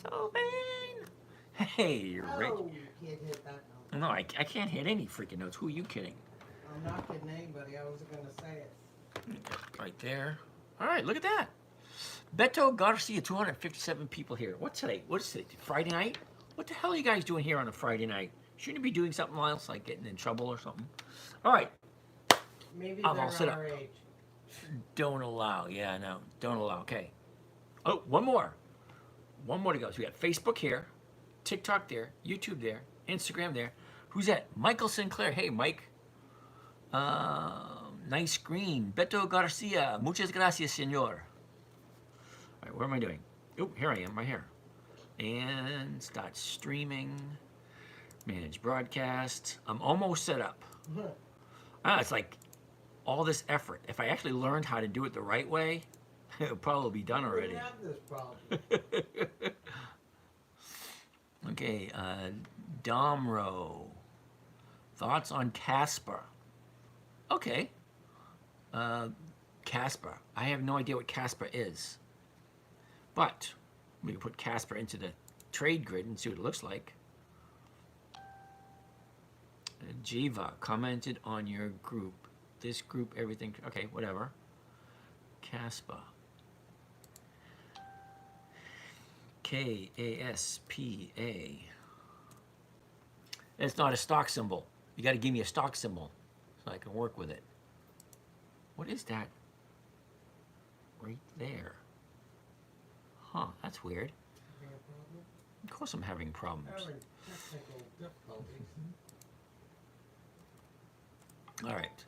So vain. Hey, you're rich. Oh, you can't hit that note. No, I can't hit any freaking notes. Who are you kidding? I'm not kidding anybody. I wasn't going to say it. Right there. All right, look at that. Beto Garcia, 257 people here. What's today? What is today? Friday night? What the hell are you guys doing here on a Friday night? Shouldn't you be doing something else, like getting in trouble or something? All right, Maybe I'm they're all set up. our age. Don't allow. Yeah, no, don't allow. Okay. Oh, one more. One more to go. So we got Facebook here, TikTok there, YouTube there, Instagram there. Who's that? Michael Sinclair. Hey, Mike. Nice screen. Beto Garcia. Muchas gracias, senor. All right, what am I doing? Oh, here I am, right here. And start streaming. Manage broadcast. I'm almost set up. It's like all this effort. If I actually learned how to do it the right way, it would probably be done already. We have this problem. Okay, Domro. Thoughts on Casper? Okay. Casper. I have no idea what Casper is. But we can put Casper into the trade grid and see what it looks like. Jiva commented on your group. This group, everything. Okay, whatever. Casper. Kaspa. It's not a stock symbol. You got to give me a stock symbol so I can work with it. What is that? Right there. Huh, that's weird. Having a problem? Of course I'm having problems. Having technical difficulties. All right.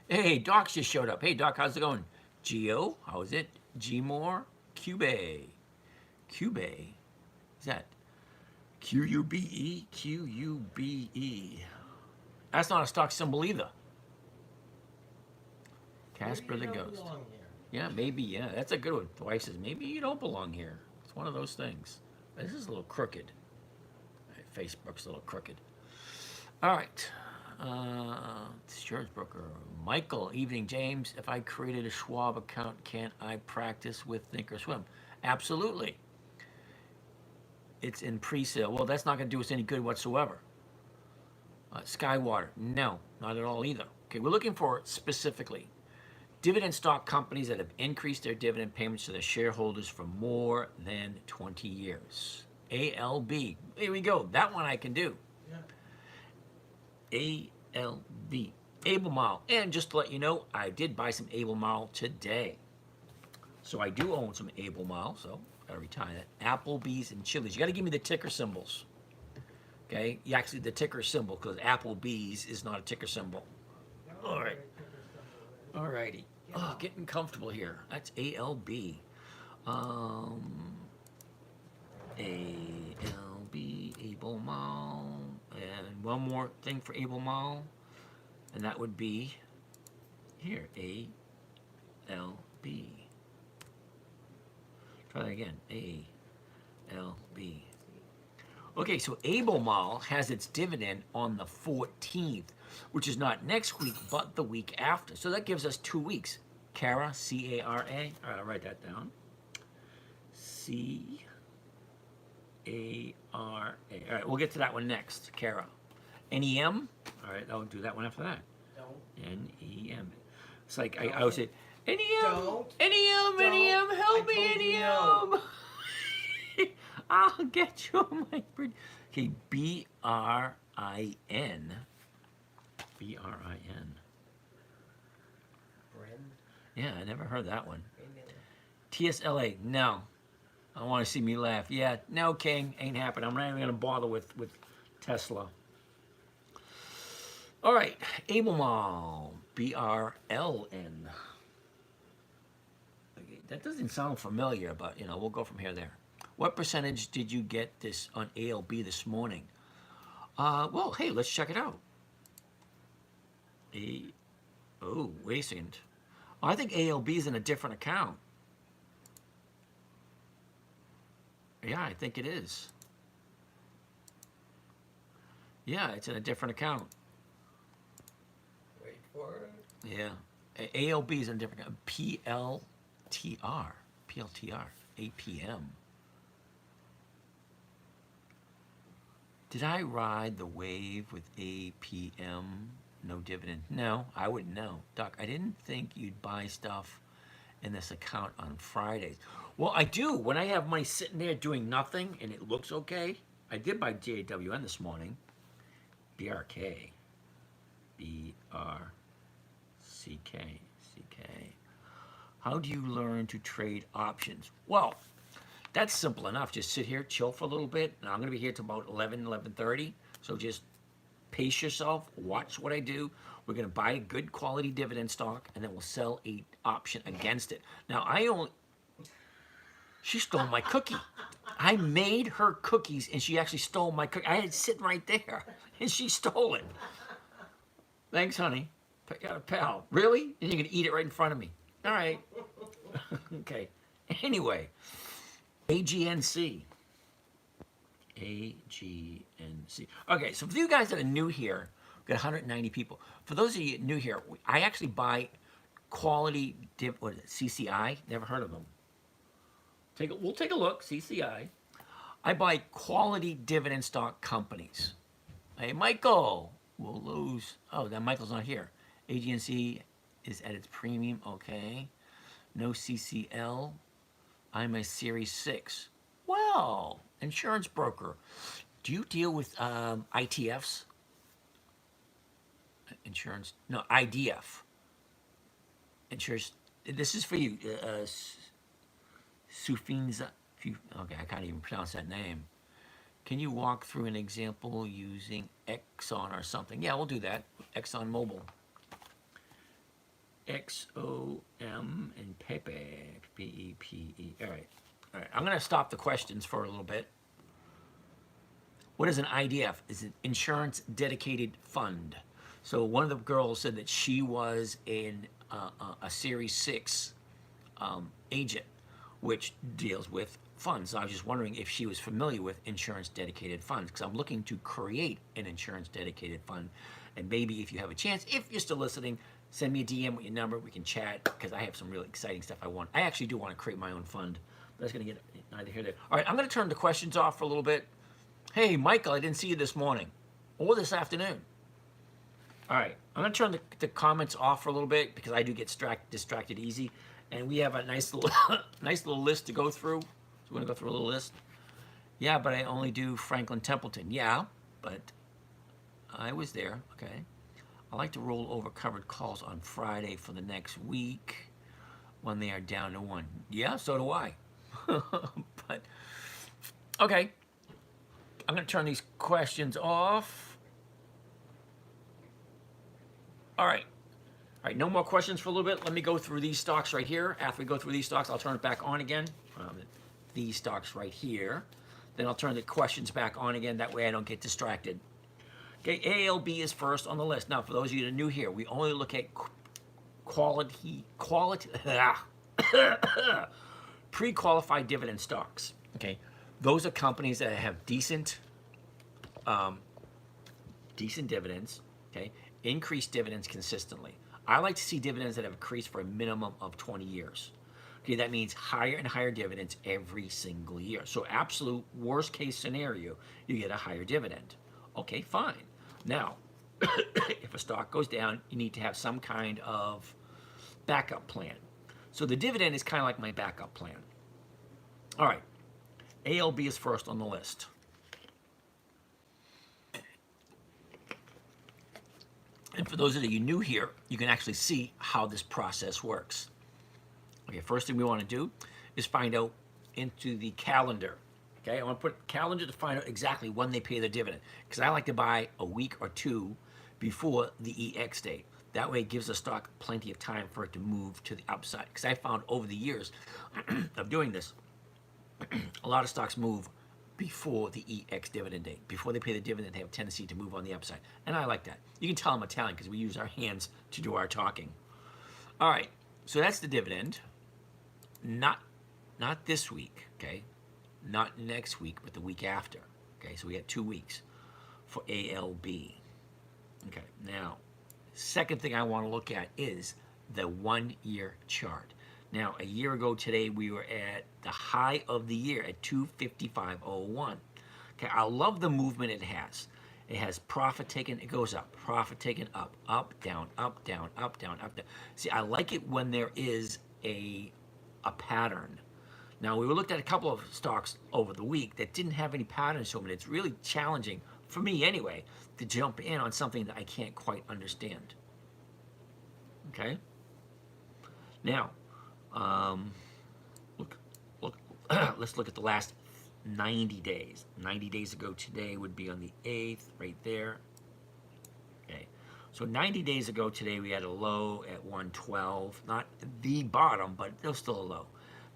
Hey, Doc's just showed up. Hey, Doc, how's it going? Geo, how is it? Gmore, Cube. Cube. Is that Qube? Qube. That's not a stock symbol either. Casper the Maybe you don't Ghost. belong here. Yeah, maybe, yeah. That's a good one. The wife says, maybe you don't belong here. It's one of those things. This is a little crooked. All right, Facebook's a little crooked. All right. Insurance broker. Michael, evening, James. If I created a Schwab account, can't I practice with Thinkorswim? Absolutely. It's in pre-sale. Well, that's not going to do us any good whatsoever. Skywater. No, not at all either. Okay, we're looking for specifically dividend stock companies that have increased their dividend payments to their shareholders for more than 20 years. ALB. Here we go. That one I can do. Yeah. ALB. Albemarle. And just to let you know, I did buy some Albemarle today. So I do own some Albemarle, so gotta retire that. Applebee's and Chili's. You gotta give me the ticker symbols. Okay? You actually, the ticker symbol, because Applebee's is not a ticker symbol. All right. All righty. Oh, getting comfortable here. That's ALB. ALB, Albemarle. And one more thing for Albemarle. And that would be here, ALB. Try that again, ALB. Okay, so Albemarle has its dividend on the 14th, which is not next week, but the week after. So that gives us 2 weeks. Cara, C-A-R-A. All right, I'll write that down. C-A-R-A. All right, we'll get to that one next, Cara. N-E-M? All right, I'll do that one after that. Don't. N-E-M. It's like, I always say, N-E-M, Don't. N-E-M, N-E-M, help me, N-E-M. I'll get you on my bird. Okay, B-R-I-N. B-R-I-N. Bren. Yeah, I never heard that one. Amen. T-S-L-A, no. I want to see me laugh. Yeah, no, King, ain't happening. I'm not even going to bother with Tesla. All right, Albemarle, B-R-L-N. Okay, that doesn't sound familiar, but, you know, we'll go from here to there. What percentage did you get this on ALB this morning? Well, hey, let's check it out. Oh, wait a second. I think ALB is in a different account. Yeah, I think it is. Yeah, it's in a different account. Wait for it. Yeah. ALB is in a different account. PLTR. PLTR. APM. Did I ride the wave with APM? No dividend. No, I wouldn't know. Doc, I didn't think you'd buy stuff in this account on Fridays. Well, I do. When I have money sitting there doing nothing and it looks okay, I did buy JWN this morning. BRK. BRCK. CK. How do you learn to trade options? Well, that's simple enough. Just sit here, chill for a little bit. And I'm going to be here till about 11:30. So just pace yourself, watch what I do. We're going to buy a good quality dividend stock, and then we'll sell a option against it. Now, she stole my cookie. I made her cookies, and she actually stole my cookie. I had it sitting right there, and she stole it. Thanks, honey. Got a pal. Really? And you're going to eat it right in front of me. All right. Okay. Anyway, AGNC. AGNC. Okay, so for you guys that are new here, we've got 190 people. For those of you new here, I actually buy quality, what is it, CCI? Never heard of them. We'll take a look, CCI. I buy quality dividend stock companies. Hey, Michael, we'll lose. Oh, that Michael's not here. AGNC is at its premium, okay. No CCL. I'm a Series 6. Well, insurance broker. Do you deal with ITFs? Insurance? No, IDF. Insurance. This is for you. Sufinza. Okay, I can't even pronounce that name. Can you walk through an example using Exxon or something? Yeah, we'll do that. Exxon Mobil. XOM and Pepe. P-E-P-E. All right. All right. I'm going to stop the questions for a little bit. What is an IDF? It's an insurance dedicated fund. So one of the girls said that she was in a Series 6 agent, which deals with funds. So I was just wondering if she was familiar with insurance dedicated funds, because I'm looking to create an insurance dedicated fund. And maybe if you have a chance, if you're still listening, send me a DM with your number. We can chat, because I have some really exciting stuff I want. I actually do want to create my own fund. But that's going to get neither here nor there. All right, I'm going to turn the questions off for a little bit. Hey, Michael, I didn't see you this morning or this afternoon. All right, I'm going to turn the comments off for a little bit, because I do get distracted easy. And we have a nice little list to go through. So we're going to go through a little list. Yeah, but I only do Franklin Templeton. Yeah, but I was there. Okay. I like to roll over covered calls on Friday for the next week when they are down to 1. Yeah, so do I. But, okay. I'm going to turn these questions off. All right. All right, no more questions for a little bit. Let me go through these stocks right here. After we go through these stocks, I'll turn it back on again. These stocks right here. Then I'll turn the questions back on again. That way I don't get distracted. Okay, ALB is first on the list. Now, for those of you that are new here, we only look at pre-qualified dividend stocks. Okay, those are companies that have decent dividends. Okay, increased dividends consistently. I like to see dividends that have increased for a minimum of 20 years. Okay, that means higher and higher dividends every single year. So absolute worst case scenario, you get a higher dividend. Okay, fine. Now, if a stock goes down, you need to have some kind of backup plan. So the dividend is kind of like my backup plan. All right, ALB is first on the list. And for those of you new here, you can actually see how this process works. Okay, first thing we want to do is find out into the calendar. Okay, I want to put calendar to find out exactly when they pay the dividend, because I like to buy a week or two before the EX date. That way it gives the stock plenty of time for it to move to the upside. Because I found over the years of doing this, a lot of stocks move before the EX dividend date. Before they pay the dividend, they have a tendency to move on the upside. And I like that. You can tell I'm Italian because we use our hands to do our talking. All right, so that's the dividend. Not this week, okay? Not next week, but the week after. Okay, so we had 2 weeks for ALB. Okay, now, second thing I want to look at is the 1-year chart. Now, a year ago today, we were at the high of the year at 255.01. Okay, I love the movement it has. It has profit taken, it goes up, profit taken up, up, down, up, down, up, down, up, down. See, I like it when there is a pattern. Now, we looked at a couple of stocks over the week that didn't have any patterns to them, and it's really challenging, for me anyway, to jump in on something that I can't quite understand. Okay? Now, look, let's look at the last 90 days. 90 days ago today would be on the 8th, right there. Okay, so 90 days ago today we had a low at 112. Not the bottom, but it was still a low.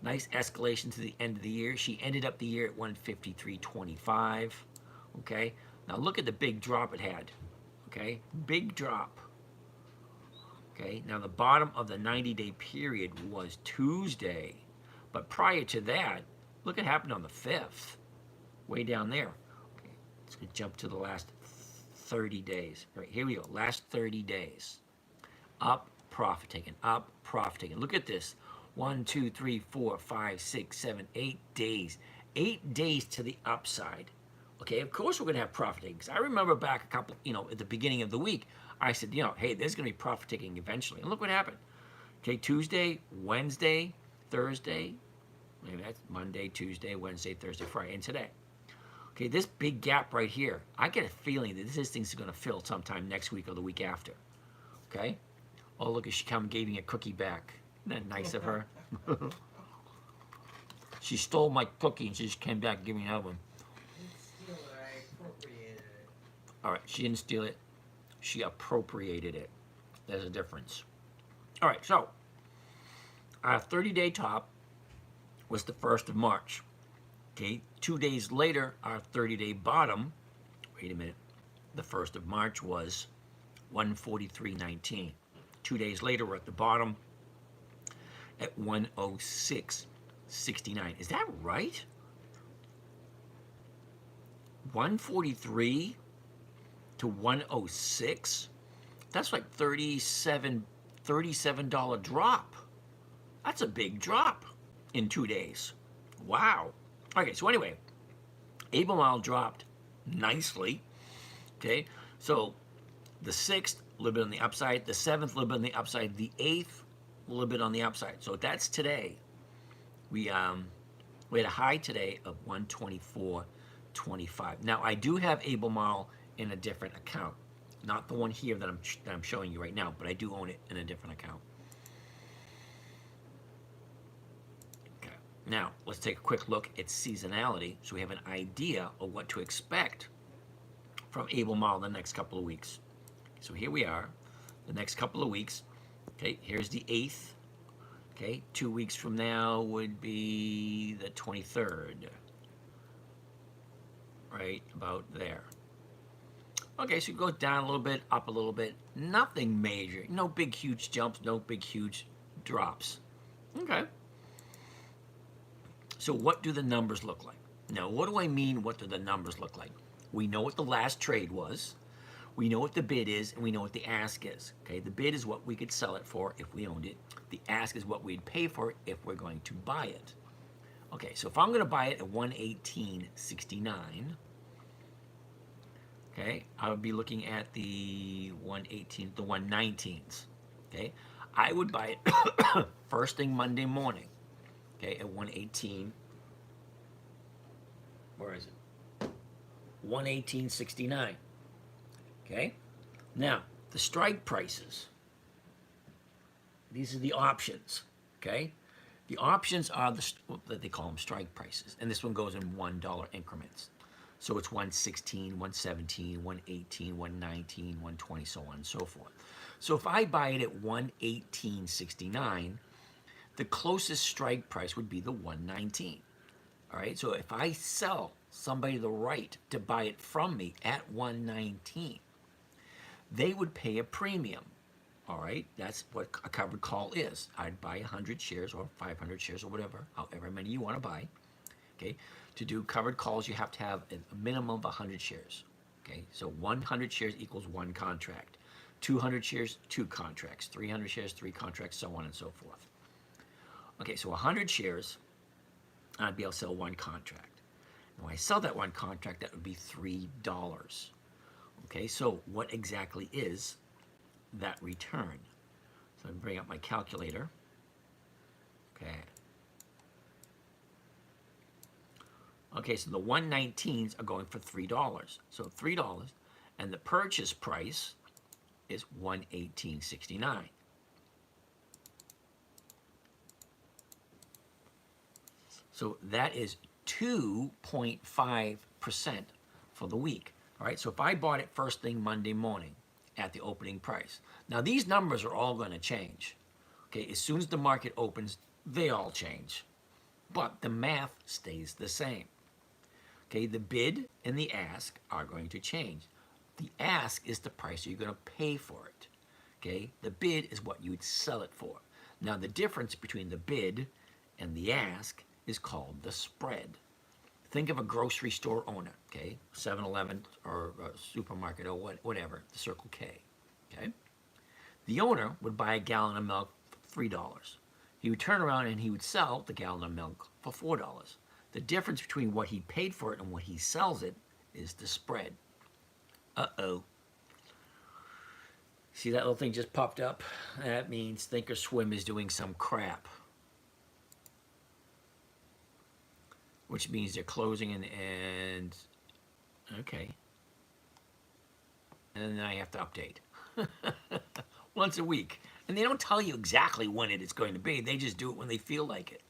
Nice escalation to the end of the year. She ended up the year at 153.25. Okay, now look at the big drop it had. Okay, big drop. Okay, now the bottom of the 90-day period was Tuesday. But prior to that, look what happened on the 5th. Way down there. Okay, let's jump to the last 30 days. All right, here we go. Last 30 days. Up, profit taken. Up, profit taken. Look at this. 1, 2, 3, 4, 5, 6, 7, 8 days. 8 days to the upside. Okay, of course we're going to have profit taking. Because I remember back a couple, at the beginning of the week, I said, hey, there's going to be profit taking eventually. And look what happened. Okay, Tuesday, Wednesday, Thursday, maybe that's Monday, Tuesday, Wednesday, Thursday, Friday, and today. Okay, this big gap right here, I get a feeling that this thing's going to fill sometime next week or the week after. Okay? Oh, look, she come and gave me a cookie back. Isn't that nice of her? She stole my cookie and she just came back and gave me another one. I appropriated it. All right, she didn't steal it. She appropriated it. There's a difference. All right, so our 30-day top was the 1st of March. Okay, 2 days later, our 30-day bottom, wait a minute, the 1st of March was 143.19. 2 days later, we're at the bottom at 106.69. Is that right? 143 to 106? That's like $37 drop. That's a big drop in 2 days. Wow. Okay, so anyway, Albemarle dropped nicely. Okay, so the 6th, a little bit on the upside. The 7th, a little bit on the upside. The 8th, a little bit on the upside. So that's today. We had a high today of 124.25. Now I do have Albemarle in a different account, not the one here that I'm showing you right now, but I do own it in a different account. Okay. Now let's take a quick look at seasonality, so we have an idea of what to expect from Albemarle the next couple of weeks. So here we are, the next couple of weeks. Okay, here's the 8th. Okay, 2 weeks from now would be the 23rd. Right about there. Okay, so it goes down a little bit, up a little bit. Nothing major. No big, huge jumps, no big, huge drops. Okay. So what do the numbers look like? Now, what do I mean, what do the numbers look like? We know what the last trade was. We know what the bid is, and we know what the ask is. Okay, the bid is what we could sell it for if we owned it. The ask is what we'd pay for it if we're going to buy it. Okay, so if I'm going to buy it at 118.69, okay, I would be looking at the 118, the 119s. Okay, I would buy it first thing Monday morning. Okay, at 118. Where is it? 118.69. Okay, now the strike prices. These are the options. Okay, the options are they call them strike prices, and this one goes in $1 increments. So it's 116, 117, 118, 119, 120, so on and so forth. So if I buy it at 118.69, the closest strike price would be the 119. All right, so if I sell somebody the right to buy it from me at 119, they would pay a premium. All right, that's what a covered call is. I'd buy 100 shares or 500 shares or whatever, however many you want to buy. Okay, to do covered calls, you have to have a minimum of 100 shares. Okay, so 100 shares equals one contract. 200 shares, 2 contracts. 300 shares, 3 contracts, so on and so forth. Okay, so 100 shares, I'd be able to sell 1 contract. When I sell that one contract, that would be $3. Okay, so what exactly is that return? So I bring up my calculator. Okay. Okay, so the 119s are going for $3. So $3, and the purchase price is $118.69. So that is 2.5% for the week. All right, so if I bought it first thing Monday morning at the opening price. Now these numbers are all going to change. Okay, as soon as the market opens, they all change. But the math stays the same. Okay, the bid and the ask are going to change. The ask is the price you're going to pay for it. Okay, the bid is what you would sell it for. Now the difference between the bid and the ask is called the spread. Think of a grocery store owner, okay, 7-Eleven or a supermarket or whatever, the Circle K, okay? The owner would buy a gallon of milk for $3. He would turn around and he would sell the gallon of milk for $4. The difference between what he paid for it and what he sells it is the spread. Uh-oh. See that little thing just popped up? That means Thinkorswim is doing some crap. Which means they're closing and okay. And then I have to update. Once a week. And they don't tell you exactly when it is going to be. They just do it when they feel like it.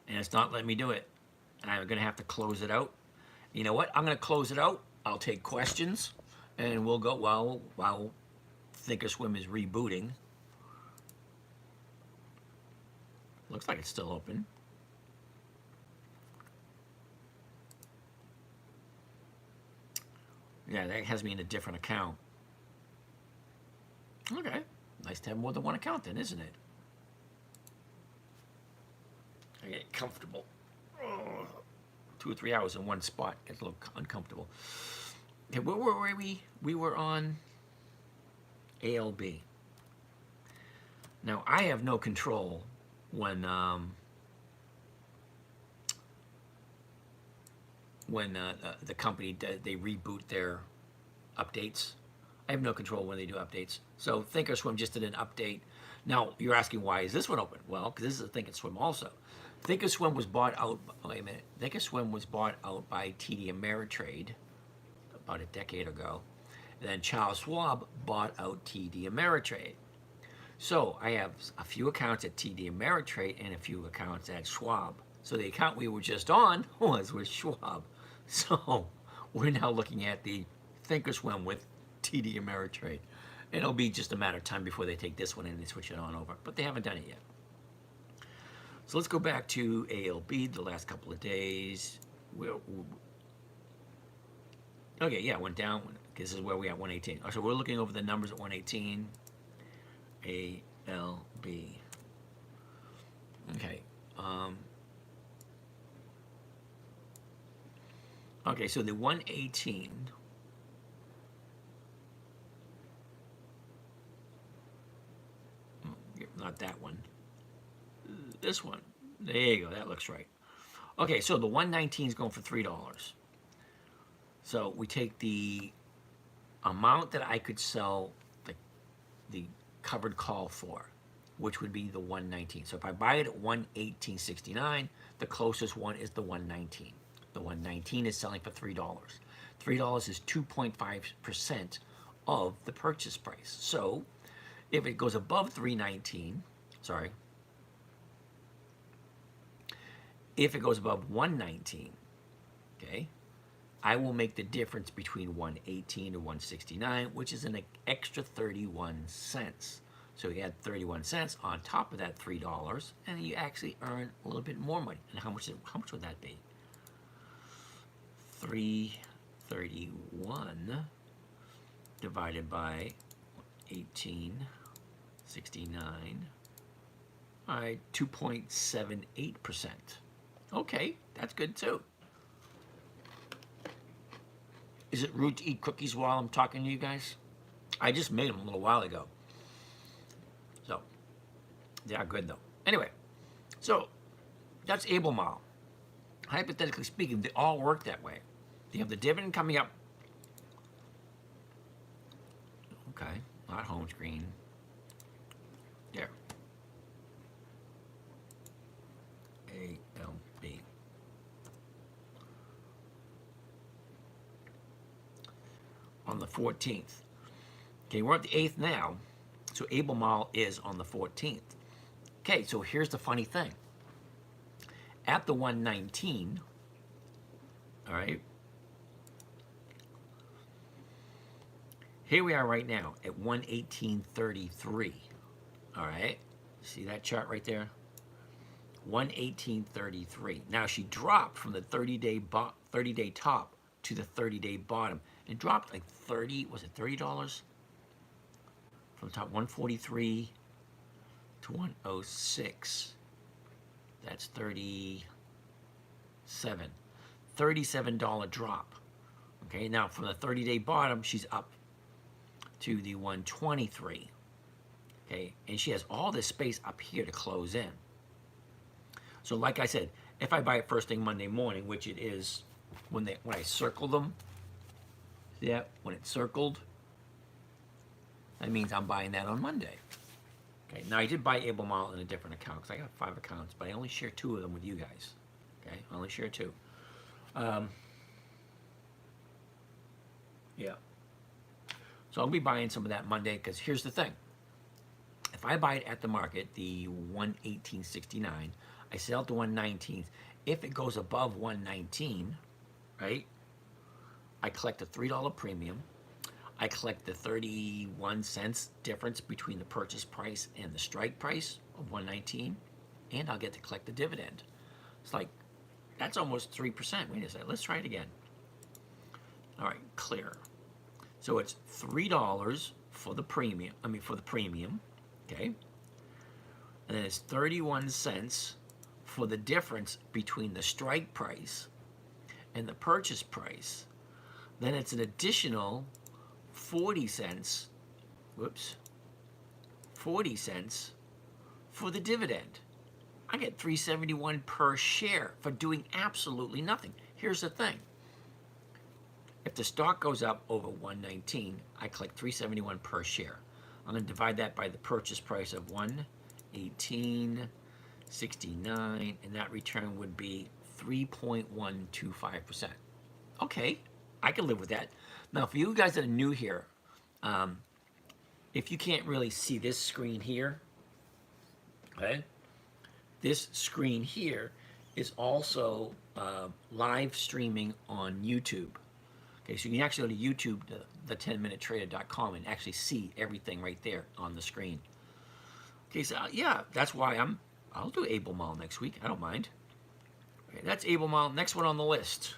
And it's not letting me do it. I'm going to have to close it out. You know what? I'm going to close it out. I'll take questions. And we'll go while Thinkorswim is rebooting. Looks like it's still open. Yeah, that has me in a different account. Okay. Nice to have more than one account then, isn't it? I get comfortable. 2 or 3 hours in one spot. Gets a little uncomfortable. Okay, where were we? We were on ALB. Now, I have no control when the company, they reboot their updates. I have no control when they do updates. So Thinkorswim just did an update. Now, you're asking, why is this one open? Well, because this is a Thinkorswim also. Thinkorswim was bought out, wait a minute. Thinkorswim was bought out by TD Ameritrade about a decade ago. And then Charles Schwab bought out TD Ameritrade. So I have a few accounts at TD Ameritrade and a few accounts at Schwab. So the account we were just on was with Schwab. So we're now looking at the Thinkorswim with TD Ameritrade. It'll be just a matter of time before they take this one and they switch it on over. But they haven't done it yet. So let's go back to ALB the last couple of days. Okay, yeah, it went down. This is where we at 118. So we're looking over the numbers at 118. ALB. Okay. Okay, so the 118. Not that one. This one. There you go. That looks right. Okay, so the 119 is going for $3. So we take the amount that I could sell the covered call for, which would be the 119. So if I buy it at 118.69, the closest one is the 119. The 119 is selling for $3. $3 is 2.5% of the purchase price. So if it goes above 319, sorry, if it goes above 119, okay, I will make the difference between 118 and 169, which is an extra 31 cents. So you add 31 cents on top of that $3, and you actually earn a little bit more money. And how much would that be? 331 divided by 1869. All right, 2.78%. Okay, that's good too. Is it rude to eat cookies while I'm talking to you guys? I just made them a little while ago. So, they are good though. Anyway, so That's Albemarle. Hypothetically speaking, they all work that way. You have the dividend coming up. Okay, not home screen. There. ALB. On the 14th. Okay, we're at the 8th now, so Albemarle is on the 14th. Okay, so here's the funny thing. At the 119, all right, here we are right now at 118.33, all right? See that chart right there? 118.33. Now she dropped from the 30-day top to the 30-day bottom and dropped like 30, was it $30? From the top 143 to 106. That's $37 drop. Okay, now from the 30-day bottom, she's up to the 123. Okay, and she has all this space up here to close in. So like I said, if I buy it first thing Monday morning, which it is when I circle them, see that? When it's circled, that means I'm buying that on Monday. Okay, now I did buy Albemarle in a different account because I got 5 accounts, but I only share 2 of them with you guys. Okay, I only share 2. Yeah. So I'll be buying some of that Monday because here's the thing. If I buy it at the market, the 118.69, I sell it to 119. If it goes above 119, right, I collect a $3 premium. I collect the 31 cents difference between the purchase price and the strike price of 119, and I'll get to collect the dividend. It's like, that's almost 3%. Wait a second, let's try it again. All right, clear. So it's $3 for the premium, okay? And then it's 31 cents for the difference between the strike price and the purchase price. Then it's an additional 40 cents, 40 cents for the dividend. I get $3.71 per share for doing absolutely nothing. Here's the thing. If the stock goes up over 119, I collect $3.71 per share. I'm going to divide that by the purchase price of 118.69, and that return would be 3.125%. Okay, I can live with that. Now, for you guys that are new here, if you can't really see this screen here, okay, this screen here is also live streaming on YouTube. Okay, so you can actually go to YouTube, the10minutetrader.com, and actually see everything right there on the screen. Okay, so yeah, that's why I'll do Albemarle next week. I don't mind. Okay, that's Albemarle. Next one on the list.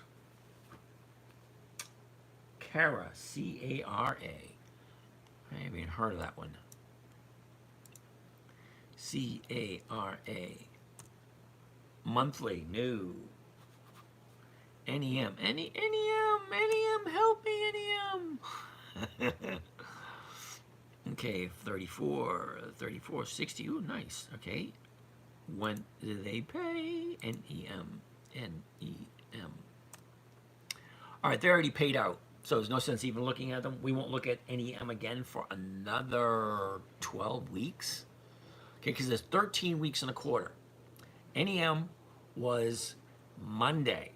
Cara, C-A-R-A. I haven't even heard of that one. C-A-R-A. Monthly, new. NEM, NEM, help me, NEM. Okay, 34.60. Ooh, nice. Okay. When do they pay? NEM. All right, they're already paid out. So there's no sense even looking at them. We won't look at NEM again for another 12 weeks. Okay, because there's 13 weeks in a quarter. NEM was Monday.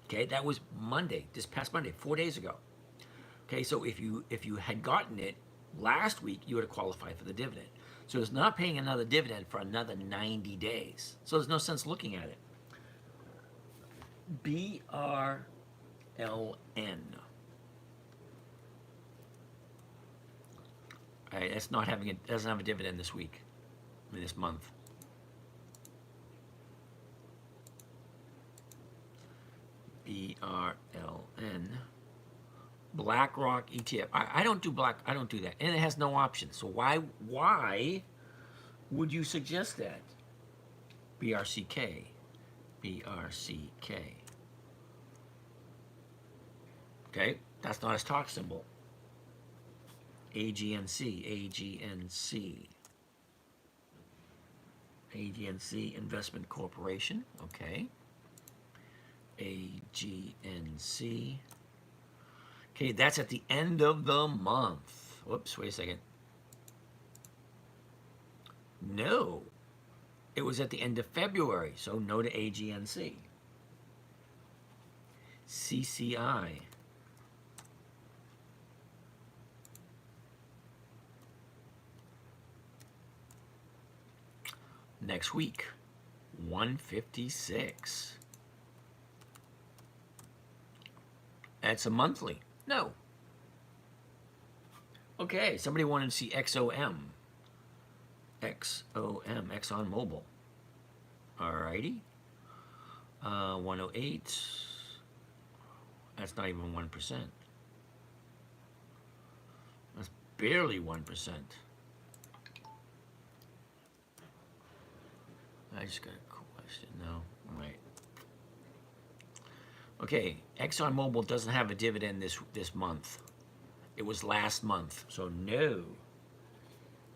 Okay, that was Monday, this past Monday, 4 days ago. Okay, so if you had gotten it last week, you would have qualified for the dividend. So it's not paying another dividend for another 90 days. So there's no sense looking at it. BRLN. All right, that's not having it. Doesn't have a dividend this week. I mean, this month. BRLN. BlackRock ETF. I don't do I don't do that, and it has no options. So why would you suggest that? BRCK. Okay, that's not a stock symbol. AGNC. AGNC Investment Corporation. Okay. AGNC. Okay, that's at the end of the month. Whoops, wait a second. No. It was at the end of February, so no to AGNC. CCI. Next week, 156. That's a monthly. No. Okay, somebody wanted to see XOM. XOM, Exxon Mobil. Alrighty. 108. That's not even 1%. That's barely 1%. I just got a question. No, right. Okay, ExxonMobil doesn't have a dividend this month. It was last month, so no.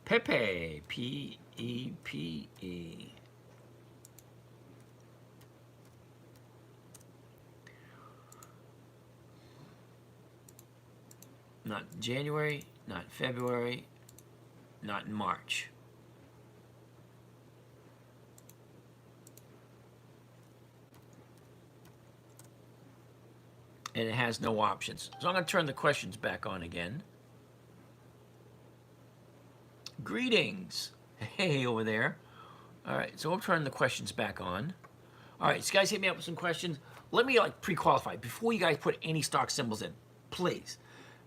Pepe, P-E-P-E. Not January, not February, not in March. And it has no options. So I'm going to turn the questions back on again. Greetings. Hey, over there. All right, so we'll turn the questions back on. All right, so guys, hit me up with some questions. Let me pre-qualify. Before you guys put any stock symbols in, please,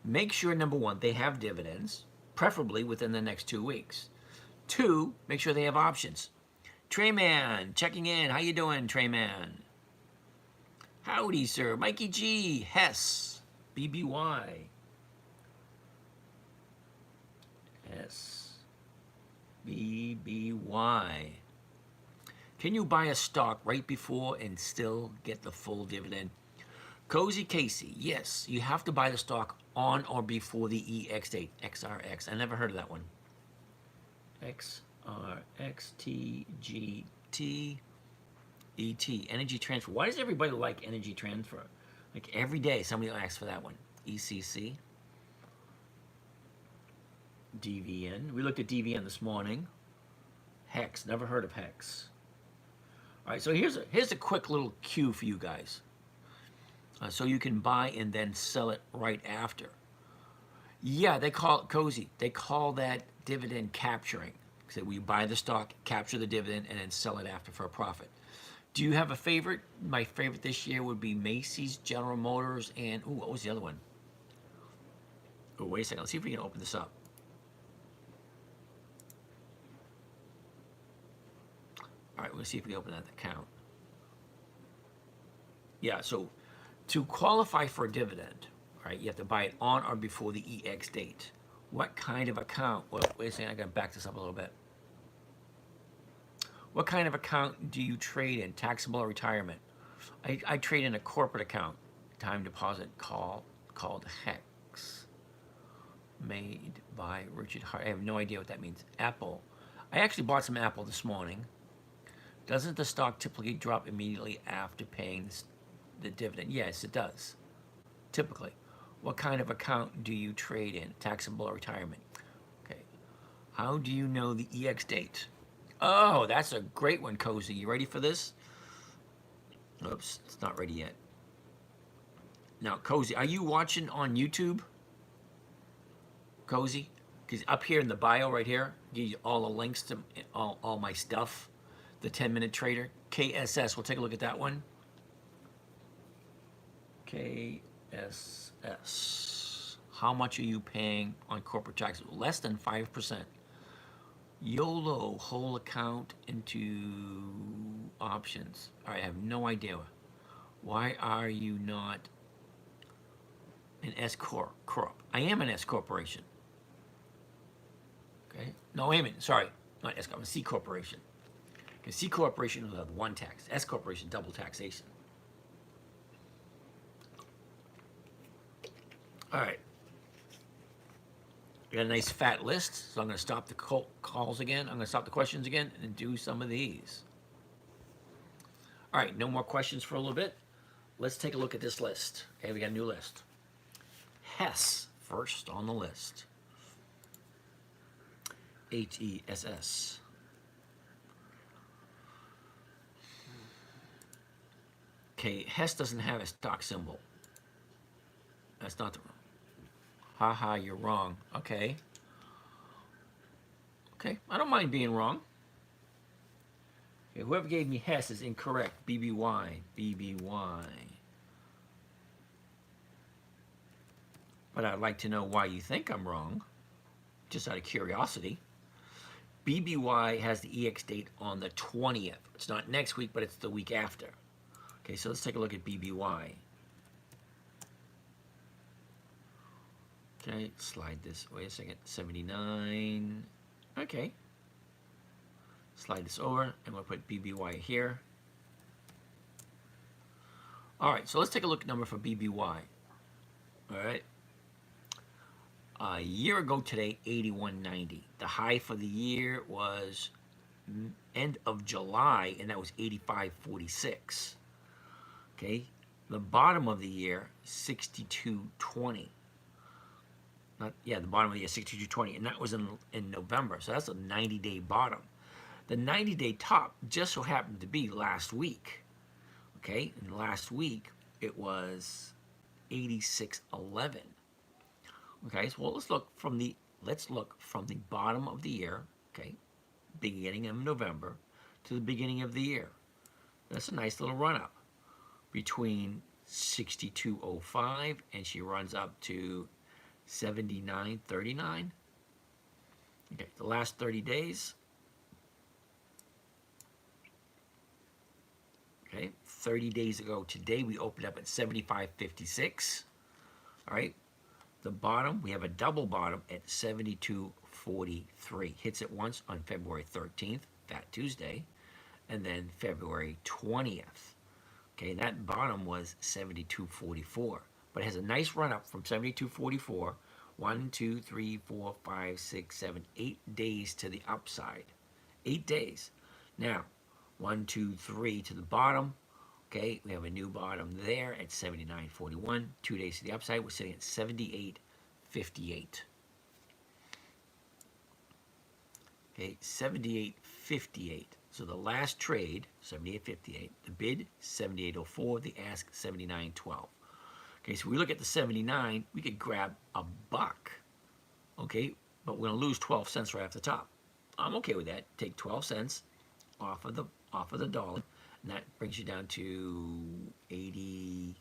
make sure, number one, they have dividends, preferably within the next 2 weeks. 2, make sure they have options. Trayman, checking in. How you doing, Trayman? Howdy, sir. Mikey G. Hess. BBY. Hess. BBY. Can you buy a stock right before and still get the full dividend? Cozy Casey. Yes, you have to buy the stock on or before the EX date. XRX. I never heard of that one. XRXTGT. ET, energy transfer. Why does everybody like energy transfer? Like every day somebody will ask for that one. ECC. DVN. We looked at DVN this morning. Hex. Never heard of Hex. All right, so here's a quick little cue for you guys. So you can buy and then sell it right after. Yeah, they call it cozy. They call that dividend capturing. So we buy the stock, capture the dividend, and then sell it after for a profit. Do you have a favorite? My favorite this year would be Macy's, General Motors, and what was the other one? Oh, wait a second. Let's see if we can open this up. All right, let's see if we open that account. Yeah, so to qualify for a dividend, right, you have to buy it on or before the EX date. What kind of account? Well, wait a second. I got to back this up a little bit. What kind of account do you trade in? Taxable or retirement? I trade in a corporate account, time deposit called HEX, made by Richard Hart. I have no idea what that means. Apple. I actually bought some Apple this morning. Doesn't the stock typically drop immediately after paying the dividend? Yes, it does. Typically. What kind of account do you trade in? Taxable or retirement? Okay. How do you know the EX date? Oh, that's a great one, Cozy. You ready for this? Oops, it's not ready yet. Now, Cozy, are you watching on YouTube? Cozy? Because up here in the bio right here, give you all the links to all my stuff. The 10-minute trader. KSS, we'll take a look at that one. KSS. How much are you paying on corporate taxes? Less than 5%. YOLO, whole account into options. All right, I have no idea. Why are you not an S Corp? I am an S Corporation. Okay. No, wait a minute. Sorry, not S Corp. I'm a C Corporation. Because C Corporation will have one tax. S Corporation, double taxation. All right. I got a nice fat list, so I'm going to stop the calls again. I'm going to stop the questions again and do some of these. All right, no more questions for a little bit. Let's take a look at this list. Okay, we got a new list. Hess, first on the list. HESS. Okay, Hess doesn't have a stock symbol. That's not the. Haha, you're wrong. Okay. Okay, I don't mind being wrong. Okay, whoever gave me Hess is incorrect. BBY. BBY. But I'd like to know why you think I'm wrong, just out of curiosity. BBY has the EX date on the 20th. It's not next week, but it's the week after. Okay, so let's take a look at BBY. Okay, slide this, wait a second, 79. Okay. Slide this over, and we'll put BBY here. All right, so let's take a look at number for BBY. All right. A year ago today, 81.90. The high for the year was end of July, and that was 85.46. Okay. The bottom of the year, 62.20. The bottom of the year, 62.20, and that was in November. So that's a 90-day bottom. The 90-day top just so happened to be last week. Okay, and last week it was 86.11. Okay, so let's look from the bottom of the year. Okay, beginning of November to the beginning of the year. That's a nice little run up between 62.05 and she runs up to 79.39. Okay, the last 30 days. Okay, 30 days ago today we opened up at 75.56. All right, the bottom, we have a double bottom at 72.43. Hits it once on February 13th, Fat Tuesday, and then February 20th. Okay, that bottom was 72.44, but it has a nice run up from 72.44. 1, 2, 3, 4, 5, 6, 7, 8 days to the upside. 8 days. Now, 1, 2, 3 to the bottom. Okay, we have a new bottom there at 79.41. 2 days to the upside, we're sitting at 78.58. Okay, 78.58. So the last trade, 78.58. The bid, 78.04. The ask, 79.12. Okay, so we look at the 79, we could grab a buck. Okay, but we're gonna lose 12 cents right off the top. I'm okay with that. Take 12 cents off of the dollar, and that brings you down to 88.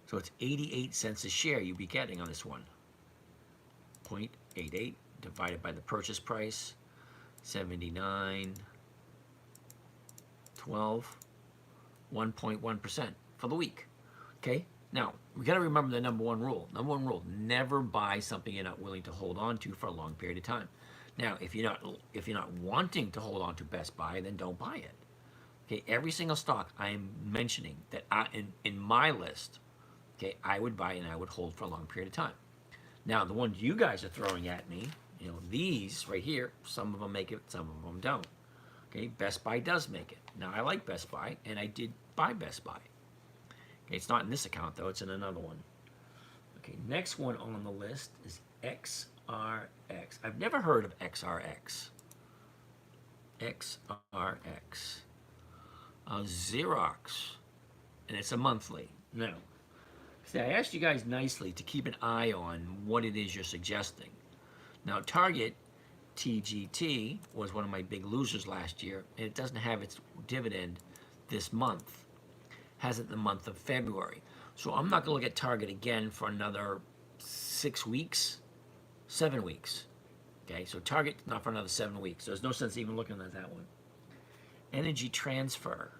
So it's 88 cents a share you'll be getting on this one. 0.88 divided by the purchase price, 79.12, 1.1% for the week. Okay, now we got to remember the number one rule. Number one rule: never buy something you're not willing to hold on to for a long period of time. Now, if you're not wanting to hold on to Best Buy, then don't buy it. Okay, every single stock I am mentioning that in my list, okay, I would buy and I would hold for a long period of time. Now, the ones you guys are throwing at me, these right here, some of them make it, some of them don't. Okay, Best Buy does make it. Now, I like Best Buy, and I did buy Best Buy. Okay, it's not in this account, though. It's in another one. Okay, next one on the list is XRX. I've never heard of XRX. XRX. Xerox. And it's a monthly. Now, see, I asked you guys nicely to keep an eye on what it is you're suggesting. Now, Target TGT was one of my big losers last year, and it doesn't have its dividend this month. Has it in the month of February. So I'm not going to look at Target again for another 7 weeks. Okay, so Target not for another 7 weeks. So there's no sense even looking at that one. Energy Transfer.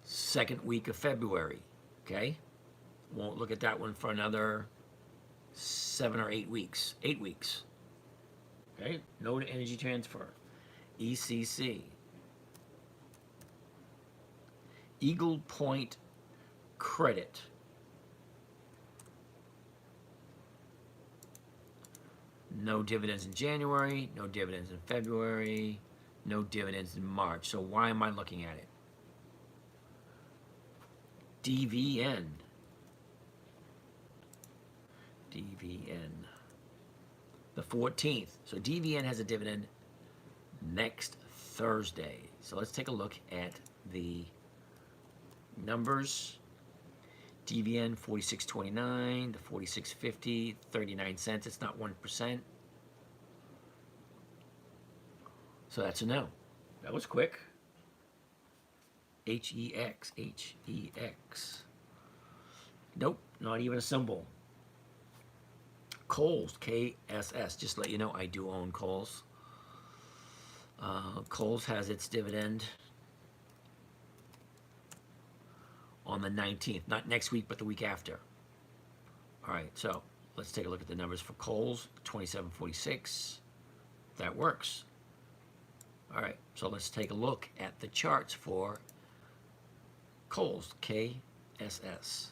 Second week of February. Okay, won't look at that one for another 7 or 8 weeks. 8 weeks. Okay, no to Energy Transfer. ECC. Eagle Point credit. No dividends in January, no dividends in February, no dividends in March. So why am I looking at it? DVN. DVN. The 14th. So DVN has a dividend next Thursday. So let's take a look at the numbers. DVN 46.29 to 46.50, 39 cents. It's not 1%. So that's a no. That was quick. HEX, HEX. Nope, not even a symbol. Kohl's, KSS. Just to let you know, I do own Kohl's. Kohl's has its dividend on the 19th. Not next week, but the week after. All right, so let's take a look at the numbers for Kohl's. 27.46. That works. All right, so let's take a look at the charts for Kohl's, KSS.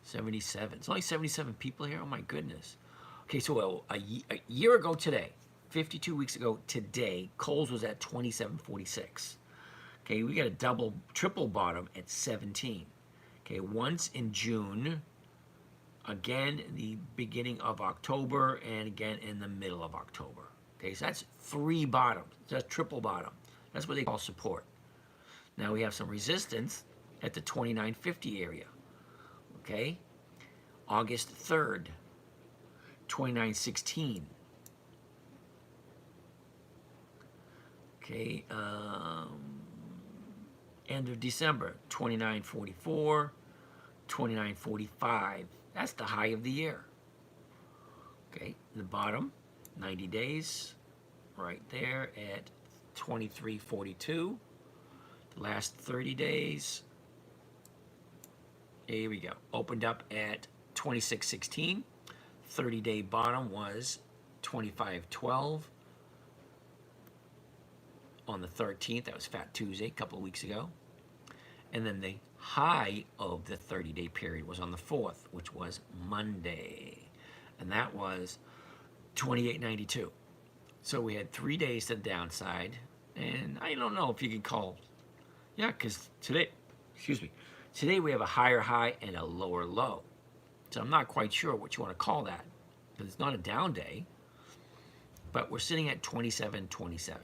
77. It's only 77 people here. Oh my goodness. Okay, so a year ago today, 52 weeks ago today, Kohl's was at 27.46. Okay, we got a triple bottom at 17. Okay, once in June, again in the beginning of October, and again in the middle of October. Okay, so that's 3 bottoms. That's triple bottom. That's what they call support. Now we have some resistance at the 29.50 area. Okay, August 3rd, 29.16. Okay, end of December, 29.44, 29.45. That's the high of the year. Okay, the bottom, 90 days, right there at 23.42. The last 30 days, here we go, opened up at 26.16. 30-day bottom was 25.12. On the 13th, that was Fat Tuesday, a couple of weeks ago. And then the high of the 30-day period was on the 4th, which was Monday. And that was 28.92. So we had 3 days to the downside. And I don't know if you could call, yeah, because today we have a higher high and a lower low. So I'm not quite sure what you want to call that, because it's not a down day. But we're sitting at 27.27.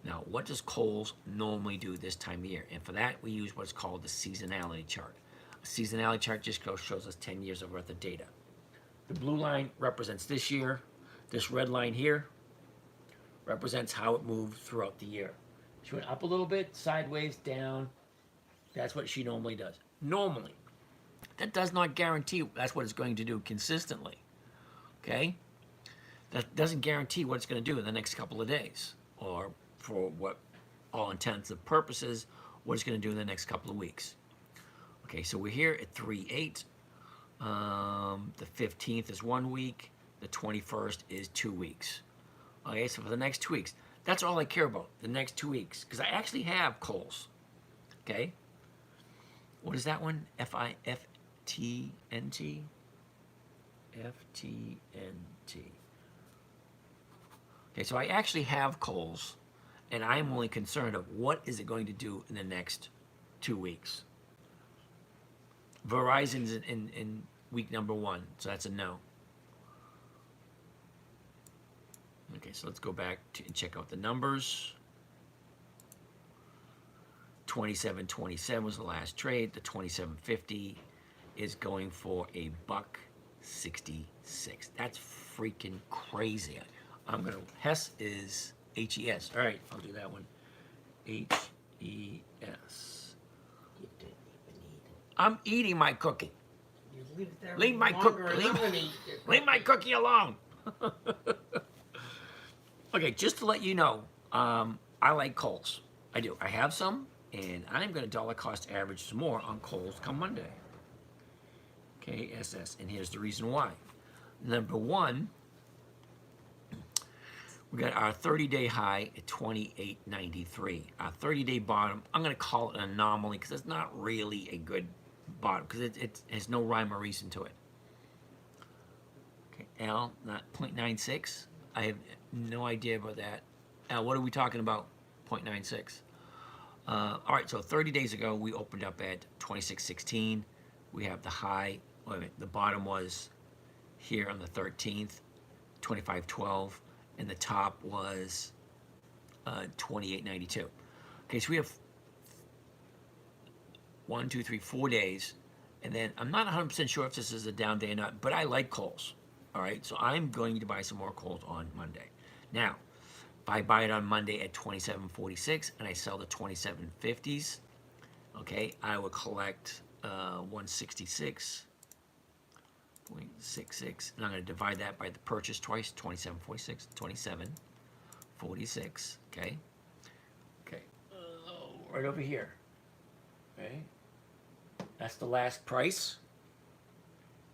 Now, what does Kohl's normally do this time of year? And for that, we use what's called the seasonality chart. A seasonality chart just shows us 10 years of worth of data. The blue line represents this year. This red line here represents how it moved throughout the year. She went up a little bit, sideways, down. That's what she normally does. Normally. That does not guarantee that's what it's going to do consistently. Okay? That doesn't guarantee what it's going to do in the next couple of days, or for what all intents and purposes, what it's going to do in the next couple of weeks. Okay, so we're here at 3.8. The 15th is 1 week. The 21st is 2 weeks. Okay, so for the next 2 weeks, that's all I care about, the next 2 weeks, because I actually have Kohl's. Okay? What is that one? FIFTNT? FTNT. Okay, so I actually have Kohl's, and I'm only concerned of what is it going to do in the next 2 weeks. Verizon's in week number 1, so that's a no. Okay, so let's go back and check out the numbers. 27.27 was the last trade. The 27.50 is going for a $1.66. That's freaking crazy. Hess is HES. All right, I'll do that one. HES. You didn't even eat it. I'm eating my cookie. You leave it there Leave my longer cookie. and I'm gonna eat your Leave my cookie alone. Okay, just to let you know, I like Kohl's. I do. I have some, and I'm going to dollar cost average some more on Kohl's come Monday. KSS, and here's the reason why. Number one, We got our 30-day high at 28.93. Our 30-day bottom, I'm going to call it an anomaly because it's not really a good bottom because it has no rhyme or reason to it. Okay, Al, not 0.96. I have no idea about that. Al, what are we talking about? 0.96. All right, so 30 days ago, we opened up at 26.16. We have the high, wait a minute, the bottom was here on the 13th, 25.12, and the top was 28.92. Okay, so we have 1, 2, 3, 4 days, and then I'm not 100% sure if this is a down day or not, but I like calls. All right, so I'm going to buy some more calls on Monday. Now, if I buy it on Monday at 27.46 and I sell the 27.50s, okay, I will collect 166.66, and I'm going to divide that by the purchase twice, 27.46, 27.46, okay? Okay, right over here, okay? That's the last price.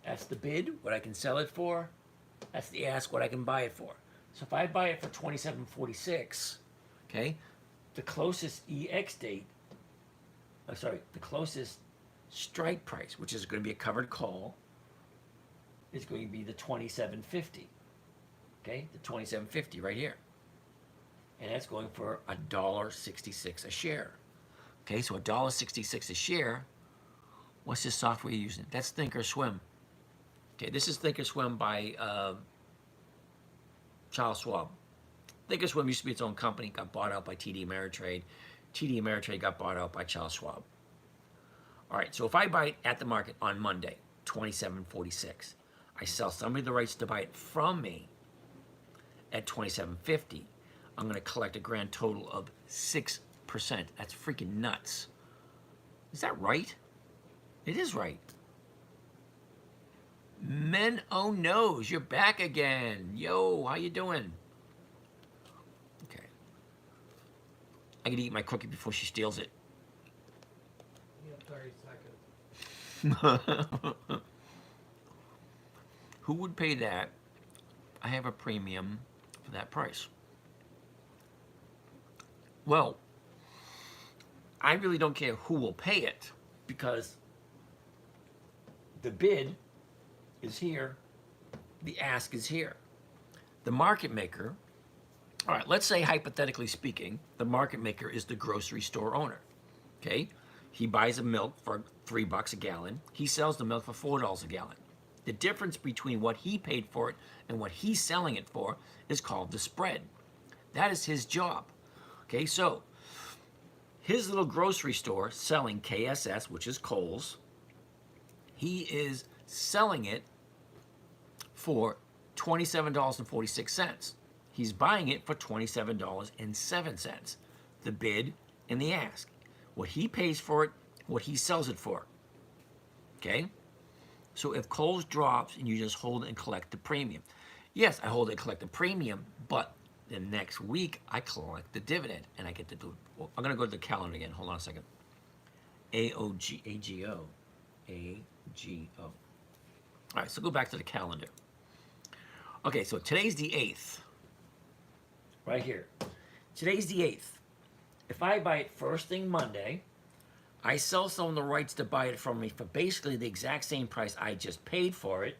That's the bid, what I can sell it for. That's the ask, what I can buy it for. So if I buy it for 27.46, okay, the closest EX date, the closest strike price, which is going to be a covered call, is going to be the 27.50. Okay, the 27.50 right here. And that's going for $1.66 a share. Okay, so $1.66 a share. What's this software you're using? That's Thinkorswim. Okay, this is Thinkorswim by Charles Schwab. Thinkorswim used to be its own company, got bought out by TD Ameritrade. TD Ameritrade got bought out by Charles Schwab. All right, so if I buy it at the market on Monday, 27.46, I sell somebody the rights to buy it from me at 27.50. I'm going to collect a grand total of 6%. That's freaking nuts. Is that right? It is right. Men oh no's, you're back again. Yo, how you doing? Okay. I gotta eat my cookie before she steals it. You have 30 seconds. Who would pay that? I have a premium for that price. Well, I really don't care who will pay it because the bid is here, the ask is here. The market maker, all right, let's say hypothetically speaking, the market maker is the grocery store owner, okay? He buys a milk for $3 a gallon. He sells the milk for $4 a gallon. The difference between what he paid for it and what he's selling it for is called the spread. That is his job, okay? So his little grocery store selling KSS, which is Kohl's, he is selling it for $27.46. He's buying it for $27.07. The bid and the ask. What he pays for it, what he sells it for. Okay? So if Kohl's drops and you just hold it and collect the premium. Yes, I hold it and collect the premium, but the next week I collect the dividend and I get to do it. Well, I'm going to go to the calendar again. Hold on a second. AGO. All right, so go back to the calendar. Okay, so today's the 8th. Right here. Today's the 8th. If I buy it first thing Monday, I sell someone the rights to buy it from me for basically the exact same price I just paid for it.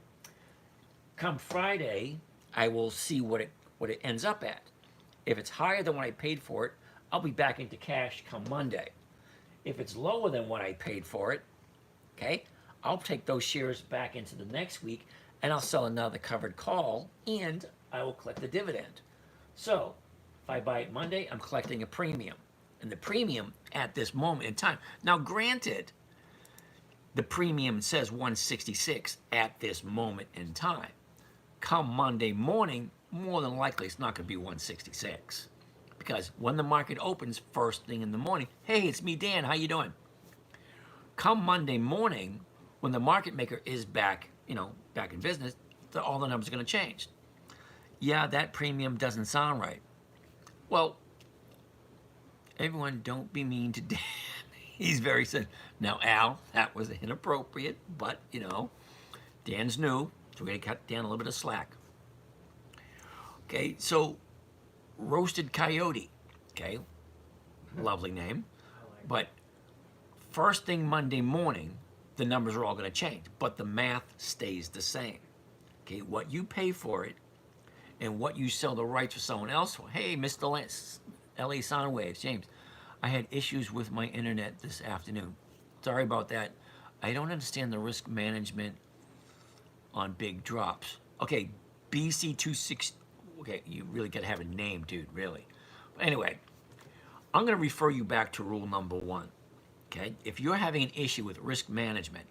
Come Friday, I will see what it ends up at. If it's higher than what I paid for it, I'll be back into cash come Monday. If it's lower than what I paid for it, okay, I'll take those shares back into the next week and I'll sell another covered call and I will collect the dividend. So if I buy it Monday, I'm collecting a premium. And the premium at this moment in time. Now granted, the premium says 166 at this moment in time. Come Monday morning, more than likely it's not going to be 166. Because when the market opens first thing in the morning, hey, it's me, Dan, how you doing? Come Monday morning, when the market maker is back, back in business, all the numbers are going to change. Yeah, that premium doesn't sound right. Well, everyone don't be mean to Dan. He's very sad. Now, Al, that was inappropriate, but, Dan's new, so we're going to cut Dan a little bit of slack. Okay, so Roasted Coyote. Okay, lovely name. I like But first thing Monday morning, the numbers are all going to change, but the math stays the same. Okay, what you pay for it and what you sell the rights for someone else for. Hey, Mr. LA Soundwaves, James, I had issues with my internet this afternoon. Sorry about that. I don't understand the risk management on big drops. Okay, BC26. Okay, you really got to have a name, dude, really. Anyway, I'm going to refer you back to rule number one. Okay, if you're having an issue with risk management,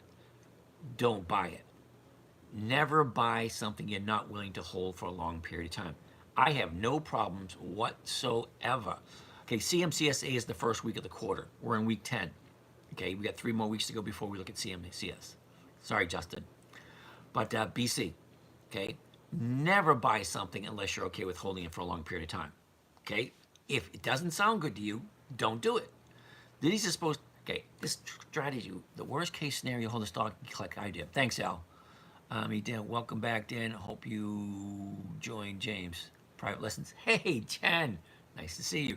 don't buy it. Never buy something you're not willing to hold for a long period of time. I have no problems whatsoever. Okay, CMCSA is the first week of the quarter. We're in week 10. Okay, we got 3 more weeks to go before we look at CMCS. Sorry, Justin. But BC, okay, never buy something unless you're okay with holding it for a long period of time. Okay, if it doesn't sound good to you, don't do it. These are supposed. Okay, this strategy. The worst case scenario, hold the stock like I did. Thanks, Al. He did. Welcome back, Dan. Hope you joined James. Private lessons. Hey, Jen. Nice to see you.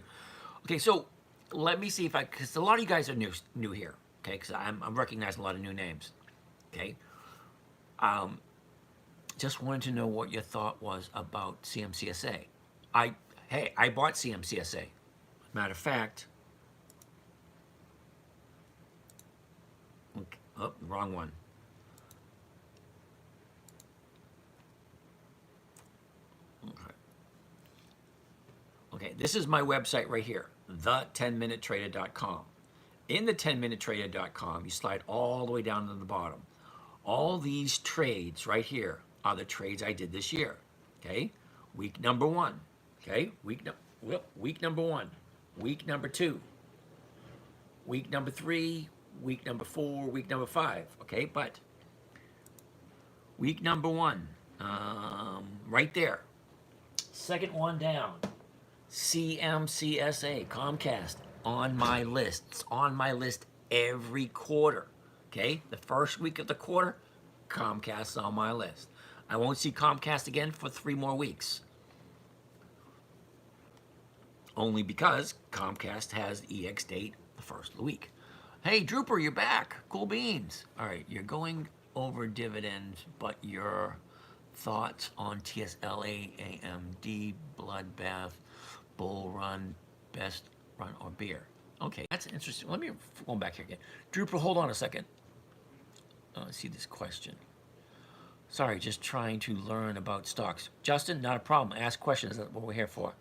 Okay, so let me see if because a lot of you guys are new here. Okay, because I'm recognizing a lot of new names. Okay. Just wanted to know what your thought was about CMCSA. I bought CMCSA. Matter of fact, okay, oh, wrong one. Okay, this is my website right here, the10minutetrader.com. In the 10minutetrader.com, you slide all the way down to the bottom. All these trades right here are the trades I did this year. Okay, week number 1. Okay, week number 1, week number 2, week number 3, week number 4, week number 5. Okay, but week number 1, right there, second one down. CMCSA, Comcast, on my list. It's on my list every quarter. Okay? The first week of the quarter, Comcast's on my list. I won't see Comcast again for 3 more weeks. Only because Comcast has the EX date the first of the week. Hey, Drooper, you're back. Cool beans. All right, you're going over dividends, but your thoughts on TSLA, AMD, Bloodbath, Bull Run, Best Run, or Beer? Okay, that's interesting. Let me go back here again. Drooper, hold on a second. Let's see this question. Sorry, just trying to learn about stocks. Justin, not a problem. Ask questions. That's what we're here for.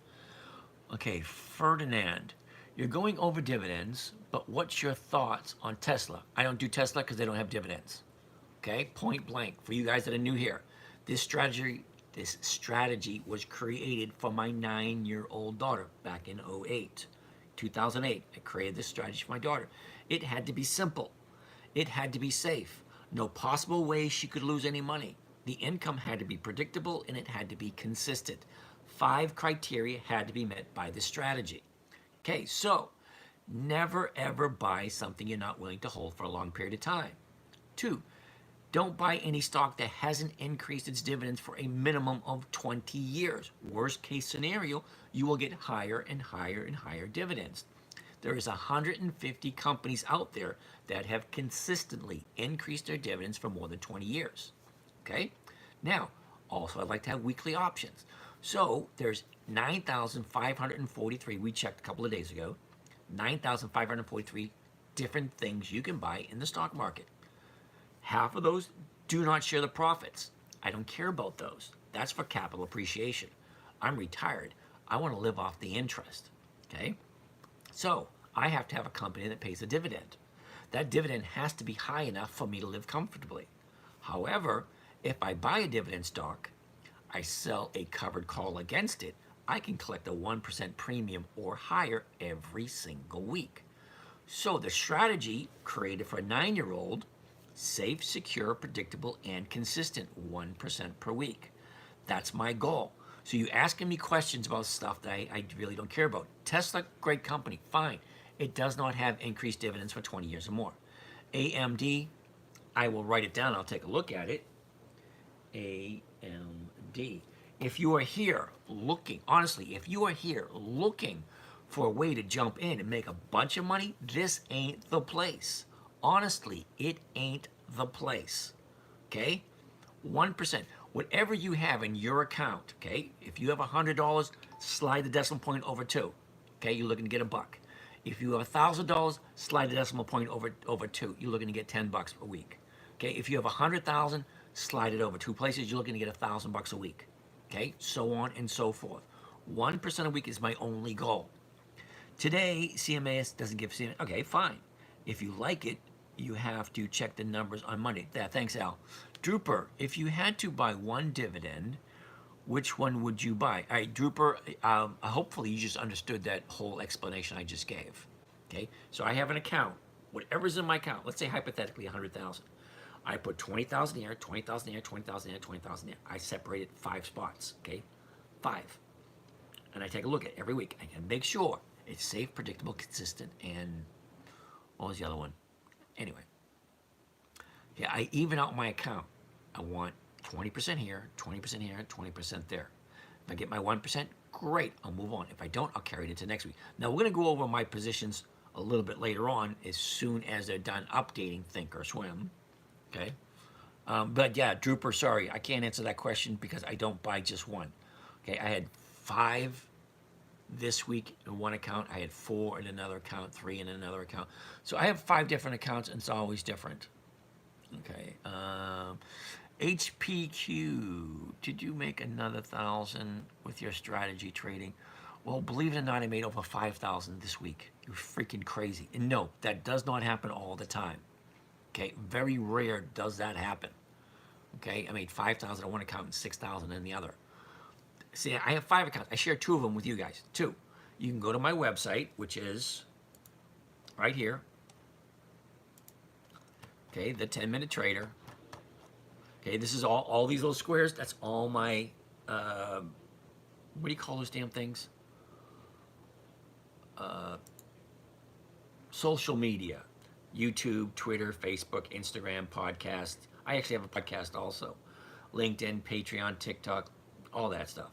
Okay, Ferdinand, you're going over dividends, but what's your thoughts on Tesla? I don't do Tesla because they don't have dividends. Okay, point blank. For you guys that are new here, this strategy was created for my 9-year-old daughter back in 2008. I created this strategy for my daughter. It had to be simple. It had to be safe. No possible way she could lose any money. The income had to be predictable and it had to be consistent. 5 criteria had to be met by this strategy. Okay, so never ever buy something you're not willing to hold for a long period of time. 2, don't buy any stock that hasn't increased its dividends for a minimum of 20 years. Worst case scenario, you will get higher and higher and higher dividends. There is 150 companies out there that have consistently increased their dividends for more than 20 years. Okay? Now, also I'd like to have weekly options. So there's 9,543, we checked a couple of days ago, 9,543 different things you can buy in the stock market. Half of those do not share the profits. I don't care about those. That's for capital appreciation. I'm retired. I want to live off the interest. Okay? So I have to have a company that pays a dividend. That dividend has to be high enough for me to live comfortably. However, if I buy a dividend stock, I sell a covered call against it, I can collect a 1% premium or higher every single week. So the strategy created for a 9-year-old, safe, secure, predictable, and consistent, 1% per week. That's my goal. So you asking me questions about stuff that I really don't care about. Tesla, great company, fine. It does not have increased dividends for 20 years or more. AMD, I will write it down. I'll take a look at it. AMD. if you are here looking, honestly, if you are here looking for a way to jump in and make a bunch of money, this ain't the place. Honestly, it ain't the place. Okay? 1%. Whatever you have in your account, okay? If you have $100, slide the decimal point over 2. Okay? You're looking to get $1. If you have $1,000, slide the decimal point over 2. You're looking to get $10 a week. Okay? If you have 100,000, slide it over 2 places. You're looking to get $1,000 a week. Okay? So on and so forth. 1% a week is my only goal. Today, CMAS doesn't give CMAS. Okay, fine. If you like it, you have to check the numbers on Monday. Yeah, thanks, Al. Drooper, if you had to buy one dividend, which one would you buy? All right, Drooper, hopefully you just understood that whole explanation I just gave. Okay, so I have an account. Whatever's in my account, let's say hypothetically 100,000. I put 20,000 here, 20,000 here, 20,000 here, 20,000 here. I separated 5 spots, okay? 5. And I take a look at it every week. I can make sure it's safe, predictable, consistent, and what was the other one? Anyway. Yeah, I even out my account. I want 20% here, 20% here, 20% there. If I get my 1%, great, I'll move on. If I don't, I'll carry it into next week. Now, we're going to go over my positions a little bit later on as soon as they're done updating Think or Swim. Okay? But yeah, Drooper, sorry, I can't answer that question because I don't buy just one. Okay, I had 5 this week in one account. I had 4 in another account, 3 in another account. So I have 5 different accounts, and it's always different. Okay. HPQ, did you make another 1,000 with your strategy trading? Well, believe it or not, I made over 5,000 this week. You're freaking crazy. And no, that does not happen all the time. Okay, very rare does that happen. Okay, I made 5,000 on one account and 6,000 in the other. See, I have 5 accounts. I share 2 of them with you guys. 2. You can go to my website, which is right here. Okay, the 10-minute trader. Okay, this is all these little squares. That's all my, what do you call those damn things? Social media. YouTube, Twitter, Facebook, Instagram, podcast. I actually have a podcast also. LinkedIn, Patreon, TikTok, all that stuff.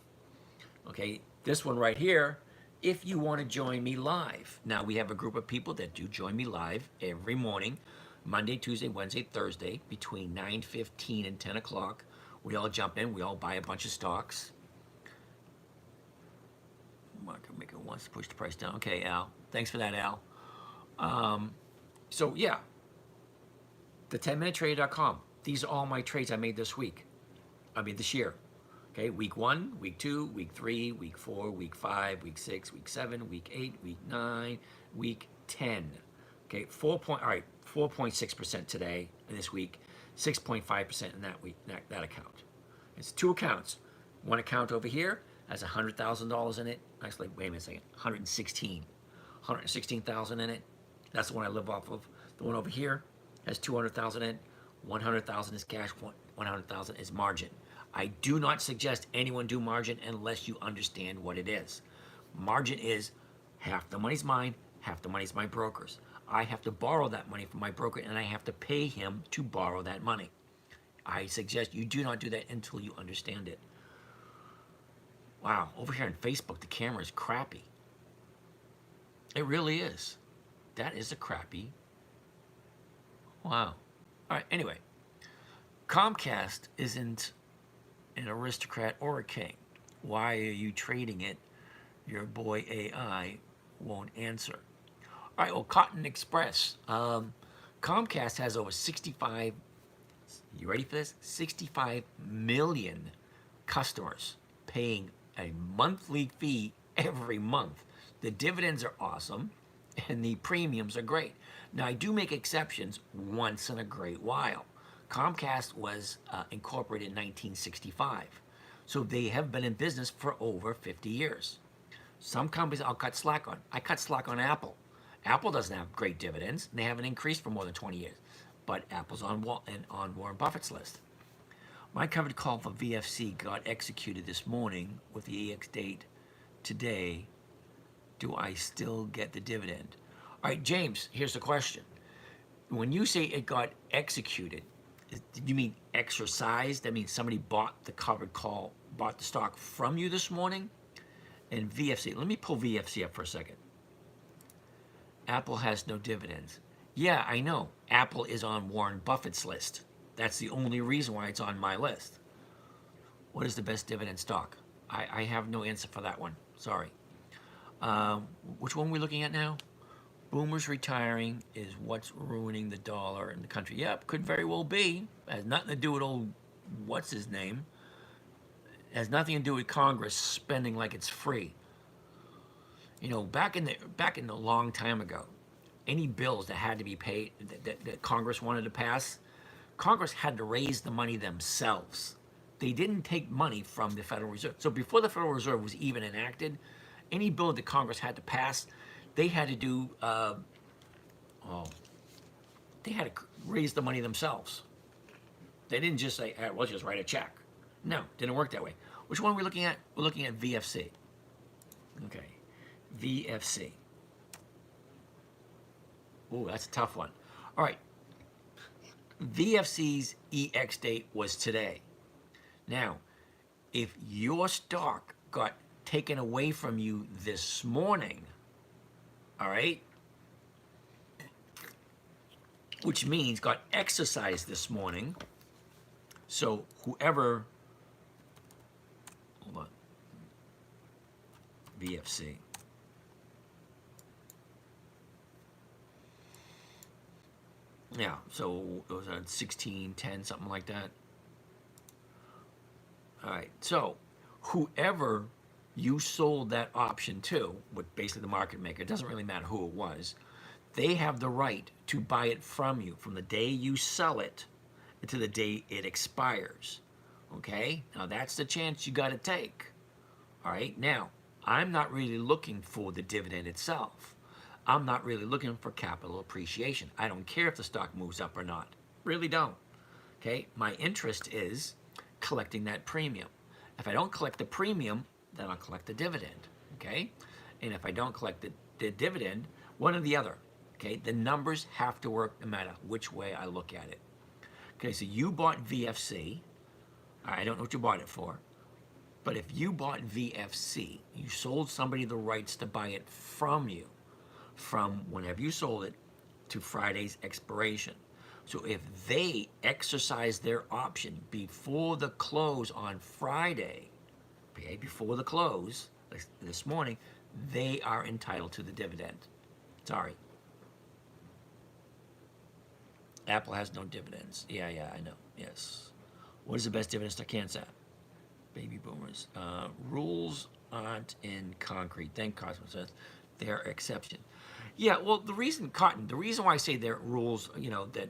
Okay, this one right here, if you want to join me live. Now, we have a group of people that do join me live every morning, Monday, Tuesday, Wednesday, Thursday, between 9:15 and 10 o'clock. We all jump in, we all buy a bunch of stocks. Market maker wants to push the price down. Okay, Al. Thanks for that, Al. So, yeah, the 10minutetrader.com. These are all my trades I made this week. This year. Okay, week 1, week 2, week 3, week 4, week 5, week 6, week 7, week 8, week 9, week 10. Okay, 4.6% today, this week, 6.5% in that week, that account. It's 2 accounts. One account over here has $100,000 in it. Actually, wait a minute a second, 116,000 in it. That's the one I live off of. The one over here has 200,000 in it. 100,000 is cash, 100,000 is margin. I do not suggest anyone do margin unless you understand what it is. Margin is half the money's mine, half the money's my broker's. I have to borrow that money from my broker and I have to pay him to borrow that money. I suggest you do not do that until you understand it. Wow, over here on Facebook, the camera is crappy. It really is. That is a crappy. Wow. All right, anyway. Comcast isn't an aristocrat or a king. Why are you trading it? Your boy AI won't answer. All right, well, Cotton Express. Comcast has over 65, you ready for this? 65 million customers paying a monthly fee every month. The dividends are awesome and the premiums are great. Now, I do make exceptions once in a great while. Comcast was incorporated in 1965, so they have been in business for over 50 years. Some companies I'll cut slack on. I cut slack on Apple. Apple doesn't have great dividends, and they haven't increased for more than 20 years, but Apple's on Warren Buffett's list. My covered call for VFC got executed this morning with the EX date today. Do I still get the dividend? All right, James, here's the question. When you say it got executed, did you mean exercised? That means somebody bought the covered call bought the stock from you this morning, and VFC. Let me pull VFC up for a second. Apple has no dividends. Yeah, I know. Apple is on Warren Buffett's list. That's the only reason why it's on my list. What is the best dividend stock? I have no answer for that one. Sorry. Which one are we looking at now? Boomers retiring is what's ruining the dollar in the country. Yep, could very well be. Has nothing to do with old what's his name. Has nothing to do with Congress spending like it's free. You know, back in the long time ago, any bills that had to be paid that Congress wanted to pass, Congress had to raise the money themselves. They didn't take money from the Federal Reserve. So before the Federal Reserve was even enacted, any bill that Congress had to pass, they had to do, they had to raise the money themselves. They didn't just say, hey, let's just write a check. No, didn't work that way. Which one are we looking at? We're looking at VFC. Okay, VFC. Ooh, that's a tough one. All right, VFC's EX date was today. Now, if your stock got taken away from you this morning, all right, which means got exercised this morning, so whoever, hold on, VFC. Yeah, so it was on 16.10, something like that. All right, so whoever you sold that option to, with basically the market maker, it doesn't really matter who it was, they have the right to buy it from you from the day you sell it to the day it expires. Okay, now that's the chance you got to take. All right, now I'm not really looking for the dividend itself. I'm not really looking for capital appreciation. I don't care if the stock moves up or not. Really don't. Okay, my interest is collecting that premium. If I don't collect the premium, then I'll collect the dividend. Okay, and if I don't collect the dividend, one or the other. Okay, the numbers have to work no matter which way I look at it. Okay, so you bought VFC. I don't know what you bought it for, but if you bought VFC, you sold somebody the rights to buy it from you, from whenever you sold it to Friday's expiration. So if they exercise their option before the close on Friday, okay, before the close this morning, they are entitled to the dividend. Sorry. Apple has no dividends. Yeah, I know. Yes. What is the best dividend stock? Can't say. Baby boomers. Rules aren't in concrete. Thank Cosmo says they're exception. Yeah, well, the reason why I say they're rules, you know, that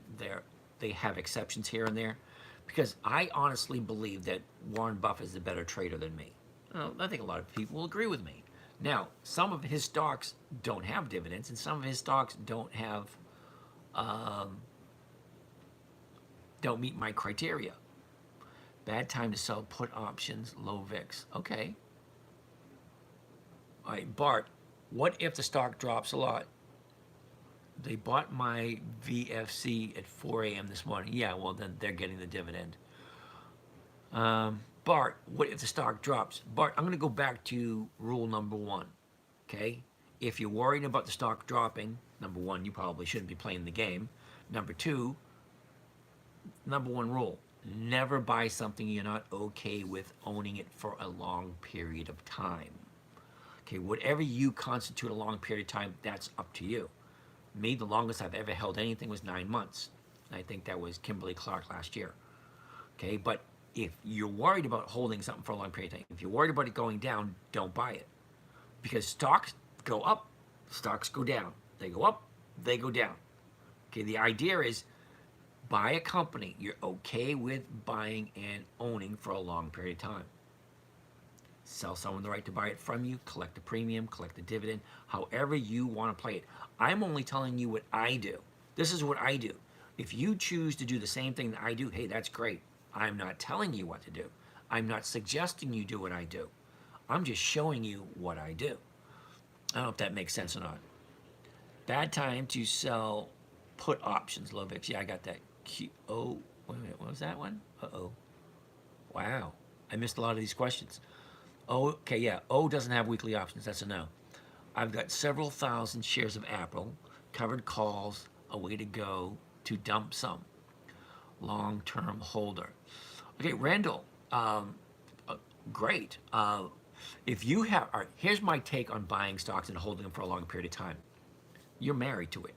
they have exceptions here and there, because I honestly believe that Warren Buffett is a better trader than me. Well, I think a lot of people will agree with me. Now, some of his stocks don't have dividends, and some of his stocks don't have, don't meet my criteria. Bad time to sell put options, low VIX. Okay. All right, Bart, what if the stock drops a lot? They bought my VFC at 4 a.m. this morning. Yeah, well, then they're getting the dividend. Bart, what if the stock drops? Bart, I'm going to go back to rule number 1, okay? If you're worried about the stock dropping, number 1, you probably shouldn't be playing the game. Number 2, number 1 rule, never buy something you're not okay with owning it for a long period of time. Okay, whatever you constitute a long period of time, that's up to you. Me, the longest I've ever held anything was 9 months. I think that was Kimberly Clark last year. Okay, but if you're worried about holding something for a long period of time, if you're worried about it going down, don't buy it. Because stocks go up, stocks go down. They go up, they go down. Okay, the idea is buy a company you're okay with buying and owning for a long period of time. Sell someone the right to buy it from you, collect the premium, collect the dividend, however you want to play it. I'm only telling you what I do. This is what I do. If you choose to do the same thing that I do, hey, that's great. I'm not telling you what to do. I'm not suggesting you do what I do. I'm just showing you what I do. I don't know if that makes sense or not. Bad time to sell put options, low VIX. Yeah, I got that. Oh, wait a minute. What was that one? Uh-oh. Wow. I missed a lot of these questions. Oh, okay, yeah. O doesn't have weekly options. That's a no. I've got several thousand shares of Apple, covered calls, a way to go to dump some. Long-term holder. Okay, Randall, great. If you have, all right, here's my take on buying stocks and holding them for a long period of time. You're married to it,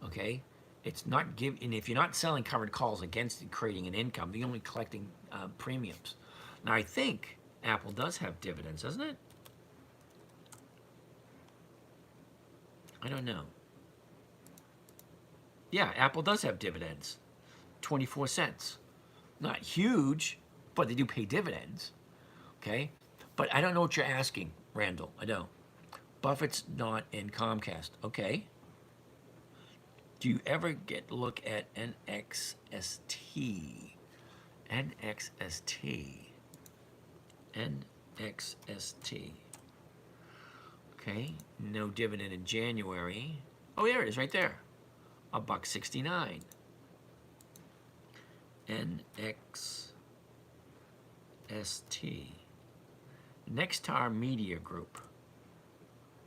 okay? It's not and if you're not selling covered calls against it creating an income, you're only collecting premiums. Now, I think Apple does have dividends, doesn't it? I don't know. Yeah, Apple does have dividends. 24 cents. Not huge, but they do pay dividends. Okay? But I don't know what you're asking, Randall. I don't. Buffett's not in Comcast. Okay. Do you ever get a look at NXST? NXST. NXST. Okay. No dividend in January. Oh, there it is right there. $1.69. NXST. Nextar Media Group.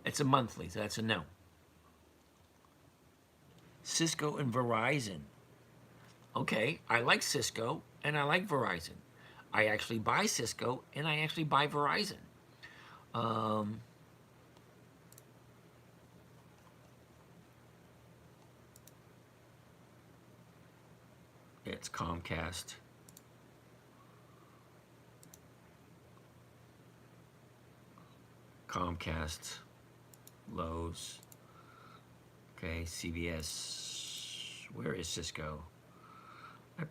It's a monthly, so that's a no. Cisco and Verizon. Okay, I like Cisco and I like Verizon. I actually buy Cisco and I actually buy Verizon. It's Comcast. Comcast, Lowe's, okay, CVS. Where is Cisco?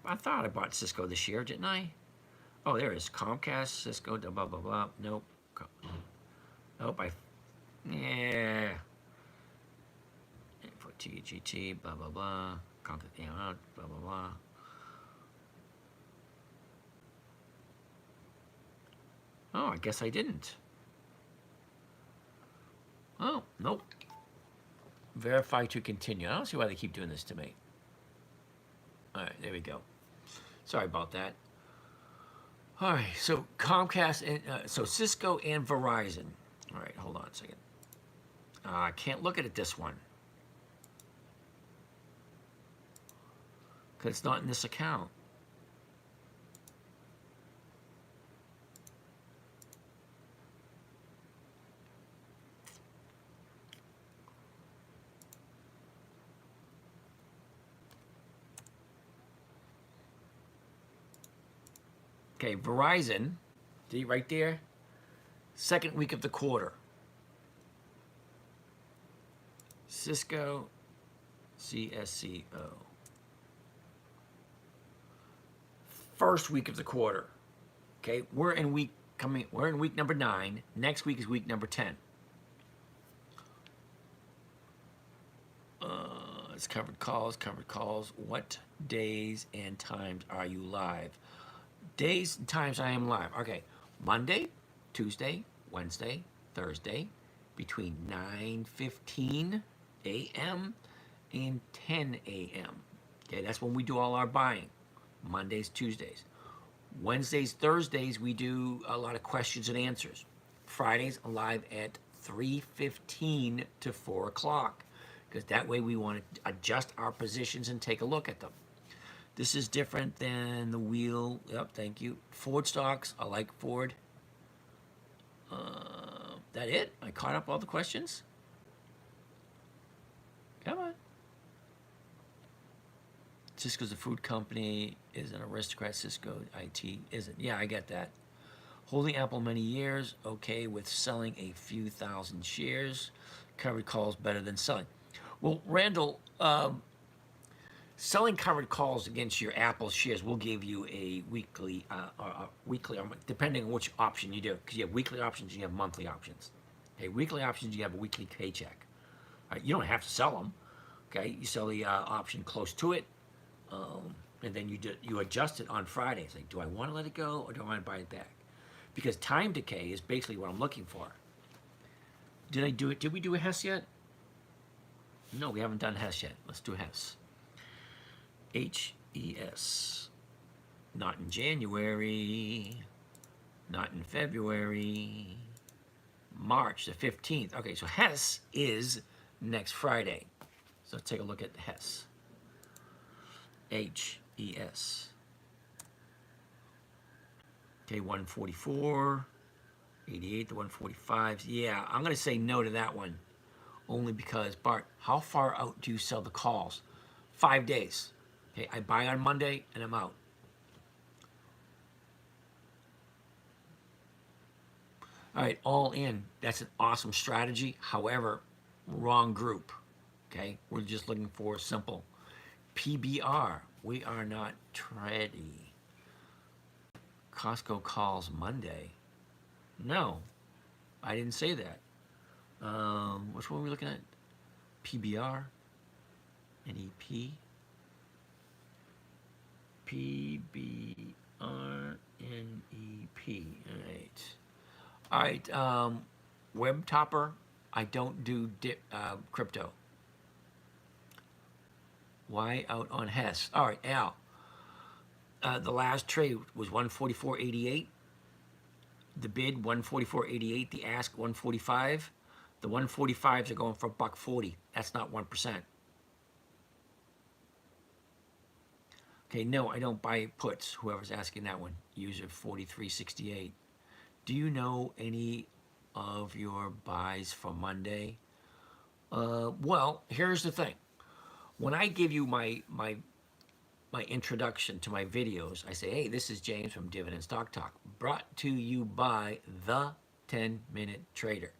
I thought I bought Cisco this year, didn't I? Oh, there it is. Comcast, Cisco, blah, blah, blah. Nope. Nope, yeah. For TGT, blah, blah, blah. Comcast, blah, blah, blah. Oh, I guess I didn't. Oh, nope. Verify to continue. I don't see why they keep doing this to me. All right, there we go. Sorry about that. All right, so Comcast and so Cisco and Verizon. All right, hold on a second. I can't look at it this one because it's not in this account. Okay, Verizon, see right there, second week of the quarter. Cisco, CSCO. First week of the quarter. Okay, we're in week number 9. Next week is week number 10. It's covered calls. What days and times are you live? Days and times I am live. Okay, Monday, Tuesday, Wednesday, Thursday, between 9:15 a.m. and 10 a.m. Okay, that's when we do all our buying. Mondays, Tuesdays. Wednesdays, Thursdays, we do a lot of questions and answers. Fridays, live at 3:15 to 4 o'clock, because that way we want to adjust our positions and take a look at them. This is different than the wheel. Yep, thank you. Ford stocks. I like Ford. That it? I caught up all the questions? Come on. Cisco's a food company. Is an aristocrat. Cisco IT isn't. Yeah, I get that. Holding Apple many years. Okay with selling a few thousand shares. Covered calls better than selling. Well, Randall, selling covered calls against your Apple shares will give you a weekly, depending on which option you do. Because you have weekly options, you have monthly options. Okay, weekly options, you have a weekly paycheck. You don't have to sell them. Okay, you sell the option close to it, and then you adjust it on Friday. It's like, do I want to let it go or do I want to buy it back? Because time decay is basically what I'm looking for. Did I do it? Did we do a Hess yet? No, we haven't done Hess yet. Let's do Hess. HES. Not in January. Not in February. March the 15th. Okay, so Hess is next Friday. So let's take a look at Hess. H-E-S. Okay, 144, 88 to 145. Yeah, I'm going to say no to that one. Only because, Bart, how far out do you sell the calls? 5 days. Okay, I buy on Monday and I'm out. All right, all in. That's an awesome strategy. However, wrong group. Okay, we're just looking for simple. PBR, we are not ready. Costco calls Monday. No, I didn't say that. Which one are we looking at? PBR, NEP, PBR, NEP. All right. Web Topper, I don't do crypto. Why out on Hess? All right, Al. The last trade was 144.88. The bid 144.88. The ask 145. The 145s are going for $1.40. That's not 1%. Okay, no, I don't buy puts. Whoever's asking that one. User 4368. Do you know any of your buys for Monday? Well, here's the thing. When I give you my introduction to my videos, I say, hey, this is James from Dividend Stock Talk, brought to you by the 10-minute trader.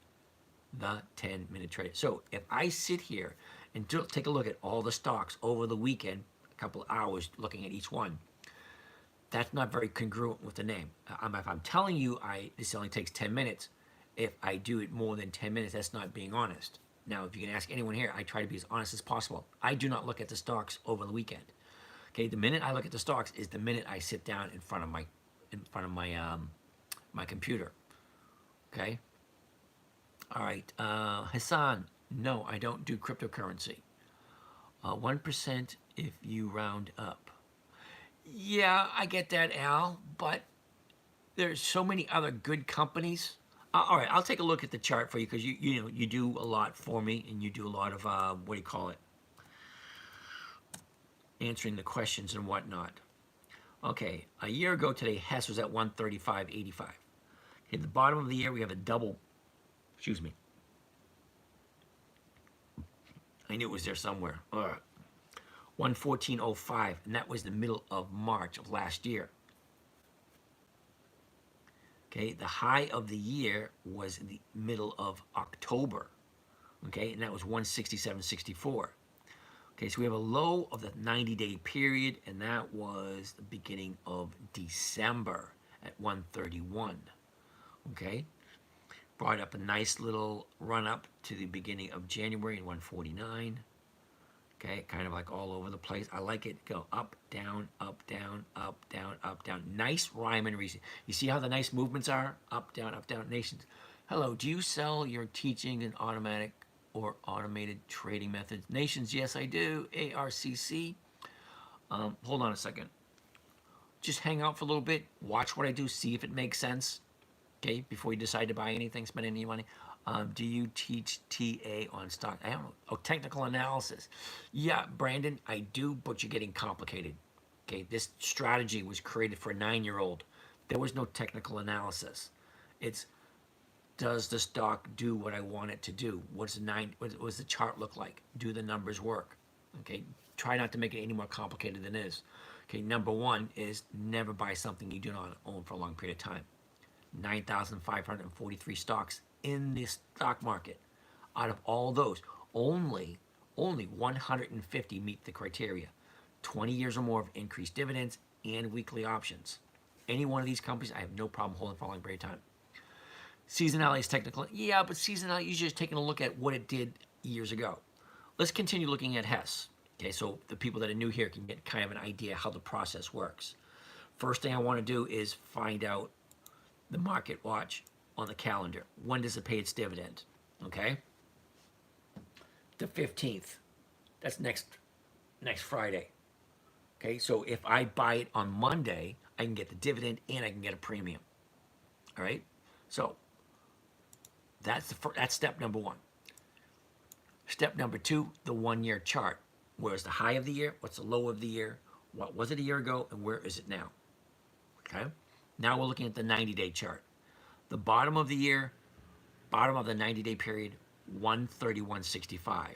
The 10-minute trader. So if I sit here and take a look at all the stocks over the weekend, a couple of hours looking at each one, that's not very congruent with the name. If I'm telling you this only takes 10 minutes, if I do it more than 10 minutes, that's not being honest. Now, if you can ask anyone here, I try to be as honest as possible. I do not look at the stocks over the weekend. Okay, the minute I look at the stocks is the minute I sit down in front of my my computer. Okay. All right, Hassan. No, I don't do cryptocurrency. 1% if you round up. Yeah, I get that, Al, but there's so many other good companies. All right, I'll take a look at the chart for you because you do a lot for me and you do a lot of what do you call it? Answering the questions and whatnot. Okay, a year ago today, Hess was at 135.85. At the bottom of the year, we have a double. Excuse me. I knew it was there somewhere. 114.05, and that was the middle of March of last year. Okay, the high of the year was the middle of October. Okay, and that was 167.64. Okay, so we have a low of the 90-day period, and that was the beginning of December at 131. Okay, brought up a nice little run up to the beginning of January at 149. Okay, kind of like all over the place. I like it. Go up, down, up, down, up, down, up, down. Nice rhyme and reason. You see how the nice movements are? Up, down, up, down. Nations. Hello, do you sell your teaching in automatic or automated trading methods? Nations, yes, I do. ARCC. Hold on a second. Just hang out for a little bit. Watch what I do. See if it makes sense. Okay, before you decide to buy anything, spend any money. Do you teach TA on stock? I don't know. Oh, technical analysis. Yeah, Brandon, I do, but you're getting complicated. Okay, this strategy was created for a 9-year-old. There was no technical analysis. It's, does the stock do what I want it to do? What does the chart look like? Do the numbers work? Okay, try not to make it any more complicated than it is. Okay, number one is never buy something you do not own for a long period of time. 9,543 stocks in the stock market. Out of all those, only 150 meet the criteria. 20 years or more of increased dividends and weekly options. Any one of these companies, I have no problem holding for a long period of time. Seasonality is technical. Yeah, but seasonality, you're just taking a look at what it did years ago. Let's continue looking at Hess. Okay, so the people that are new here can get kind of an idea how the process works. First thing I want to do is find out the market watch on the calendar. When does it pay its dividend? Okay? The 15th. That's next Friday. Okay, so if I buy it on Monday, I can get the dividend and I can get a premium. All right. So that's step number one. Step number two, the 1 year chart. Where's the high of the year? What's the low of the year? What was it a year ago? And where is it now? Okay. Now we're looking at the 90-day chart. The bottom of the year, bottom of the 90-day period, 131.65.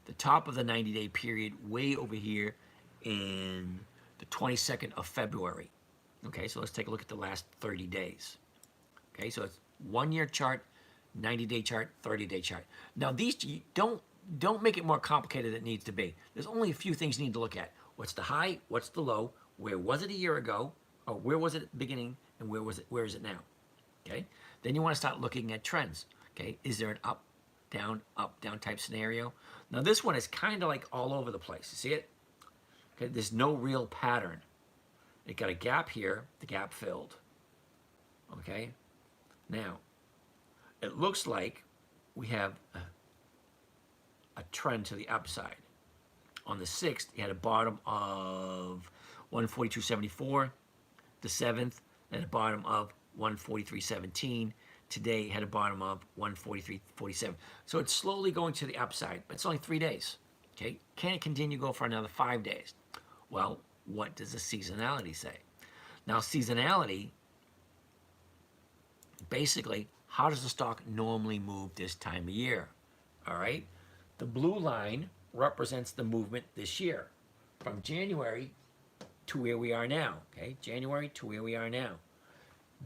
The top of the 90-day period, way over here in the 22nd of February. Okay, so let's take a look at the last 30 days. Okay, so it's 1 year chart, 90-day chart, 30-day chart. Now these don't make it more complicated than it needs to be. There's only a few things you need to look at. What's the high? What's the low? Where was it a year ago? Or where was it at the beginning? And where is it now? Okay. Then you want to start looking at trends. Okay. Is there an up, down type scenario? Now this one is kind of like all over the place. You see it? Okay. There's no real pattern. It got a gap here. The gap filled. Okay. Now, it looks like we have a trend to the upside. On the 6th, you had a bottom of 142.74. The 7th, at a bottom of 143.17. Today, you had a bottom of 143.47. So it's slowly going to the upside, but it's only 3 days. Okay, can it continue to go for another 5 days? Well, what does the seasonality say? Now, seasonality, basically, how does the stock normally move this time of year? All right, the blue line represents the movement this year from January to where we are now. Okay, January to where we are now.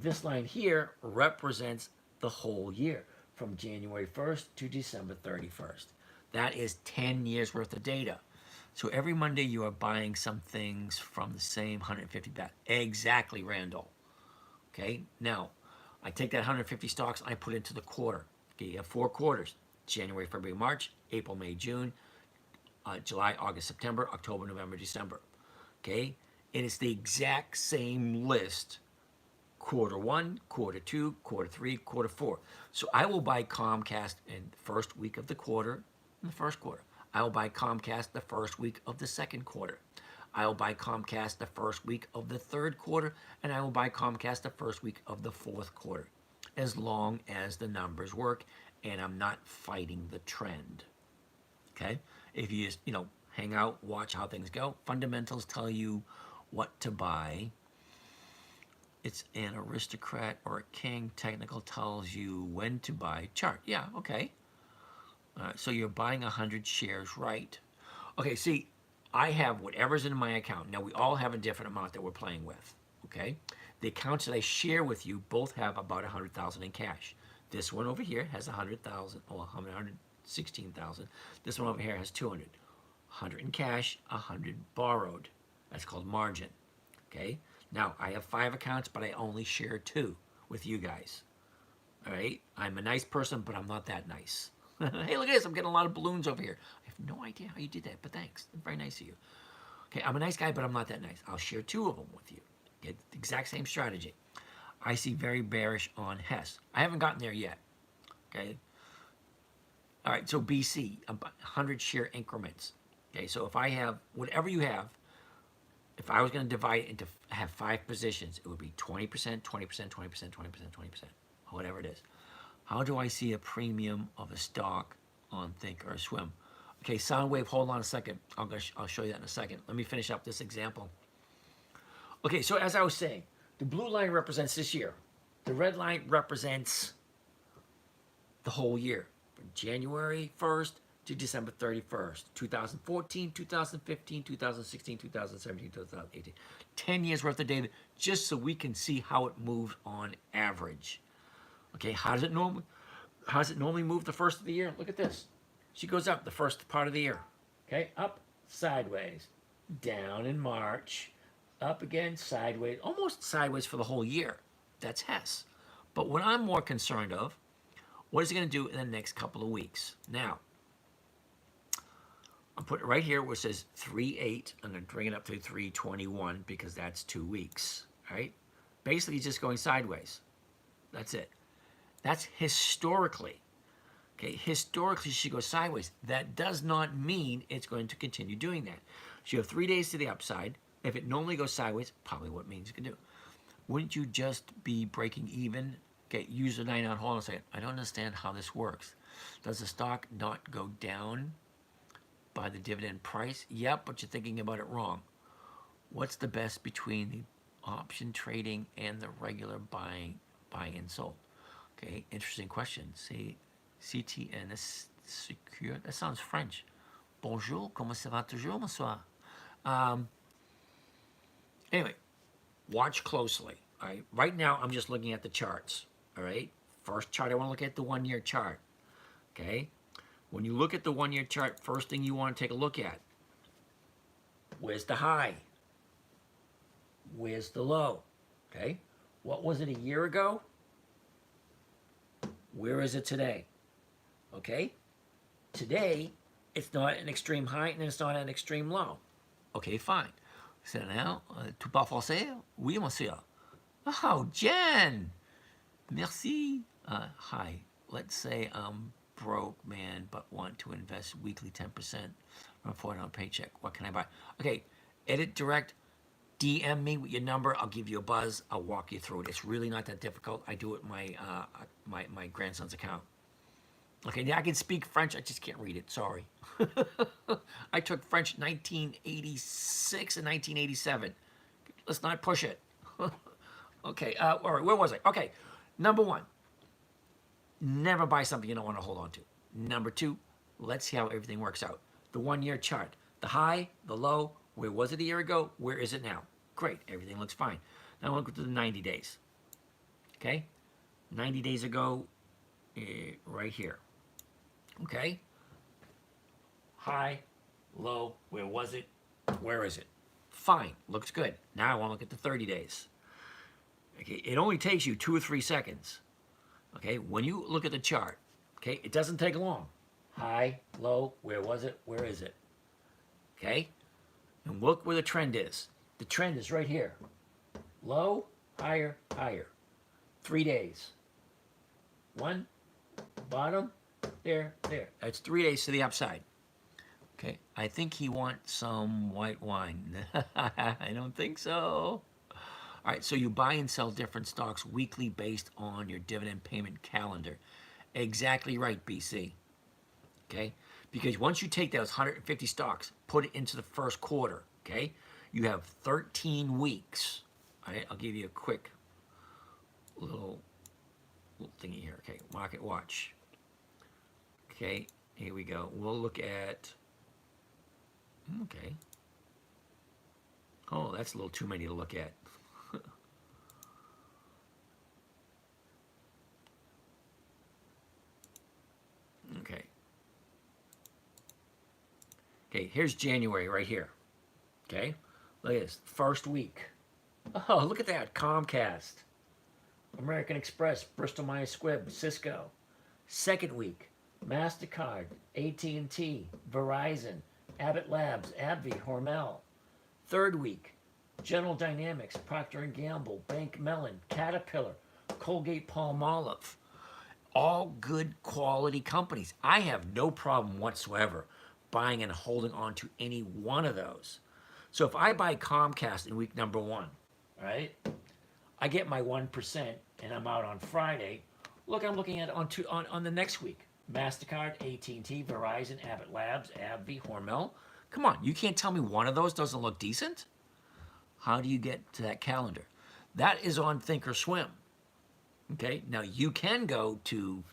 This line here represents the whole year from January 1st to December 31st. That is 10 years worth of data. So every Monday you are buying some things from the same 150 bat. Exactly, Randall. Okay, now I take that 150 stocks, I put into the quarter. Okay, you have 4 quarters: January, February, March, April, May, June, July, August, September, October, November, December. Okay, and it's the exact same list. Quarter 1, quarter 2, quarter 3, quarter 4. So I will buy Comcast in the first week of the quarter, in the first quarter. I will buy Comcast the first week of the second quarter. I will buy Comcast the first week of the third quarter, and I will buy Comcast the first week of the fourth quarter, as long as the numbers work and I'm not fighting the trend. Okay? If you just, hang out, watch how things go, fundamentals tell you what to buy. It's an aristocrat or a king. Technical tells you when to buy. Chart. Yeah, okay. So you're buying 100 shares, right? Okay, see, I have whatever's in my account. Now, we all have a different amount that we're playing with, okay? The accounts that I share with you both have about 100,000 in cash. This one over here has 100,000, or 116,000. This one over here has 200. 100 in cash, 100 borrowed. That's called margin, okay? Now, I have 5 accounts, but I only share 2 with you guys, all right? I'm a nice person, but I'm not that nice. Hey, look at this. I'm getting a lot of balloons over here. I have no idea how you did that, but thanks. Very nice of you. Okay, I'm a nice guy, but I'm not that nice. I'll share 2 of them with you. Okay, the exact same strategy. I see very bearish on Hess. I haven't gotten there yet. Okay. All right, so BC, 100 share increments. Okay, so if I have, whatever you have, if I was going to divide it into, have 5 positions, it would be 20%, 20%, 20%, 20%, 20%, whatever it is. How do I see a premium of a stock on Think or Swim? Okay, Soundwave, hold on a second. I'll show you that in a second. Let me finish up this example. Okay, so as I was saying, the blue line represents this year. The red line represents the whole year, from January 1st to December 31st, 2014, 2015, 2016, 2017, 2018. 10 years worth of data, just so we can see how it moves on average. Okay, how does it normally move the first of the year? Look at this. She goes up the first part of the year. Okay, up, sideways, down in March, up again, sideways, almost sideways for the whole year. That's Hess. But what I'm more concerned of, what is it going to do in the next couple of weeks? Now, I'll put it right here where it says 3.8. I'm going to bring it up to 3.21 because that's 2 weeks. All right? Basically, just going sideways. That's it. That's historically. Okay, historically she goes sideways. That does not mean it's going to continue doing that. So you have 3 days to the upside. If it normally goes sideways, probably what it means you can do. wouldn't you just be breaking even? Okay, use the 99 hold and say, I don't understand how this works. Does the stock not go down by the dividend price? Yep, but you're thinking about it wrong. What's the best between the option trading and the regular buying and sold? Okay, interesting question. See, CTN is secure. That sounds French. Bonjour, comment ça va toujours, bonsoir? Anyway, watch closely. All right. Right now, I'm just looking at the charts. All right. First chart, I want to look at the 1 year chart. Okay. When you look at the 1 year chart, first thing you want to take a look at, where's the high? Where's the low? Okay. What was it a year ago? Where is it today? Okay. Today, it's not an extreme high and it's not an extreme low. Okay, fine. So now, tu parles français? Oui, monsieur. Oh, Jen! Merci. Hi. Let's say I'm broke, man, but want to invest weekly 10% from a $400 paycheck. What can I buy? Okay, edit direct. DM me with your number. I'll give you a buzz. I'll walk you through it. It's really not that difficult. I do it with my grandson's account. Okay, now I can speak French. I just can't read it. Sorry. I took French 1986 and 1987. Let's not push it. Okay, all right, where was I? Okay, number one, never buy something you don't want to hold on to. Number two, let's see how everything works out. The 1 year chart, the high, the low, where was it a year ago? Where is it now? Great, everything looks fine. Now look at the 90 days. Okay, 90 days ago, right here. Okay, high, low, where was it? Where is it? Fine, looks good. Now I want to look at the 30 days. Okay, it only takes you 2 or 3 seconds. Okay, when you look at the chart, okay, it doesn't take long. High, low, where was it? Where is it? Okay, and look where the trend is. The trend is right here. Low, higher, higher. 3 days. One, bottom, there, there. That's 3 days to the upside. Okay, I think he wants some white wine. I don't think so. All right, so you buy and sell different stocks weekly based on your dividend payment calendar. Exactly right, BC. Okay, because once you take those 150 stocks, put it into the first quarter, okay, you have 13 weeks. All right, I'll give you a quick little thingy here. Okay, market watch. Okay, here we go. We'll look at, okay. Oh, that's a little too many to look at. Okay. Okay, here's January right here. Okay, look at this. First week. Oh, look at that. Comcast, American Express, Bristol Myers Squibb, Cisco. Second week. MasterCard, AT&T, Verizon, Abbott Labs, AbbVie, Hormel. Third week. General Dynamics, Procter & Gamble, Bank Mellon, Caterpillar, Colgate-Palmolive. All good quality companies. I have no problem whatsoever buying and holding on to any one of those. So if I buy Comcast in week number 1, right, I get my 1% and I'm out on Friday. Look, I'm looking at on the next week. MasterCard, AT&T, Verizon, Abbott Labs, AbbVie, Hormel. Come on, you can't tell me one of those doesn't look decent? How do you get to that calendar? That is on Thinkorswim. Okay, now you can go to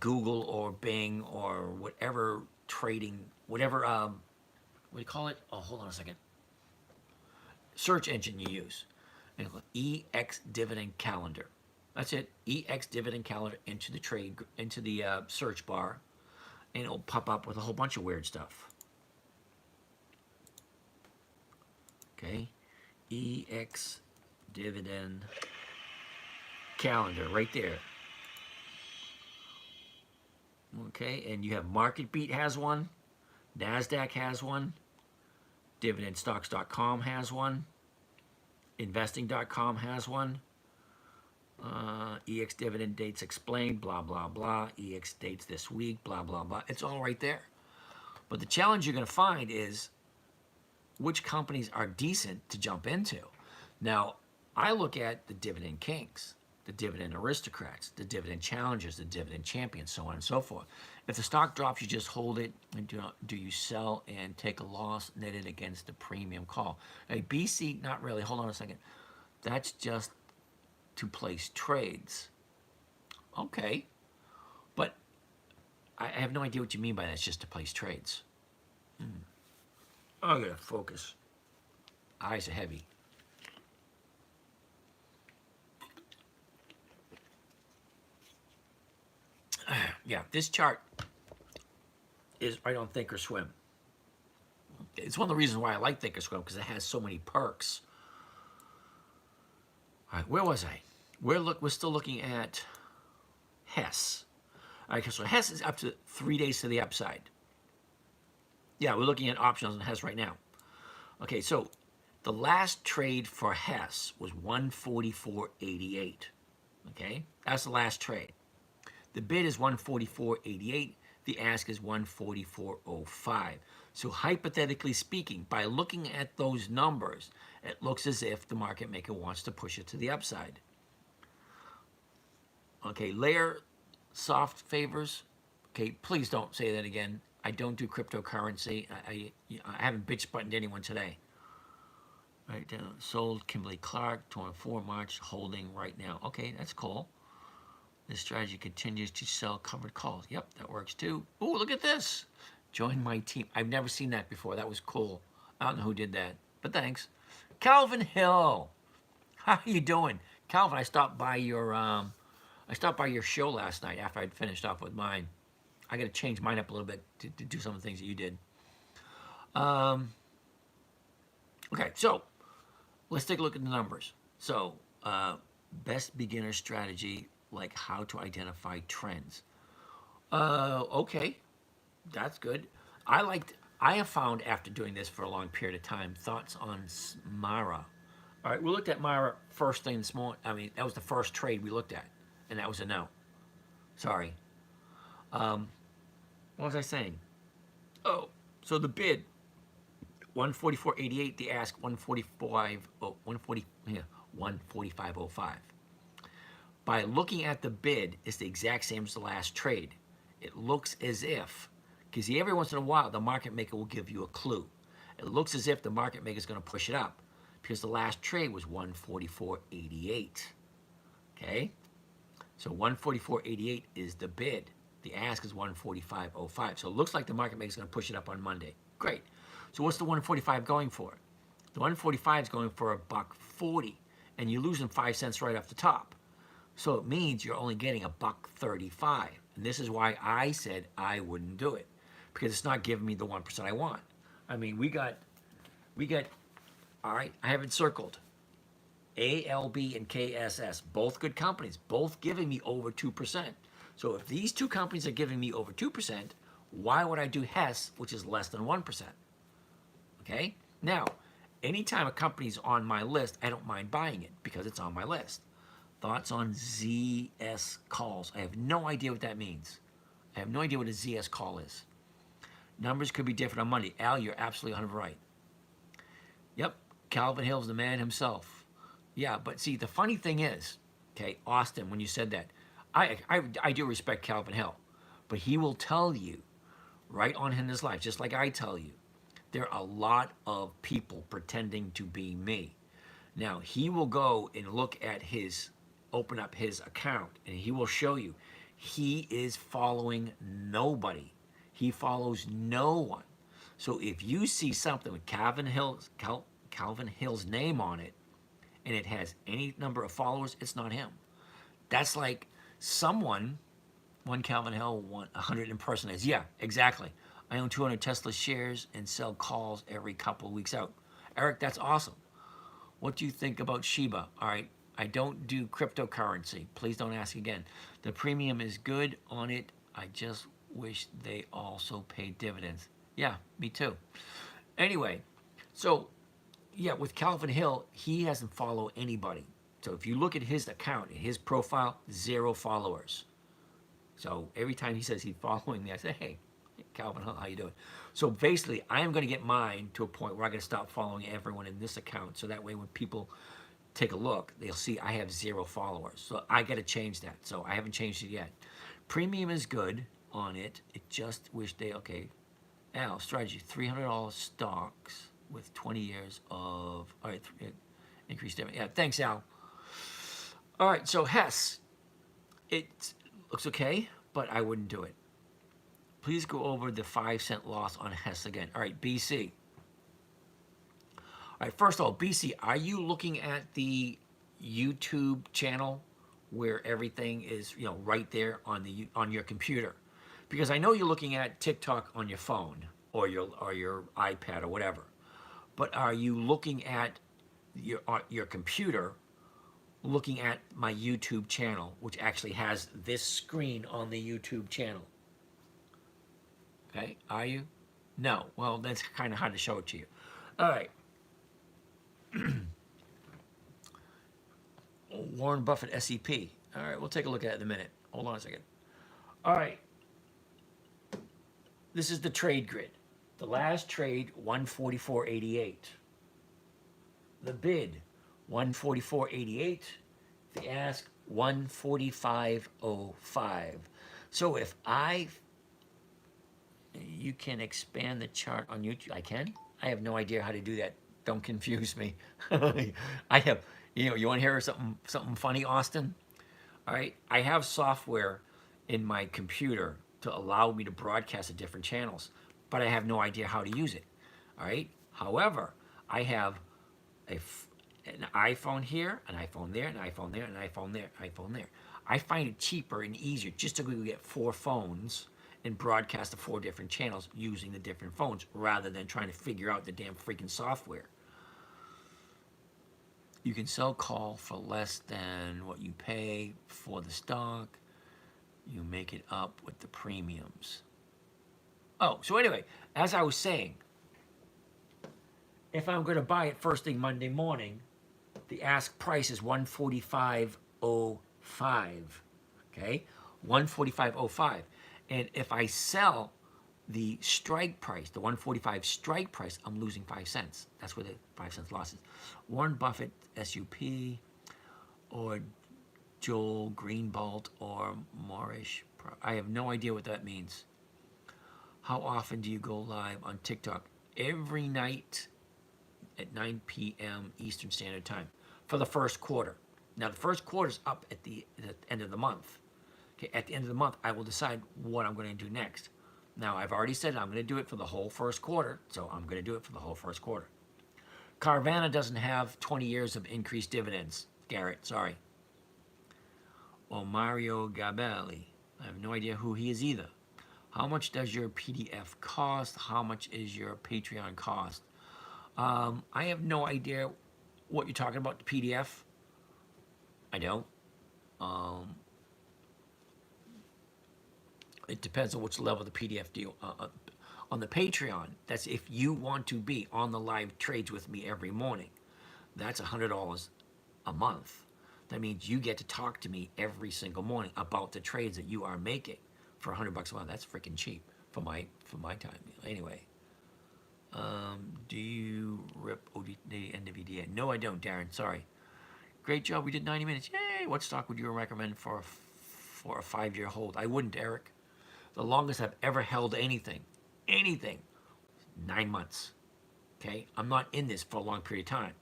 Google or Bing or whatever trading, whatever, what do you call it? Oh, hold on a second. Search engine you use. And click EX Dividend Calendar. That's it. EX Dividend Calendar into the search bar, and it'll pop up with a whole bunch of weird stuff. Okay, EX Dividend Calendar right there. Okay, and you have MarketBeat has one, NASDAQ has one, DividendStocks.com has one, Investing.com has one, EX Dividend Dates Explained, blah, blah, blah, EX Dates This Week, blah, blah, blah. It's all right there. But the challenge you're going to find is which companies are decent to jump into. Now, I look at the dividend kings, the dividend aristocrats, the dividend challengers, the dividend champions, so on and so forth. If the stock drops, you just hold it, and do you sell and take a loss netted against the premium call? A BC, not really. Hold on a second. That's just to place trades. Okay, but I have no idea what you mean by that. It's just to place trades. I gotta focus. Eyes are heavy. Yeah, this chart is right on Thinkorswim. It's one of the reasons why I like Thinkorswim, because it has so many perks. All right, where was I? We're still looking at Hess. All right, so Hess is up to 3 days to the upside. Yeah, we're looking at options on Hess right now. Okay, so the last trade for Hess was 144.88. Okay, that's the last trade. The bid is 144.88. The ask is 144.05. So hypothetically speaking, by looking at those numbers, it looks as if the market maker wants to push it to the upside. Okay, layer soft favors. Okay, please don't say that again. I don't do cryptocurrency. I haven't bitch buttoned anyone today. Right down, sold Kimberly Clark, 24 March, holding right now. Okay, that's cool. This strategy continues to sell covered calls. Yep, that works too. Oh, look at this. Join my team. I've never seen that before. That was cool. I don't know who did that, but thanks. Calvin Hill. How you doing? Calvin, I stopped by your show last night after I'd finished up with mine. I got to change mine up a little bit to do some of the things that you did. Okay, so let's take a look at the numbers. So, best beginner strategy, like how to identify trends. Okay, that's good. I have found after doing this for a long period of time, thoughts on Mara. All right, we looked at Mara first thing this morning. I mean, that was the first trade we looked at, and that was a no. Sorry. What was I saying? Oh, so the bid, 144.88. The ask, 145.05. By looking at the bid, it's the exact same as the last trade. It looks as if, because every once in a while, the market maker will give you a clue. It looks as if the market maker is going to push it up, because the last trade was 144.88. Okay? So 144.88 is the bid. The ask is 145.05. So it looks like the market maker is going to push it up on Monday. Great. So what's the 145 going for? The 145 is going for $1.40, and you're losing 5 cents right off the top. So it means you're only getting $1.35. And this is why I said I wouldn't do it, because it's not giving me the 1% I want. I mean, we got, all right, I have it circled. ALB and KSS, both good companies, both giving me over 2%. So if these two companies are giving me over 2%, why would I do Hess, which is less than 1%? Okay? Now, anytime a company's on my list, I don't mind buying it because it's on my list. Thoughts on ZS calls. I have no idea what that means. I have no idea what a ZS call is. Numbers could be different on Monday. Al, you're absolutely 100% right. Yep, Calvin Hill's the man himself. Yeah, but see, the funny thing is, okay, Austin, when you said that, I do respect Calvin Hill, but he will tell you right on in his life, just like I tell you, there are a lot of people pretending to be me. Now, he will go and open up his account, and he will show you he is following nobody. He follows no one. So if you see something with Calvin Hill's name on it, and it has any number of followers, it's not him. That's like one Calvin Hill, 100 impersonators. Yeah, exactly. I own 200 Tesla shares and sell calls every couple of weeks out. Eric, that's awesome. What do you think about Shiba? All right, I don't do cryptocurrency. Please don't ask again. The premium is good on it. I just wish they also paid dividends. Yeah, me too. Anyway, so yeah, with Calvin Hill, he hasn't followed anybody. So if you look at his account, his profile, 0 followers. So every time he says he's following me, I say, hey, Calvin Hill, how you doing? So basically, I am going to get mine to a point where I'm going to stop following everyone in this account. So that way when people take a look, they'll see I have 0 followers. So I got to change that. So I haven't changed it yet. Premium is good on it. It just wish they, okay. Al, strategy, $300 stocks with 20 years of, all right, increased dividend. Yeah, thanks, Al. All right, so Hess, it looks okay, but I wouldn't do it. Please go over the 5-cent loss on Hess again. All right, BC. All right, first of all, BC, are you looking at the YouTube channel where everything is, right there on your computer? Because I know you're looking at TikTok on your phone or your iPad or whatever. But are you looking at your computer, looking at my YouTube channel, which actually has this screen on the YouTube channel? Okay, are you? No. Well, that's kind of hard to show it to you. All right. Warren Buffett SEP. All right, we'll take a look at it in a minute. Hold on a second. All right. This is the trade grid. The last trade, 144.88. The bid, 144.88. The ask, 145.05. So if you can expand the chart on YouTube. I can? I have no idea how to do that. Don't confuse me. I have, you want to hear something funny, Austin? All right, I have software in my computer to allow me to broadcast to different channels, but I have no idea how to use it. All right. However, I have an iPhone here, an iPhone there, an iPhone there, an iPhone there, an iPhone there. I find it cheaper and easier just to go get 4 phones and broadcast to 4 different channels using the different phones rather than trying to figure out the damn freaking software. You can sell call for less than what you pay for the stock. You make it up with the premiums. Oh, so anyway, as I was saying, if I'm going to buy it first thing Monday morning, the ask price is 145.05. Okay, 145.05. And if I sell the strike price, the 145 strike price, I'm losing 5 cents. That's where the 5 cents loss is. Warren Buffett SUP or Joel Greenblatt or Moorish. I have no idea what that means. How often do you go live on TikTok? Every night at 9 p.m. Eastern Standard Time for the first quarter. Now the first quarter is up at the end of the month. Okay, at the end of the month, I will decide what I'm going to do next. Now, I've already said I'm going to do it for the whole first quarter, so I'm going to do it for the whole first quarter. Carvana doesn't have 20 years of increased dividends. Garrett, sorry. Or Mario Gabelli. I have no idea who he is either. How much does your PDF cost? How much is your Patreon cost? I have no idea what you're talking about, the PDF. I don't. It depends on which level the PDF deal. On the Patreon, that's if you want to be on the live trades with me every morning. That's $100 a month. That means you get to talk to me every single morning about the trades that you are making for $100 a month. That's freaking cheap for my time. Anyway, do you rip NVDA? No, I don't, Darren. Sorry. Great job. We did 90 minutes. Yay! What stock would you recommend for a 5-year hold? I wouldn't, Eric. The longest I've ever held anything, 9 months. Okay? I'm not in this for a long period of time.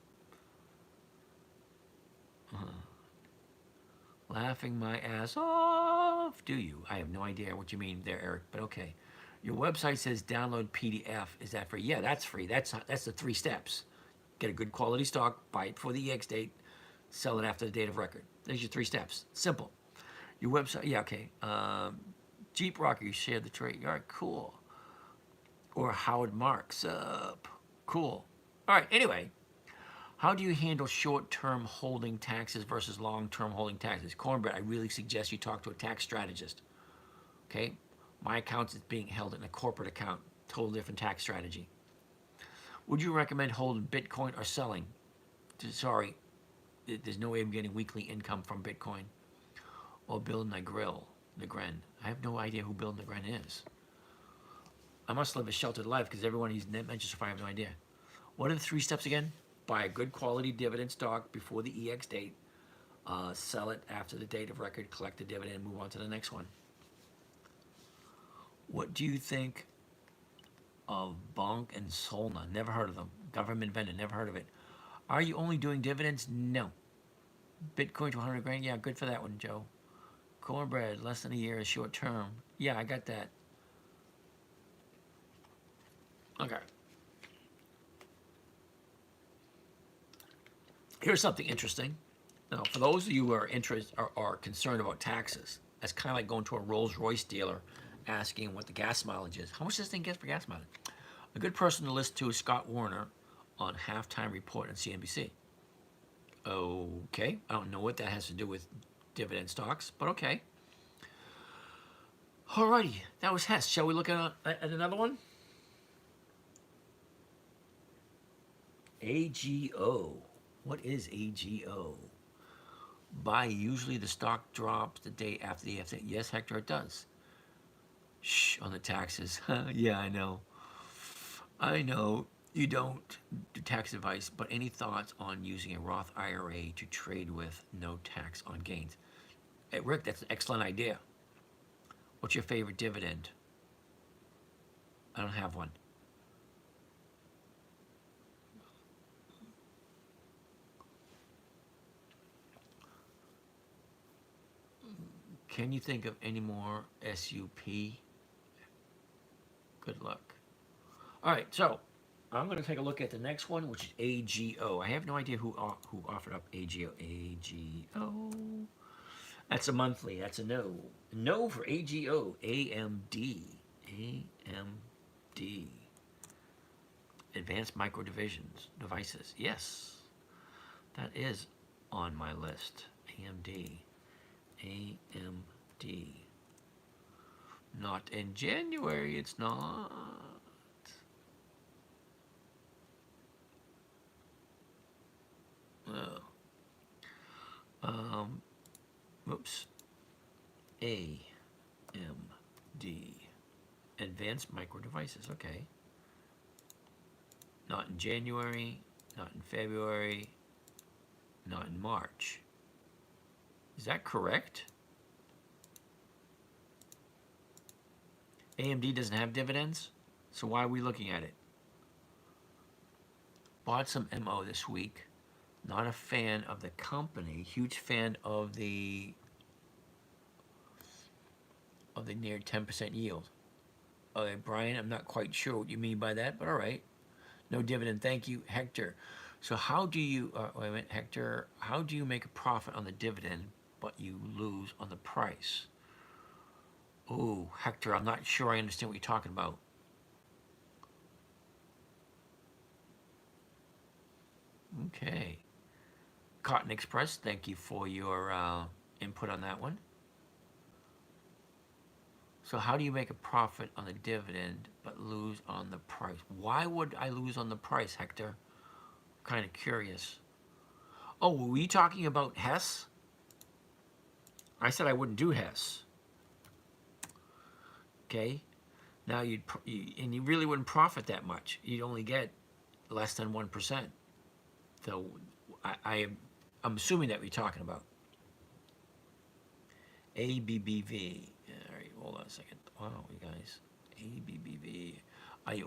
Laughing my ass off, do you? I have no idea what you mean there, Eric, but okay. Your website says download PDF. Is that free? Yeah, that's free. That's the 3 steps. Get a good quality stock, buy it before the EX date, sell it after the date of record. There's your 3 steps. Simple. Your website, yeah, okay. Jeep Rocker, you shared the trade. All right, cool. Or Howard Marks, up. Cool. All right, anyway. How do you handle short-term holding taxes versus long-term holding taxes? Cornbread, I really suggest you talk to a tax strategist. Okay? My account is being held in a corporate account. Total different tax strategy. Would you recommend holding Bitcoin or selling? Sorry, there's no way I'm getting weekly income from Bitcoin. Or Bill Negren. I have no idea who Bill Negren is. I must live a sheltered life because everyone he's mentioned so far I have no idea. What are the 3 steps again? buy a good quality dividend stock before the EX date, sell it after the date of record, collect the dividend, move on to the next one. What do you think of Bonk and Solna? Never heard of them. Government vendor, never heard of it. Are you only doing dividends? No. Bitcoin to 100 grand? Yeah, good for that one, Joe. Cornbread, less than a year is short term. Yeah, I got that. Okay. Here's something interesting. Now, for those of you who are interested are concerned about taxes, that's kind of like going to a Rolls Royce dealer asking what the gas mileage is. How much does this thing get for gas mileage? A good person to listen to is Scott Warner on Halftime Report on CNBC. Okay, I don't know what that has to do with dividend stocks, but okay. Alrighty, that was Hess. Shall we look at another one? AGO. What is AGO? Buy usually the stock drops the day after the FT. Yes, Hector, it does. Shh, on the taxes. Yeah, I know. I know you don't do tax advice, but any thoughts on using a Roth IRA to trade with no tax on gains? Hey, Rick, that's an excellent idea. What's your favorite dividend? I don't have one. Can you think of any more SUP? Good luck. All right, so I'm going to take a look at the next one, which is AGO. I have no idea who offered up AGO. AGO. That's a monthly. That's a no. No for AGO. AMD. AMD. Advanced Micro Divisions Devices. Yes, that is on my list. AMD. AMD. Not in January, it's not. Oh. Oops. AMD. Advanced Micro Devices, okay. Not in January, not in February, not in March. Is that correct? AMD doesn't have dividends, so why are we looking at it? Bought some MO this week. Not a fan of the company. Huge fan of the near 10% yield. Okay, Brian, I'm not quite sure what you mean by that, but all right. No dividend, thank you, Hector. So how do you, wait a minute, Hector, how do you make a profit on the dividend, but you lose on the price? Oh, Hector, I'm not sure I understand what you're talking about. Okay. Cotton Express, thank you for your input on that one. So how do you make a profit on the dividend but lose on the price? Why would I lose on the price, Hector? Kind of curious. Oh, were we talking about Hess? I said I wouldn't do Hess. Okay. Now you really wouldn't profit that much. You'd only get less than 1%. So I'm assuming that we're talking about ABBV. All right, hold on a second. Wow, you guys, ABBV. Are you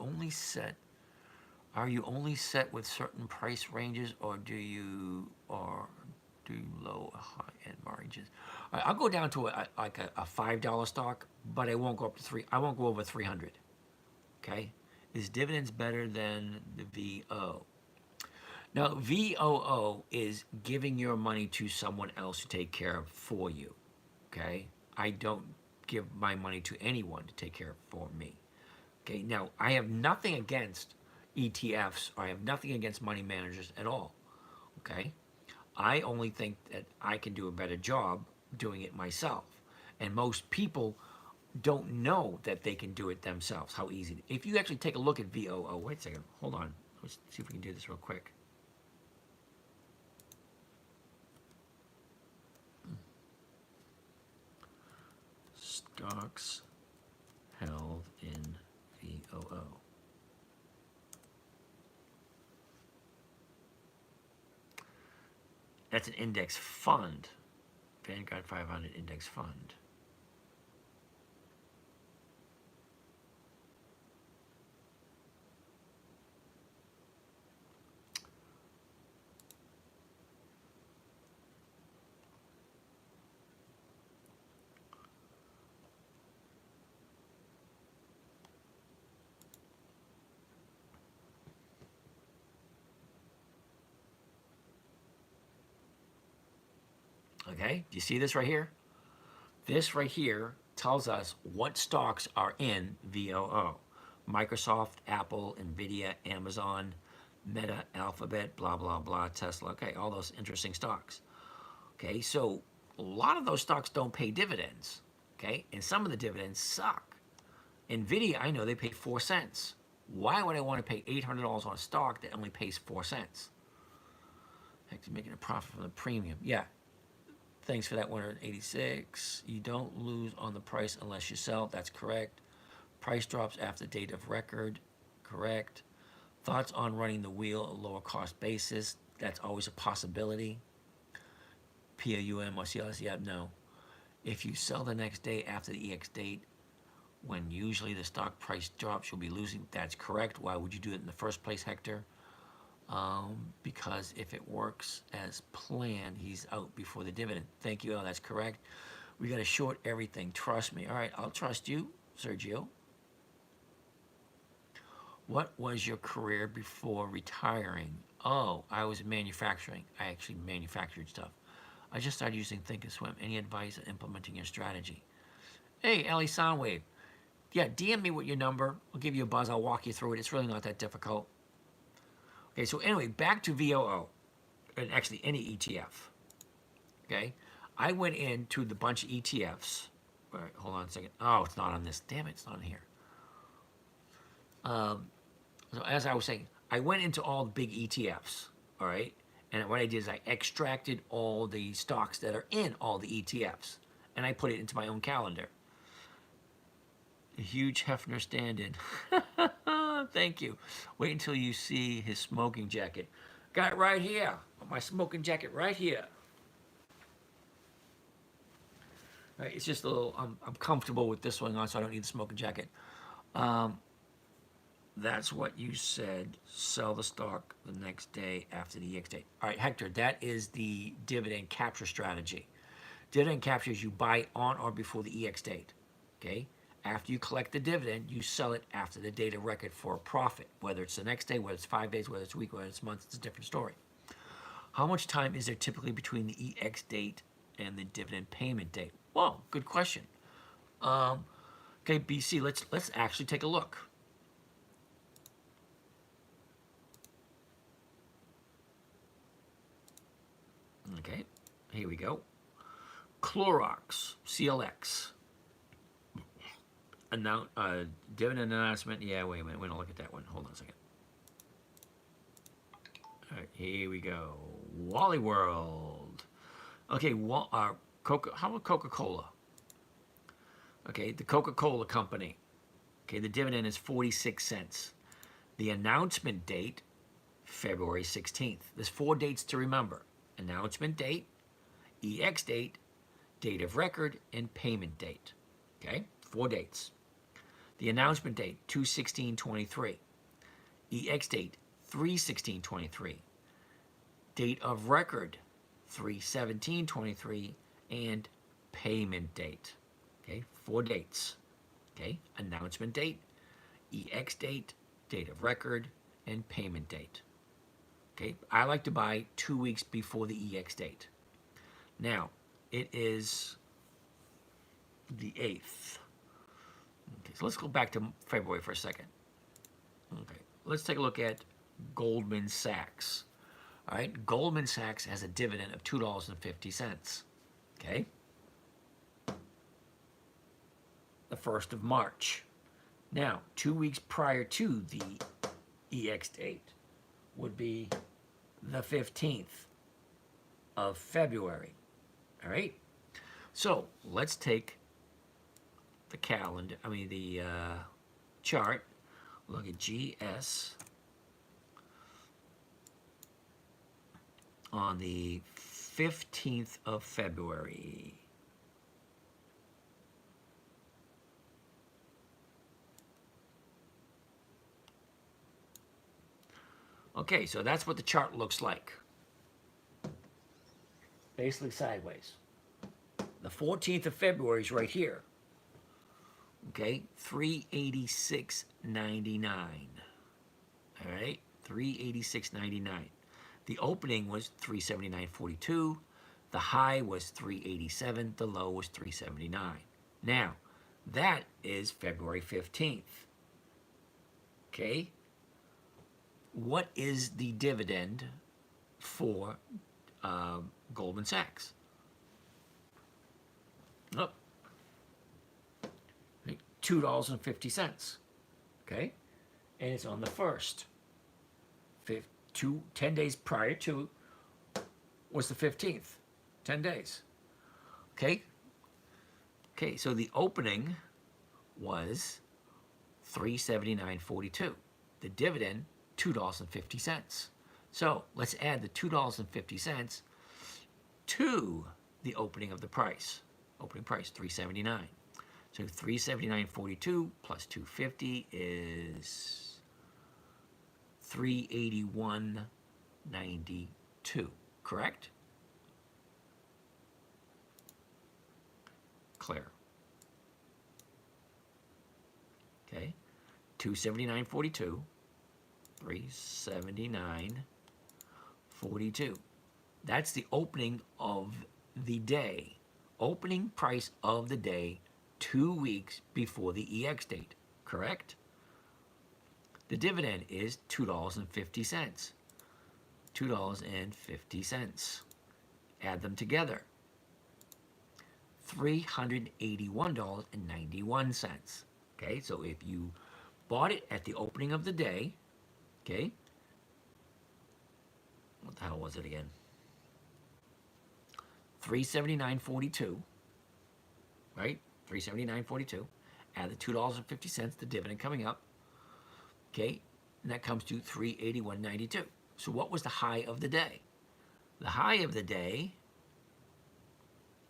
only set with certain price ranges, or do you low or high end margins? All right, I'll go down to a $5 stock, but I won't go up to I won't go over 300. Okay, is dividends better than the VO? Now, VOO is giving your money to someone else to take care of for you. Okay, I don't give my money to anyone to take care of for me. Okay, now I have nothing against ETFs, or I have nothing against money managers at all. Okay, I only think that I can do a better job doing it myself, and most people don't know that they can do it themselves. How easy? If you actually take a look at VOO, wait a second, hold on, let's see if we can do this real quick. Stocks held in VOO. That's an index fund. Vanguard 500 index fund. Okay, do you see this right here? This right here tells us what stocks are in VOO. Microsoft, Apple, Nvidia, Amazon, Meta, Alphabet, blah, blah, blah, Tesla. Okay, all those interesting stocks. Okay, so a lot of those stocks don't pay dividends. Okay, and some of the dividends suck. Nvidia, I know they pay 4 cents. Why would I want to pay $800 on a stock that only pays 4 cents? Heck, you're making a profit from the premium. Yeah, thanks for that 186. You don't lose on the price unless you sell. That's correct. Price drops after date of record. Correct. Thoughts on running the wheel at lower cost basis. That's always a possibility. PAUM or CLS? Yeah, no. If you sell the next day after the EX date, when usually the stock price drops, you'll be losing. That's correct. Why would you do it in the first place, Hector? Because if it works as planned, he's out before the dividend. Thank you. Oh, that's correct. We got to short everything. Trust me. All right, I'll trust you, Sergio. What was your career before retiring? Oh, I was in manufacturing. I actually manufactured stuff. I just started using Thinkorswim. Any advice on implementing your strategy? Hey, Ellie Soundwave. Yeah, DM me with your number. I'll give you a buzz. I'll walk you through it. It's really not that difficult. Okay, so anyway, back to VOO, and actually any ETF. Okay, I went into the bunch of ETFs. All right, hold on a second. Oh, it's not on this. Damn it, it's not on here. So as I was saying, I went into all the big ETFs. All right, and what I did is I extracted all the stocks that are in all the ETFs, and I put it into my own calendar. A huge Hefner stand-in. Thank you. Wait until you see his smoking jacket. Got it right here. My smoking jacket right here. Right, it's just a little, I'm comfortable with this one on, so I don't need the smoking jacket. That's what you said. Sell the stock the next day after the EX date. All right, Hector, that is the dividend capture strategy. Dividend capture is you buy on or before the EX date. Okay? After you collect the dividend, you sell it after the date of record for a profit. Whether it's the next day, whether it's 5 days, whether it's a week, whether it's a month, it's a different story. How much time is there typically between the EX date and the dividend payment date? Well, good question. Okay, BC, let's actually take a look. Okay, here we go. Clorox, CLX. Dividend announcement. Yeah, wait a minute. We're going to look at that one. Hold on a second. All right, here we go. Wally World. Okay, how about Coca-Cola? Okay, the Coca-Cola Company. Okay, the dividend is 46 cents. The announcement date, February 16th. There's 4 dates to remember. Announcement date, EX date, date of record, and payment date. Okay, 4 dates. The announcement date, 2/16/23. EX date, 3/16/23. Date of record, 3/17/23. And payment date. Okay, 4 dates. Okay, announcement date, EX date, date of record, and payment date. Okay, I like to buy 2 weeks before the EX date. Now, it is the 8th. Okay, so let's go back to February for a second. Okay, let's take a look at Goldman Sachs. All right, Goldman Sachs has a dividend of $2.50. Okay, the 1st of March. Now, 2 weeks prior to the EX date would be the 15th of February. All right, so let's take the calendar, the chart, look at GS on the 15th of February. Okay, so that's what the chart looks like. Basically sideways. The 14th of February is right here. Okay, 386.99. All right, 386.99. The opening was 379.42. The high was 387. The low was 379. Now, that is February 15th. Okay, what is the dividend for Goldman Sachs? Oh, $2.50. Okay, and it's on the first. 10 days prior to was the 15th. 10 days. Okay. Okay, so the opening was $379.42. The dividend, $2.50. So let's add the $2.50 to the opening of the price. Opening price, $379. So $379.42 plus $2.50 is $381.92. Correct? Clear. Okay. $279.42. $379.42. That's the opening of the day. Opening price of the day 2 weeks before the EX date. Correct? The dividend is $2.50. $2.50. Add them together. $381.91. Okay, so if you bought it at the opening of the day, okay, what the hell was it again? $379.42, right? $379.42. Add the $2.50, the dividend coming up, okay, and that comes to $381.92. So what was the high of the day? The high of the day,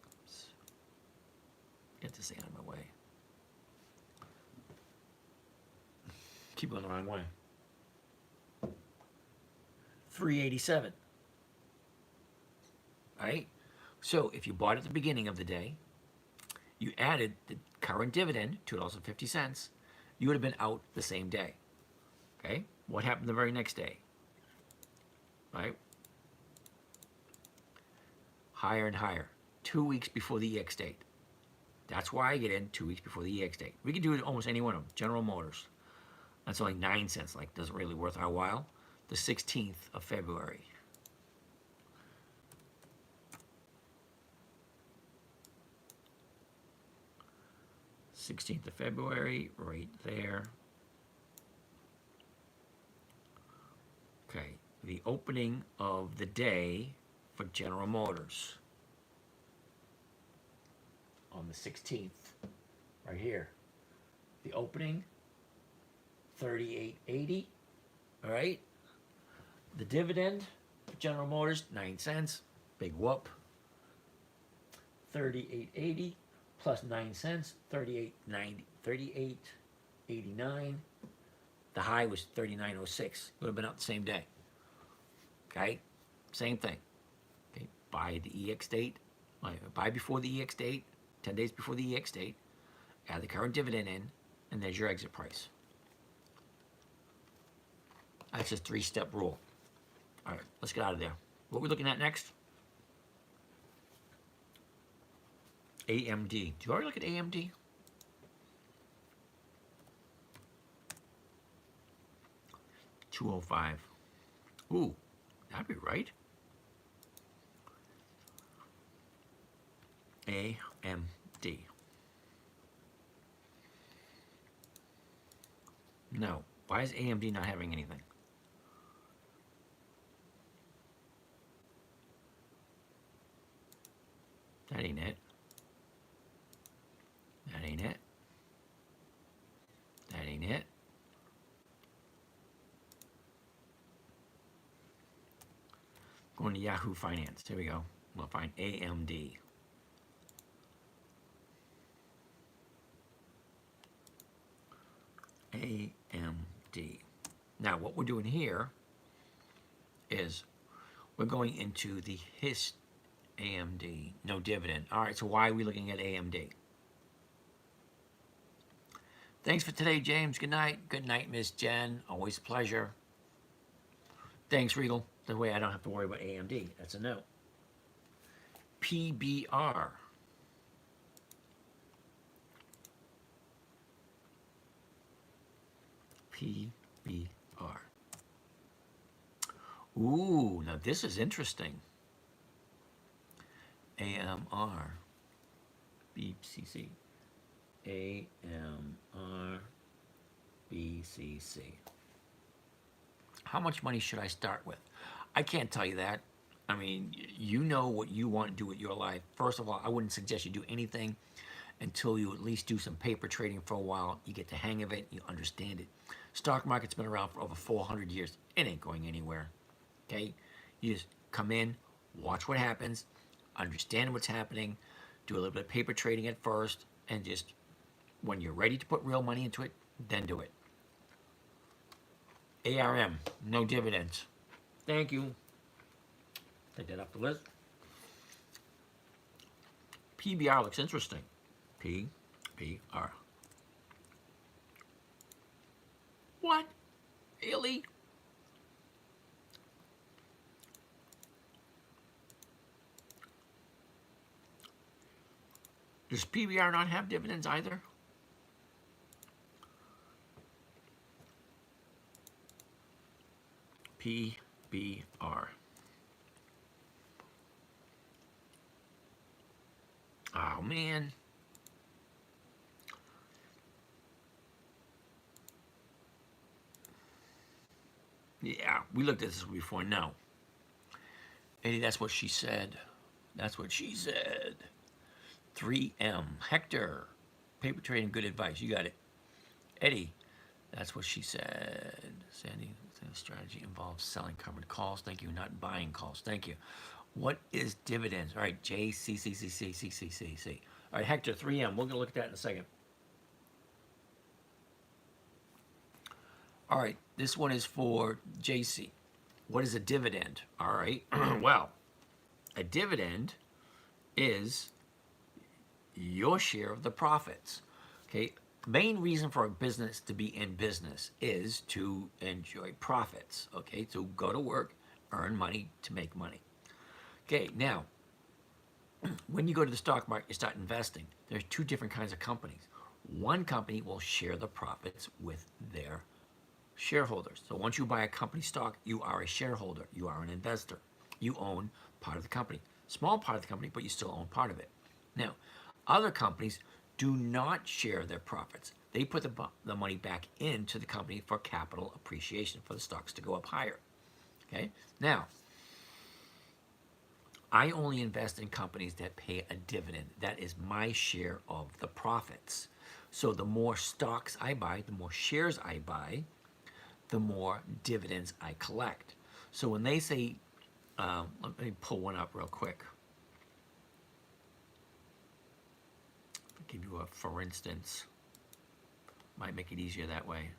oops, get this thing out of my way. Keep going the wrong way. 387. Right? So if you bought at the beginning of the day, you added the current dividend, $2.50, you would have been out the same day. Okay? What happened the very next day? Right? Higher and higher. 2 weeks before the EX date. That's why I get in 2 weeks before the EX date. We can do it almost any one of them. General Motors. That's only 9 cents. Like, doesn't really worth our while. The 16th of February. th of February, right there. Okay, the opening of the day for General Motors on the 16th, right here. The opening, $38.80. All right. The dividend for General Motors, 9 cents. Big whoop. $38.80 plus 9 cents, $38.89. The high was $39.06. Would have been out the same day. Okay, same thing. Okay, buy the EX date, buy before the EX date, 10 days before the EX date, add the current dividend in, and there's your exit price. That's a 3-step rule. All right, let's get out of there. What are we looking at next? AMD. Did you already look at AMD? $205. Ooh, that'd be right. AMD. No. Why is AMD not having anything? That ain't it. That ain't it. That ain't it. Going to Yahoo Finance. Here we go. We'll find AMD. AMD. Now, what we're doing here is we're going into the AMD, no dividend. All right, so why are we looking at AMD? Thanks for today, James. Good night. Good night, Miss Jen. Always a pleasure. Thanks, Regal. That way I don't have to worry about AMD. That's a no. PBR. PBR. Ooh, now this is interesting. AMR. BCC. AMR. BCC. How much money should I start with? I can't tell you that. I mean, you know what you want to do with your life. First of all, I wouldn't suggest you do anything until you at least do some paper trading for a while. You get the hang of it, you understand it. Stock market's been around for over 400 years. It ain't going anywhere. Okay? You just come in, watch what happens, understand what's happening, do a little bit of paper trading at first, and just when you're ready to put real money into it, then do it. ARM, no dividends. Thank you. Take that off the list. PBR looks interesting. PBR. What? Really? Does PBR not have dividends either? PBR. Oh, man. Yeah, we looked at this before. No. Eddie, that's what she said. That's what she said. 3M. Hector. Paper trading, good advice. You got it. Eddie, that's what she said. Sandy, strategy involves selling covered calls. Thank you. Not buying calls. Thank you. What is dividends? All right, JCCCCCCC. All right, Hector, 3M. We're going to look at that in a second. All right, this one is for JC. What is a dividend? All right, well, a dividend is your share of the profits. Okay, main reason for a business to be in business is to enjoy profits. Okay, to go to work, earn money to make money. Okay, now, when you go to the stock market, you start investing. There's two different kinds of companies. One company will share the profits with their shareholders. So once you buy a company stock, you are a shareholder. You are an investor. You own part of the company. Small part of the company, but you still own part of it. Now, other companies do not share their profits. They put the money back into the company for capital appreciation, for the stocks to go up higher. Okay? Now, I only invest in companies that pay a dividend. That is my share of the profits. So the more stocks I buy, the more shares I buy, the more dividends I collect. So when they say, let me pull one up real quick. I'll give you a for instance. Might make it easier that way.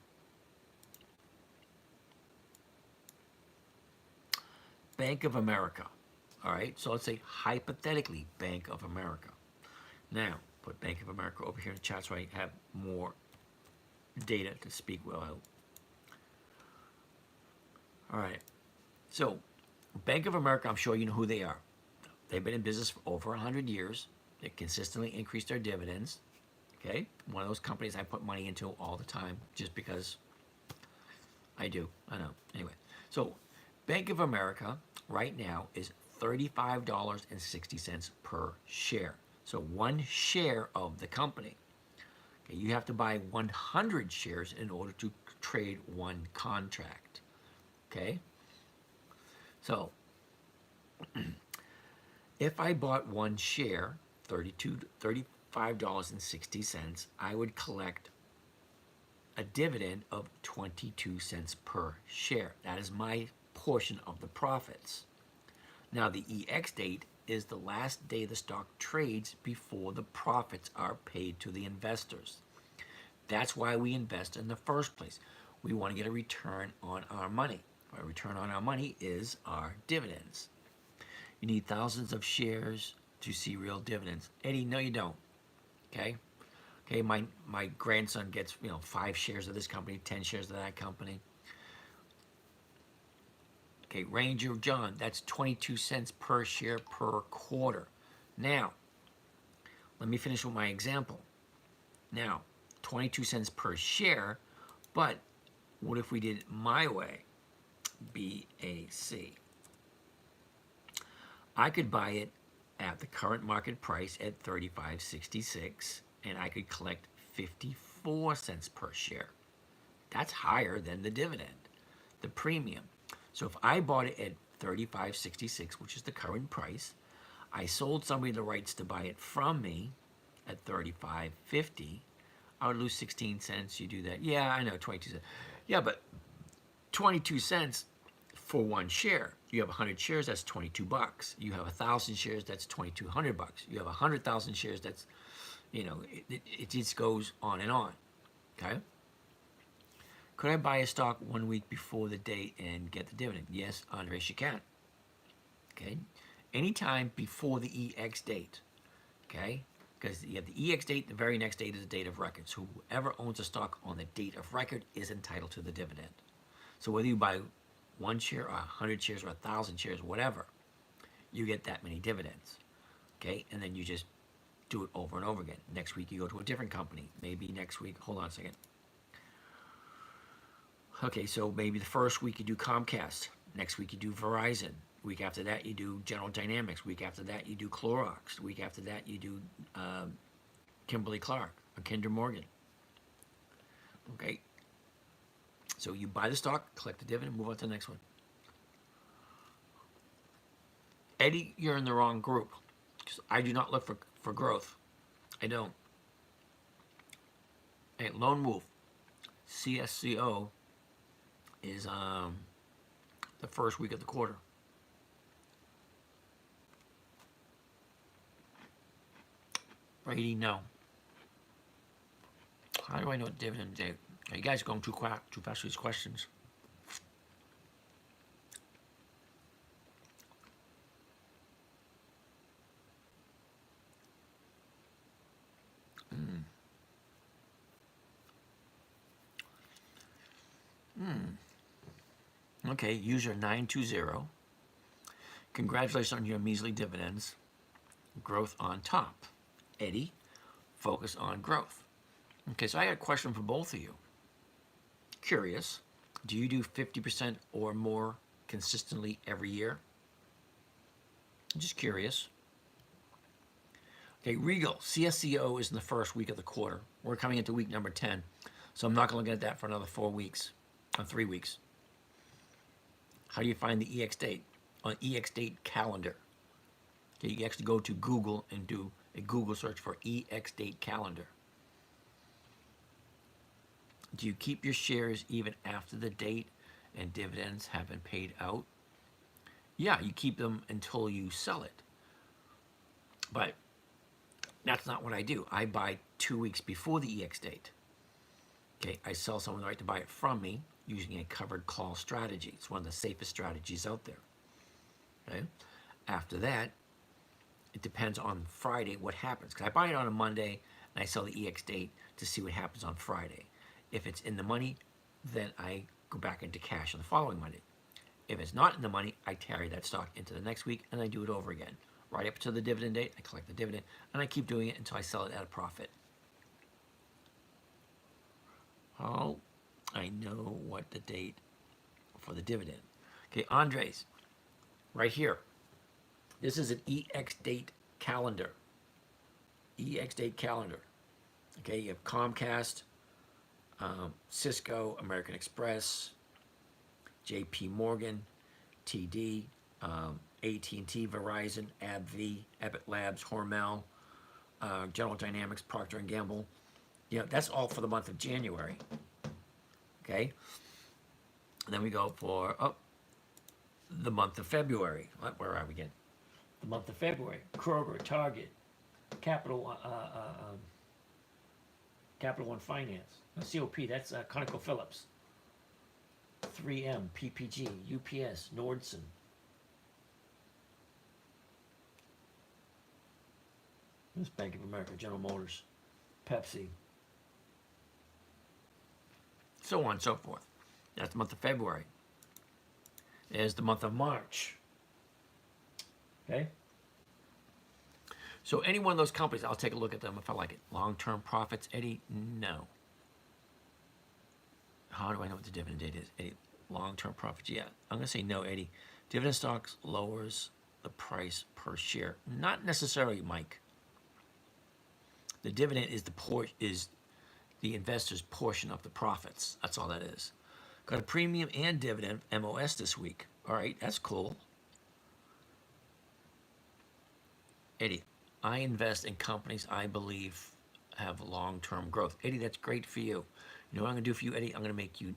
Bank of America. All right, so let's say hypothetically Bank of America. Now, put Bank of America over here in the chat so I have more data to speak well. All right, so Bank of America, I'm sure you know who they are. They've been in business for over 100 years. They consistently increase their dividends. Okay, one of those companies I put money into all the time just because I do. I know. Anyway, so Bank of America right now is $35.60 per share. So one share of the company. Okay, you have to buy 100 shares in order to trade one contract. Okay? So if I bought one share, $35.60, I would collect a dividend of 22 cents per share. That is my portion of the profits. Now the EX date is the last day the stock trades before the profits are paid to the investors. That's why we invest in the first place. We want to get a return on our money. A return on our money is our dividends. You need thousands of shares to see real dividends. Eddie, no you don't. Okay? Okay, my grandson gets, 5 shares of this company, 10 shares of that company. Okay, Ranger John, that's 22 cents per share per quarter. Now, let me finish with my example. Now, 22 cents per share, but what if we did it my way? BAC. I could buy it at the current market price at $35.66, and I could collect 54 cents per share. That's higher than the dividend, the premium. So if I bought it at $35.66, which is the current price, I sold somebody the rights to buy it from me at $35.50, I would lose 16 cents. You do that. Yeah, I know, 22 cents. Yeah, but 22 cents for one share. You have 100 shares, that's 22 bucks. You have 1,000 shares, that's 2,200 bucks. You have 100,000 shares, that's, it just goes on and on. Okay? Could I buy a stock 1 week before the date and get the dividend? Yes, Andres, you can. Okay? Anytime before the EX date. Okay? Because you have the EX date, the very next date is the date of record. So whoever owns a stock on the date of record is entitled to the dividend. So whether you buy 1 share or 100 shares or 1,000 shares, whatever, you get that many dividends. Okay? And then you just do it over and over again. Next week you go to a different company. Maybe next week, hold on a second. Okay, so maybe the first week you do Comcast. Next week you do Verizon. Week after that you do General Dynamics. Week after that you do Clorox. Week after that you do Kimberly-Clark or Kinder Morgan. Okay, so you buy the stock, collect the dividend, move on to the next one. Eddie, you're in the wrong group. I do not look for growth. I don't. Hey, Lone Wolf, CSCO is the first week of the quarter. Brady, no. How do I know what dividend day? You guys are going too fast with these questions. Okay, user 920. Congratulations on your measly dividends. Growth on top. Eddie, focus on growth. Okay, so I got a question for both of you. Curious, do you do 50% or more consistently every year? I'm just curious. Okay, Regal, CSCO is in the first week of the quarter. We're coming into week number 10, so I'm not going to look at that for another 4 weeks, or 3 weeks. How do you find the EX date? On EX date calendar. Okay, you actually go to Google and do a Google search for EX date calendar. Do you keep your shares even after the date and dividends have been paid out? Yeah, you keep them until you sell it. But that's not what I do. I buy 2 weeks before the EX date. Okay, I sell someone the right to buy it from me using a covered call strategy. It's one of the safest strategies out there. Okay? After that, it depends on Friday what happens. Because I buy it on a Monday and I sell the EX date to see what happens on Friday. If it's in the money, then I go back into cash on the following Monday. If it's not in the money, I carry that stock into the next week and I do it over again. Right up to the dividend date, I collect the dividend, and I keep doing it until I sell it at a profit. Oh, I know what the date for the dividend. Okay, Andres, right here. This is an EX date calendar. EX date calendar. Okay, you have Comcast, Cisco, American Express, JP Morgan, TD, AT&T, Verizon, AbbVie, Abbott Labs, Hormel, General Dynamics, Procter & Gamble. You know, that's all for the month of January. Okay? And then we go for the month of February. Where are we again? The month of February, Kroger, Target, Capital, Capital One Finance, COP, that's ConocoPhillips, 3M, PPG, UPS, Nordson. This Bank of America, General Motors, Pepsi, so on and so forth. That's the month of February. There's the month of March. Okay? So any one of those companies, I'll take a look at them if I like it. Long-term profits, Eddie? No. How do I know what the dividend date is? Eddie, long-term profits, yeah. I'm going to say no, Eddie. Dividend stocks lowers the price per share. Not necessarily, Mike. The dividend is the investor's portion of the profits. That's all that is. Got a premium and dividend MOS this week. All right, that's cool. Eddie, I invest in companies I believe have long-term growth. Eddie, that's great for you. You know what I'm going to do for you, Eddie? I'm going to make you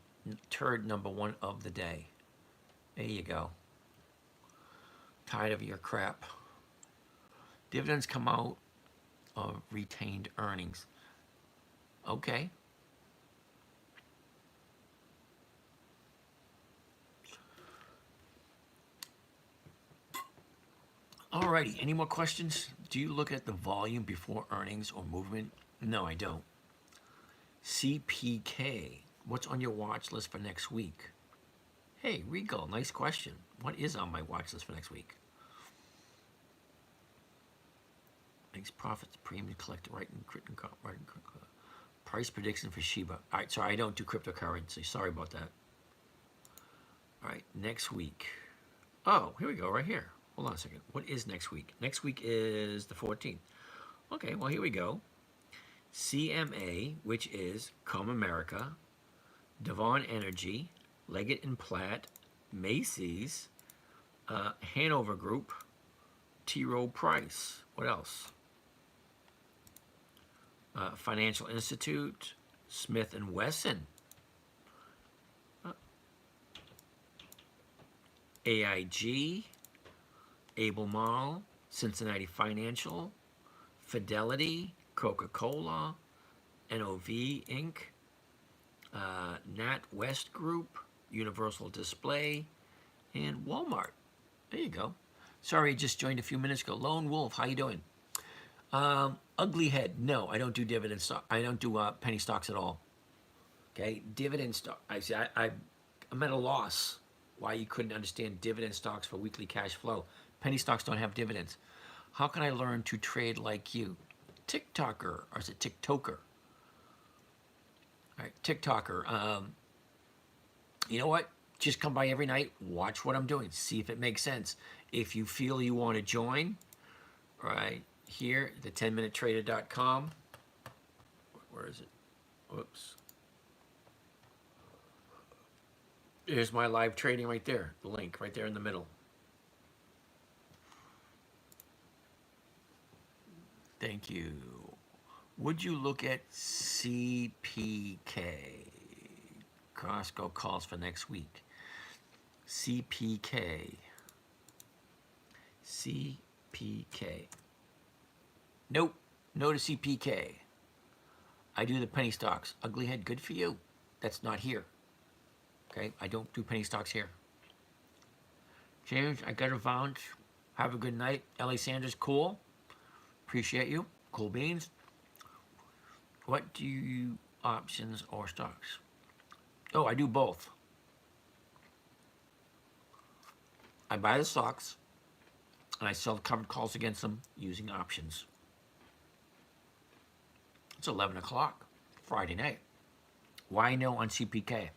turd number 1 of the day. There you go. Tired of your crap. Dividends come out of retained earnings. Okay. Alrighty, any more questions? Do you look at the volume before earnings or movement? No, I don't. CPK, what's on your watch list for next week? Hey, Regal, nice question. What is on my watch list for next week? Makes profits, premium collector, price prediction for Shiba. All right, sorry, I don't do cryptocurrency. Sorry about that. All right, next week. Oh, here we go, right here. Hold on a second. What is next week? Next week is the 14th. Okay, well, here we go. CMA, which is Comerica, Devon Energy, Leggett and Platt, Macy's, Hanover Group, T. Rowe Price. What else? Financial Institute, Smith and Wesson, AIG, Albemarle, Cincinnati Financial, Fidelity, Coca-Cola, NOV Inc., Nat West Group, Universal Display, and Walmart. There you go. Sorry, I just joined a few minutes ago. Lone Wolf, how you doing? Ugly Head, no, I don't do dividend stock. I don't do penny stocks at all. Okay, dividend stock. I'm at a loss why you couldn't understand dividend stocks for weekly cash flow. Penny stocks don't have dividends. How can I learn to trade like you? TikToker, or is it TikToker? All right, TikToker. You know what? Just come by every night, watch what I'm doing, see if it makes sense. If you feel you want to join, right here, the 10minutetrader.com. Where is it? Whoops. Here's my live trading right there. The link right there in the middle. Thank you. Would you look at CPK? Costco calls for next week. CPK. CPK. Nope. No to CPK. I do the penny stocks. Ugly Head, good for you. That's not here. Okay? I don't do penny stocks here. James, I got a bounce. Have a good night. Ellie Sanders, cool. Appreciate you. Cool beans. What do you options or stocks? Oh, I do both. I buy the stocks and I sell covered calls against them using options. It's 11 o'clock Friday night. Why no on CPK?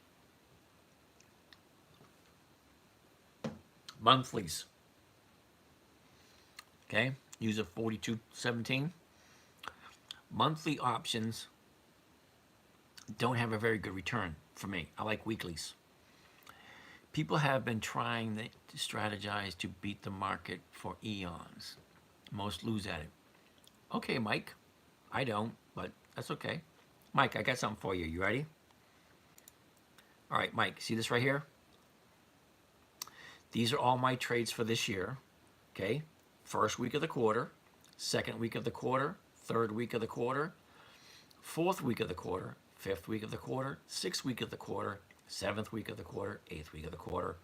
Monthlies. Okay, use a 42.17. Monthly options don't have a very good return for me. I like weeklies. People have been trying to strategize to beat the market for eons. Most lose at it. Okay, Mike. I don't, but that's okay. Mike, I got something for you. You ready? All right, Mike, see this right here? These are all my trades for this year, okay? first week of the quarter, second week of the quarter, third week of the quarter, fourth week of the quarter, fifth week of the quarter, sixth week of the quarter, seventh week of the quarter, eighth week of the quarter,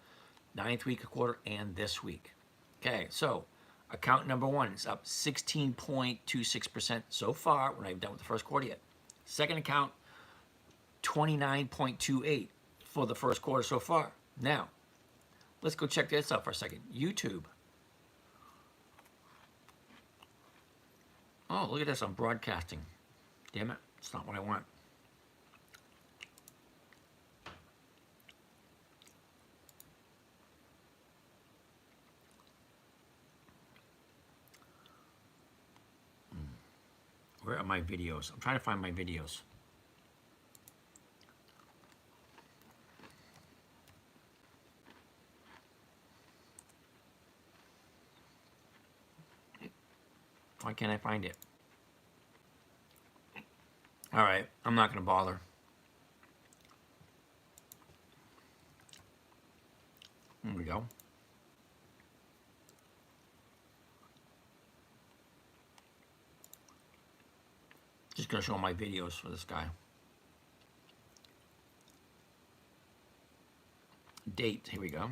ninth week of the quarter, and this week. Okay, so account number one is up 16.26% so far. We're not even done with the first quarter yet. Second account, 29.28 for the first quarter so far. Now, let's go check this out for a second. YouTube. Oh, look at this. I'm broadcasting. Damn it. It's not what I want. Where are my videos? I'm trying to find my videos. Why can't I find it? All right, I'm not going to bother. There we go. Just going to show my videos for this guy. Date, here we go.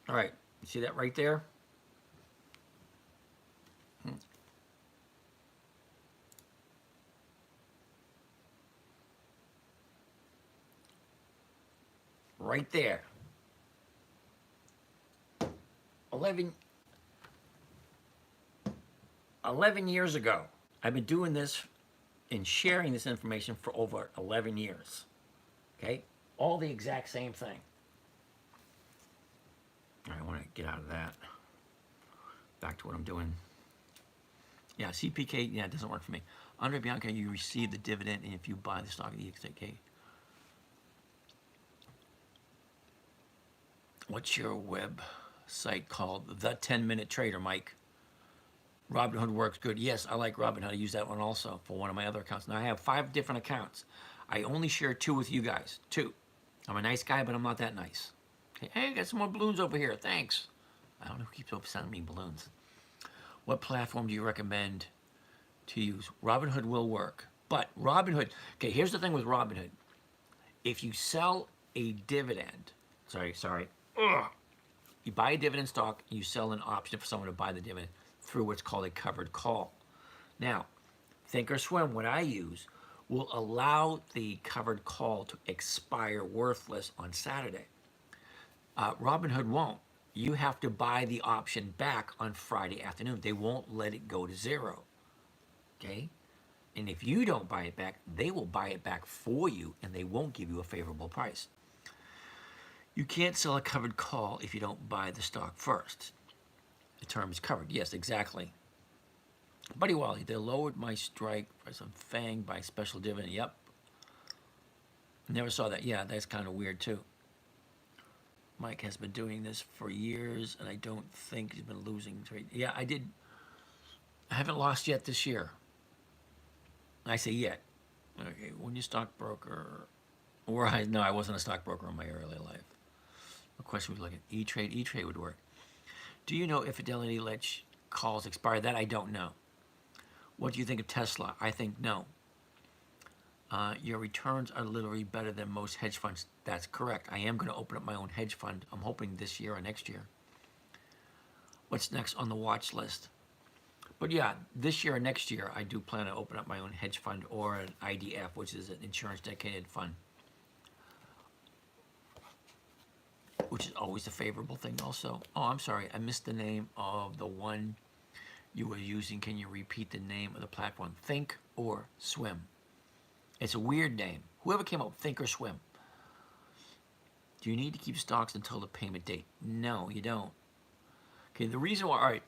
All right, you see that right there? Right there. 11 years ago. I've been doing this and sharing this information for over 11 years. Okay? All the exact same thing. I want to get out of that. Back to what I'm doing. Yeah, CPK, yeah, it doesn't work for me. Under Bianca, you receive the dividend, and if you buy the stock of the XK. What's your website called? The 10-Minute Trader, Mike. Robinhood works good. Yes, I like Robinhood. I use that one also for one of my other accounts. Now, I have 5 different accounts. I only share 2 with you guys. 2. I'm a nice guy, but I'm not that nice. Hey, I got some more balloons over here. Thanks. I don't know who keeps sending me balloons. What platform do you recommend to use? Robinhood will work. But Robinhood, okay, here's the thing with Robinhood. If you sell a dividend, you buy a dividend stock, you sell an option for someone to buy the dividend through what's called a covered call. Now, Thinkorswim, what I use, will allow the covered call to expire worthless on Saturday. Robinhood won't. You have to buy the option back on Friday afternoon. They won't let it go to 0. Okay? And if you don't buy it back, they will buy it back for you, and they won't give you a favorable price. You can't sell a covered call if you don't buy the stock first. The term is covered. Yes, exactly. Buddy Wally, they lowered my strike price on FANG by special dividend. Yep. Never saw that. Yeah, that's kind of weird too. Mike has been doing this for years, and I don't think he's been losing trade. Yeah, I did. I haven't lost yet this year. I say yet. Okay, when you stockbroker, no, I wasn't a stockbroker in my early life. What question would you look at? E-Trade? E-Trade would work. Do you know if Fidelity lets calls expire? That I don't know. What do you think of Tesla? I think no. Your returns are literally better than most hedge funds. That's correct. I am going to open up my own hedge fund. I'm hoping this year or next year. What's next on the watch list? But yeah, this year or next year, I do plan to open up my own hedge fund or an IDF, which is an insurance dedicated fund, which is always a favorable thing also. Oh, I'm sorry. I missed the name of the one you were using. Can you repeat the name of the platform? Think or Swim. It's a weird name. Whoever came up with Thinkorswim. Do you need to keep stocks until the payment date? No, you don't. Okay, the reason why, all right,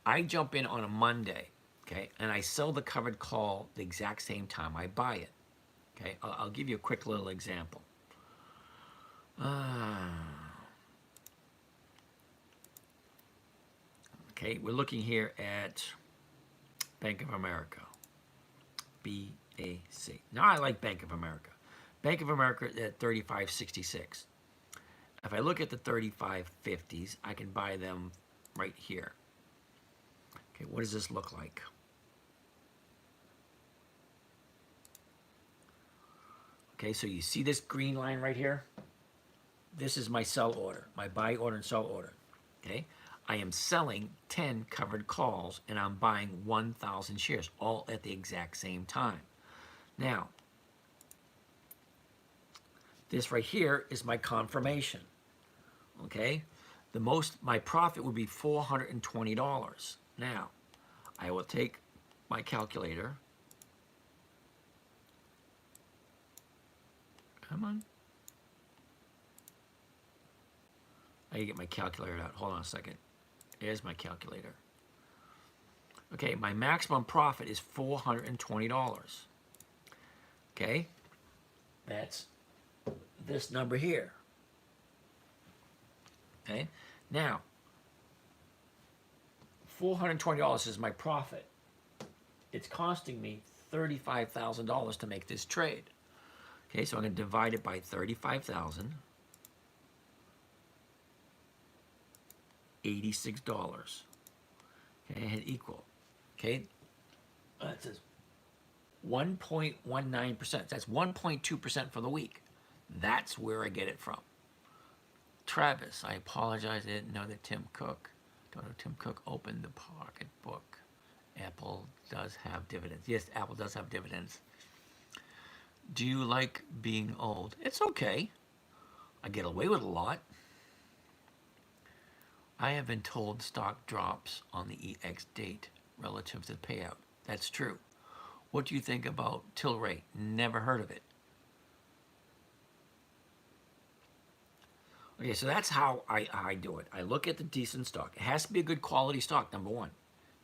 I jump in on a Monday okay? And I sell the covered call the exact same time I buy it, okay? I'll give you a quick little example. Okay, we're looking here at Bank of America, BAC. Now I like Bank of America. Bank of America at 35.66. If I look at the 35.50s, I can buy them right here. Okay, what does this look like? Okay, so you see this green line right here? This is my sell order, my buy order and sell order. Okay, I am selling 10 covered calls and I'm buying 1,000 shares all at the exact same time. Now, this right here is my confirmation. Okay, my profit would be $420. Now, I will take my calculator. Come on. I gotta get my calculator out. Hold on a second. There's my calculator. Okay, my maximum profit is $420. Okay, that's this number here. Okay, now $420 is my profit. It's costing me $35,000 to make this trade. Okay, so I'm going to divide it by 35,000. $86. Okay, and hit equal. Okay, that says 1.19%. That's 1.2% for the week. That's where I get it from. Travis, I apologize. I didn't know that Tim Cook opened the pocketbook. Apple does have dividends. Yes, Apple does have dividends. Do you like being old? It's okay. I get away with a lot. I have been told stock drops on the EX date relative to the payout. That's true. What do you think about till rate? Never heard of it. Okay, so that's how I do it. I look at the decent stock. It has to be a good quality stock, number one.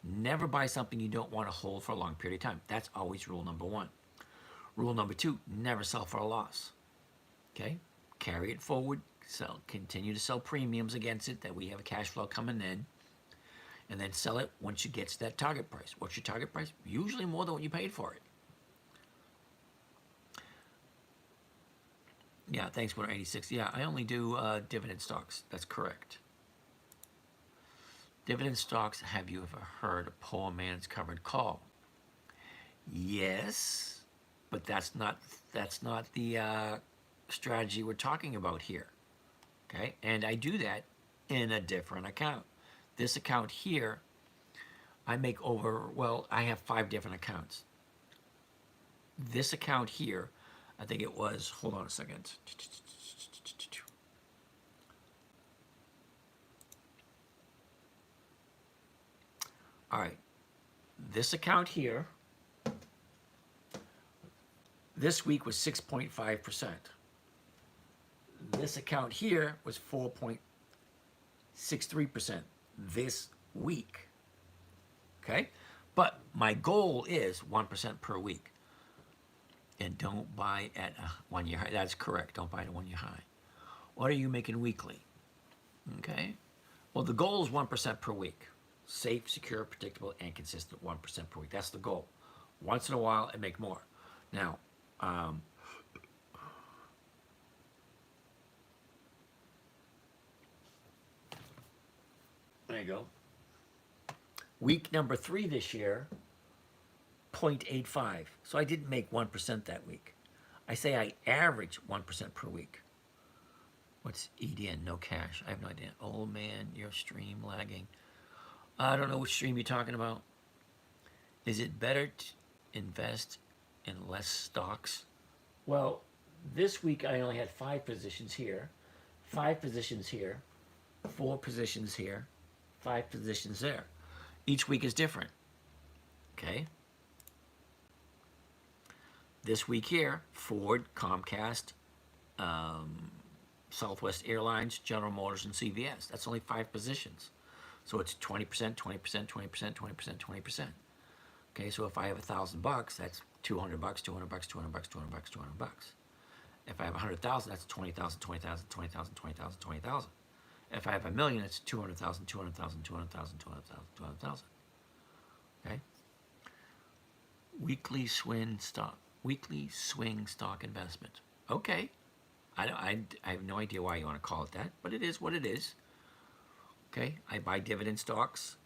Never buy something you don't want to hold for a long period of time. That's always rule number one. Rule number two, never sell for a loss. Okay? Carry it forward, continue to sell premiums against it that we have a cash flow coming in, and then sell it once you get to that target price. What's your target price? Usually more than what you paid for it. Yeah, thanks, Winner 86. Yeah, I only do dividend stocks. That's correct. Dividend stocks, have you ever heard a poor man's covered call? Yes, but that's not the strategy we're talking about here. Okay, and I do that in a different account. This account here, I make I have 5 different accounts. This account here, I think it was, hold on a second. All right, this account here, this week was 6.5%. This account here was 4.63% this week. Okay? But my goal is 1% per week. And don't buy at a 1-year high. That's correct. Don't buy at a 1-year high. What are you making weekly? Okay? Well, the goal is 1% per week. Safe, secure, predictable, and consistent 1% per week. That's the goal. Once in a while, I make more. Now, there you go. Week number 3 this year, 0.85. So I didn't make 1% that week. I say I average 1% per week. What's EDN? No cash. I have no idea. Oh man, your stream lagging. I don't know which stream you're talking about. Is it better to invest in less stocks? Well, this week I only had 5 positions here, 5 positions here, 4 positions here, 5 positions there. Each week is different. Okay? This week here, Ford, Comcast, Southwest Airlines, General Motors, and CVS. That's only 5 positions. So it's 20%, 20%, 20%, 20%, 20%. Okay, so if I have $1,000, that's 200 bucks, 200 bucks, 200 bucks, 200 bucks, 200 bucks. If I have 100,000, that's 20,000, 20,000, 20,000, 20,000, 20,000. If I have a million, it's 200,000, 200,000, 200,000, 200,000, 200,000. Okay. Weekly swing stock investment. Okay. I have no idea why you want to call it that, but it is what it is. Okay. I buy dividend stocks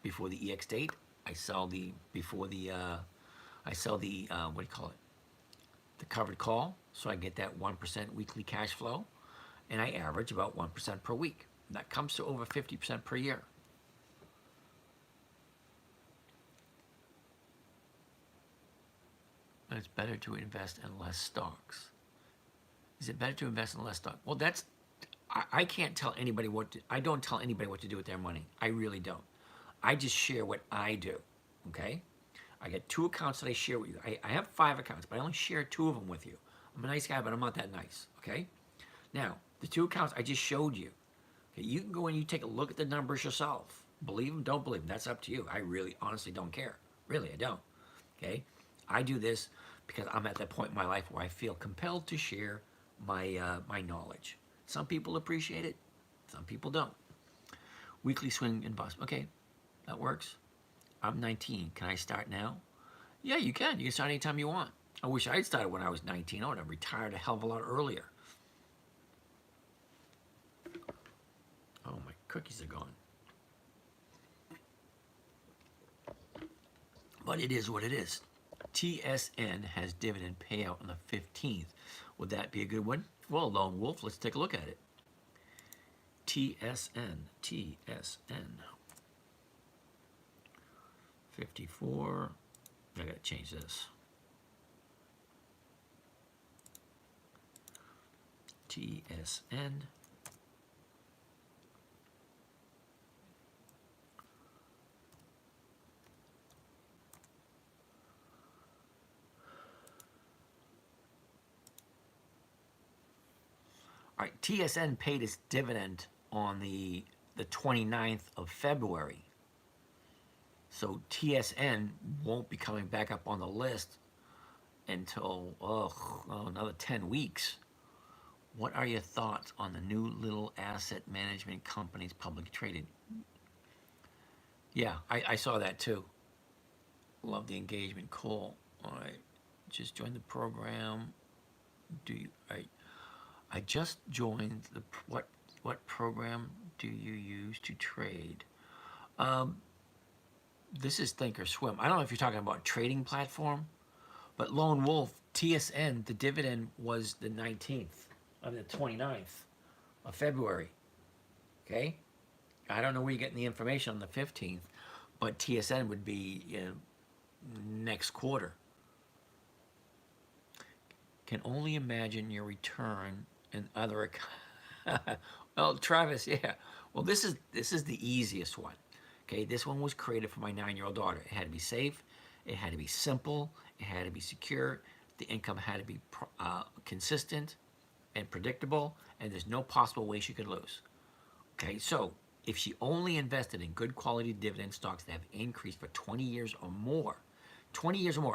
before the EX date. I sell the what do you call it? The covered call, so I get that 1% weekly cash flow, and I average about 1% per week. That comes to over 50% per year. But it's better to invest in less stocks. Is it better to invest in less stock? Well, I can't tell anybody I don't tell anybody what to do with their money. I really don't. I just share what I do, okay? I get 2 accounts that I share with you. I have 5 accounts, but I only share 2 of them with you. I'm a nice guy, but I'm not that nice, okay? Now, the 2 accounts I just showed you, okay, you can go and you take a look at the numbers yourself. Believe them, don't believe them. That's up to you. I really, honestly don't care. Really, I don't, okay? I do this because I'm at that point in my life where I feel compelled to share my knowledge. Some people appreciate it. Some people don't. Weekly swing investment. Okay, that works. I'm 19. Can I start now? Yeah, you can. You can start anytime you want. I wish I'd started when I was 19. I would have retired a hell of a lot earlier. Oh, my cookies are gone. But it is what it is. TSN has dividend payout on the 15th. Would that be a good one? Well, Lone Wolf, let's take a look at it. TSN. 54. I gotta change this. TSN. All right, TSN paid its dividend on the 29th of February. So TSN won't be coming back up on the list until another 10 weeks. What are your thoughts on the new little asset management companies publicly traded? Yeah, I saw that too. Love the engagement. Cool. All right, just joined the program. I just joined the what program do you use to trade? This is Think or Swim. I don't know if you're talking about trading platform, but Lone Wolf, TSN, the dividend was the 19th, I mean the 29th of February. Okay? I don't know where you're getting the information on the 15th, but TSN would be next quarter. Can only imagine your return in other accounts. Well, Travis, yeah. Well, this is the easiest one. Okay, this one was created for my 9-year-old daughter. It had to be safe, it had to be simple, it had to be secure, the income had to be consistent and predictable, and there's no possible way she could lose. Okay, so if she only invested in good quality dividend stocks that have increased for 20 years or more,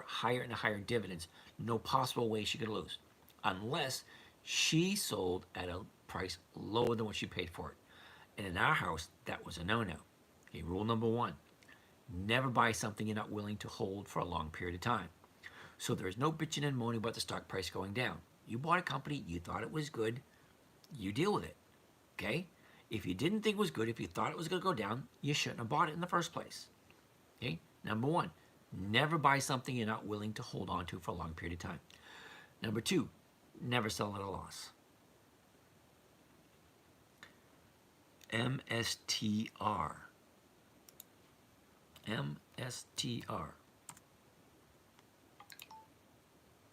higher and higher dividends, no possible way she could lose, unless she sold at a price lower than what she paid for it. And in our house, that was a no-no. Okay, rule number 1, never buy something you're not willing to hold for a long period of time. So there's no bitching and moaning about the stock price going down. You bought a company, you thought it was good, you deal with it, okay? If you didn't think it was good, if you thought it was going to go down, you shouldn't have bought it in the first place, okay? Number 1, never buy something you're not willing to hold on to for a long period of time. Number 2, never sell at a loss. MSTR.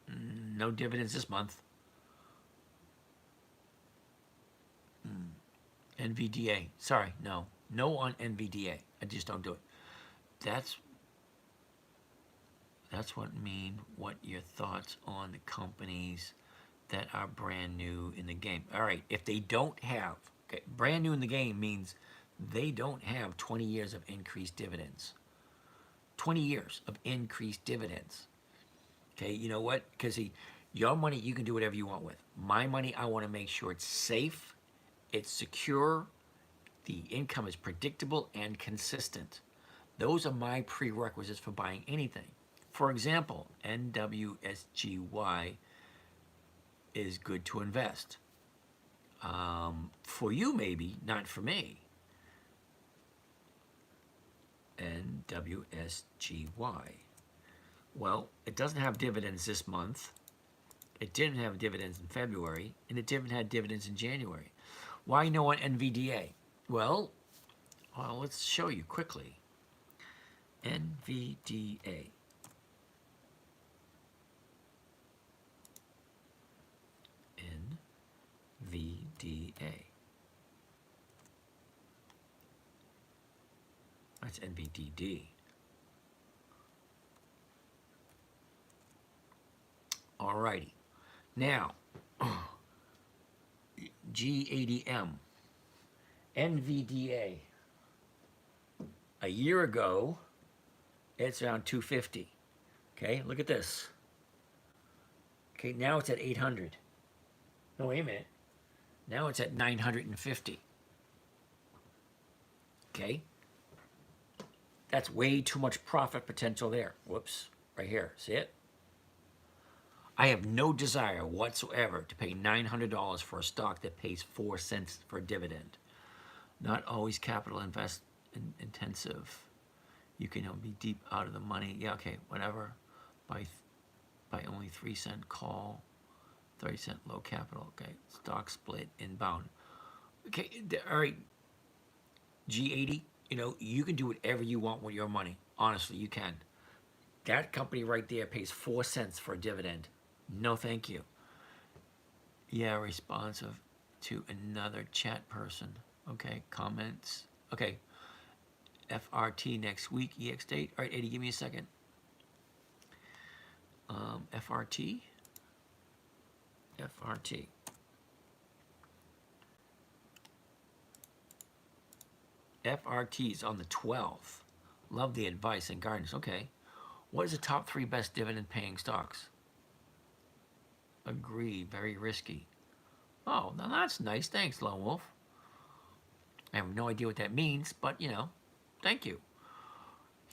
No dividends this month. NVDA. Sorry, no. No on NVDA. I just don't do it. That's what your thoughts on the companies that are brand new in the game. All right, if they don't have, okay, brand new in the game means they don't have 20 years of increased dividends. 20 years of increased dividends. Okay, you know what? Because your money, you can do whatever you want with. My money, I want to make sure it's safe, it's secure, the income is predictable and consistent. Those are my prerequisites for buying anything. For example, NWSGY is good to invest. For you, maybe, not for me. NWSGY. Well, it doesn't have dividends this month. It didn't have dividends in February, and it didn't have dividends in January. Why no on NVDA? Well, let's show you quickly. NVDA. NVDA. That's NVDD. Alrighty. Now, G80M, NVDA. A year ago, it's around 250. Okay, look at this. Okay, now it's at 800. No, wait a minute. Now it's at 950. Okay, that's way too much profit potential there. Whoops, right here. See it? I have no desire whatsoever to pay $900 for a stock that pays 4 cents for a dividend. Not always capital intensive. You can be deep out of the money. Yeah, okay, whatever. By only 3 cent call, 30 cent low capital. Okay, stock split inbound. Okay, all right. G80. You can do whatever you want with your money. Honestly, you can. That company right there pays 4 cents for a dividend. No, thank you. Yeah, responsive to another chat person. Okay, comments. Okay, FRT next week, EX date. All right, Eddie, give me a second. FRT. FRT. FRT is on the 12th. Love the advice and guidance. Okay. What is the top 3 best dividend paying stocks? Agree, very risky. Oh, now that's nice. Thanks, Lone Wolf. I have no idea what that means, but thank you.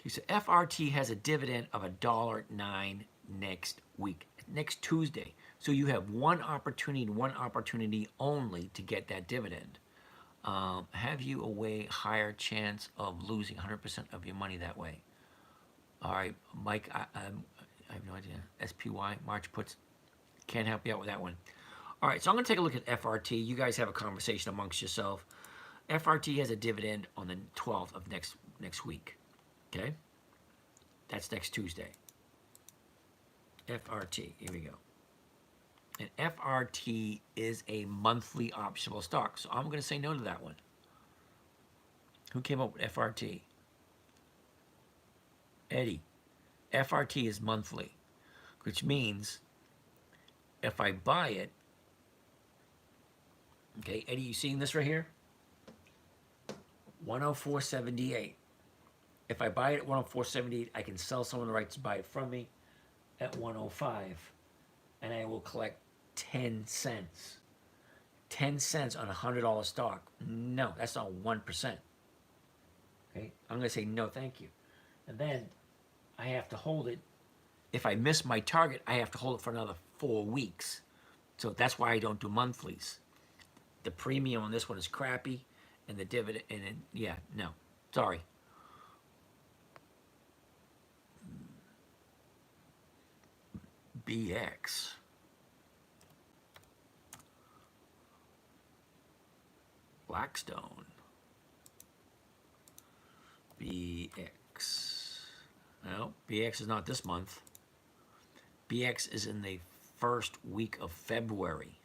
He said FRT has a dividend of $1.09 next week, next Tuesday. So you have one opportunity only to get that dividend. Have you a way higher chance of losing 100% of your money that way? All right, Mike, I have no idea. SPY, March puts, can't help you out with that one. All right, so I'm going to take a look at FRT. You guys have a conversation amongst yourself. FRT has a dividend on the 12th of next week. Okay? That's next Tuesday. FRT, here we go. And FRT is a monthly optional stock, so I'm going to say no to that one. Who came up with FRT? Eddie. FRT is monthly, which means if I buy it, okay, Eddie, you seeing this right here? 104.78. If I buy it at 104.78, I can sell someone the right to buy it from me at 105, and I will collect 10 cents. 10 cents on a $100 stock. No, that's not 1%. Okay, I'm going to say no, thank you. And then I have to hold it. If I miss my target, I have to hold it for another 4 weeks. So that's why I don't do monthlies. The premium on this one is crappy, and the dividend, yeah, no, sorry. BX. Blackstone. BX. No, BX is not this month. BX is in the first week of February.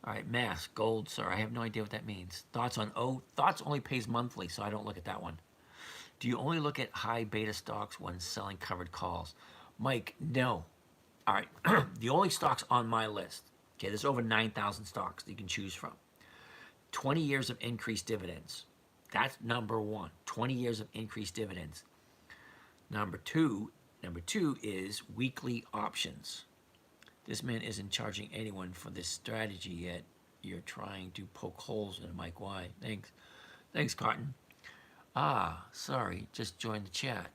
All right, mass, gold, sir. I have no idea what that means. Thoughts on Thoughts only pays monthly, so I don't look at that one. Do you only look at high beta stocks when selling covered calls? Mike, no. All right, the only stocks on my list, okay, there's over 9,000 stocks that you can choose from. 20 years of increased dividends. That's number one. 20 years of increased dividends. Number two is weekly options. This man isn't charging anyone for this strategy yet. You're trying to poke holes in it, Mike. Why? Thanks. Thanks, Cotton. Ah, sorry. Just joined the chat.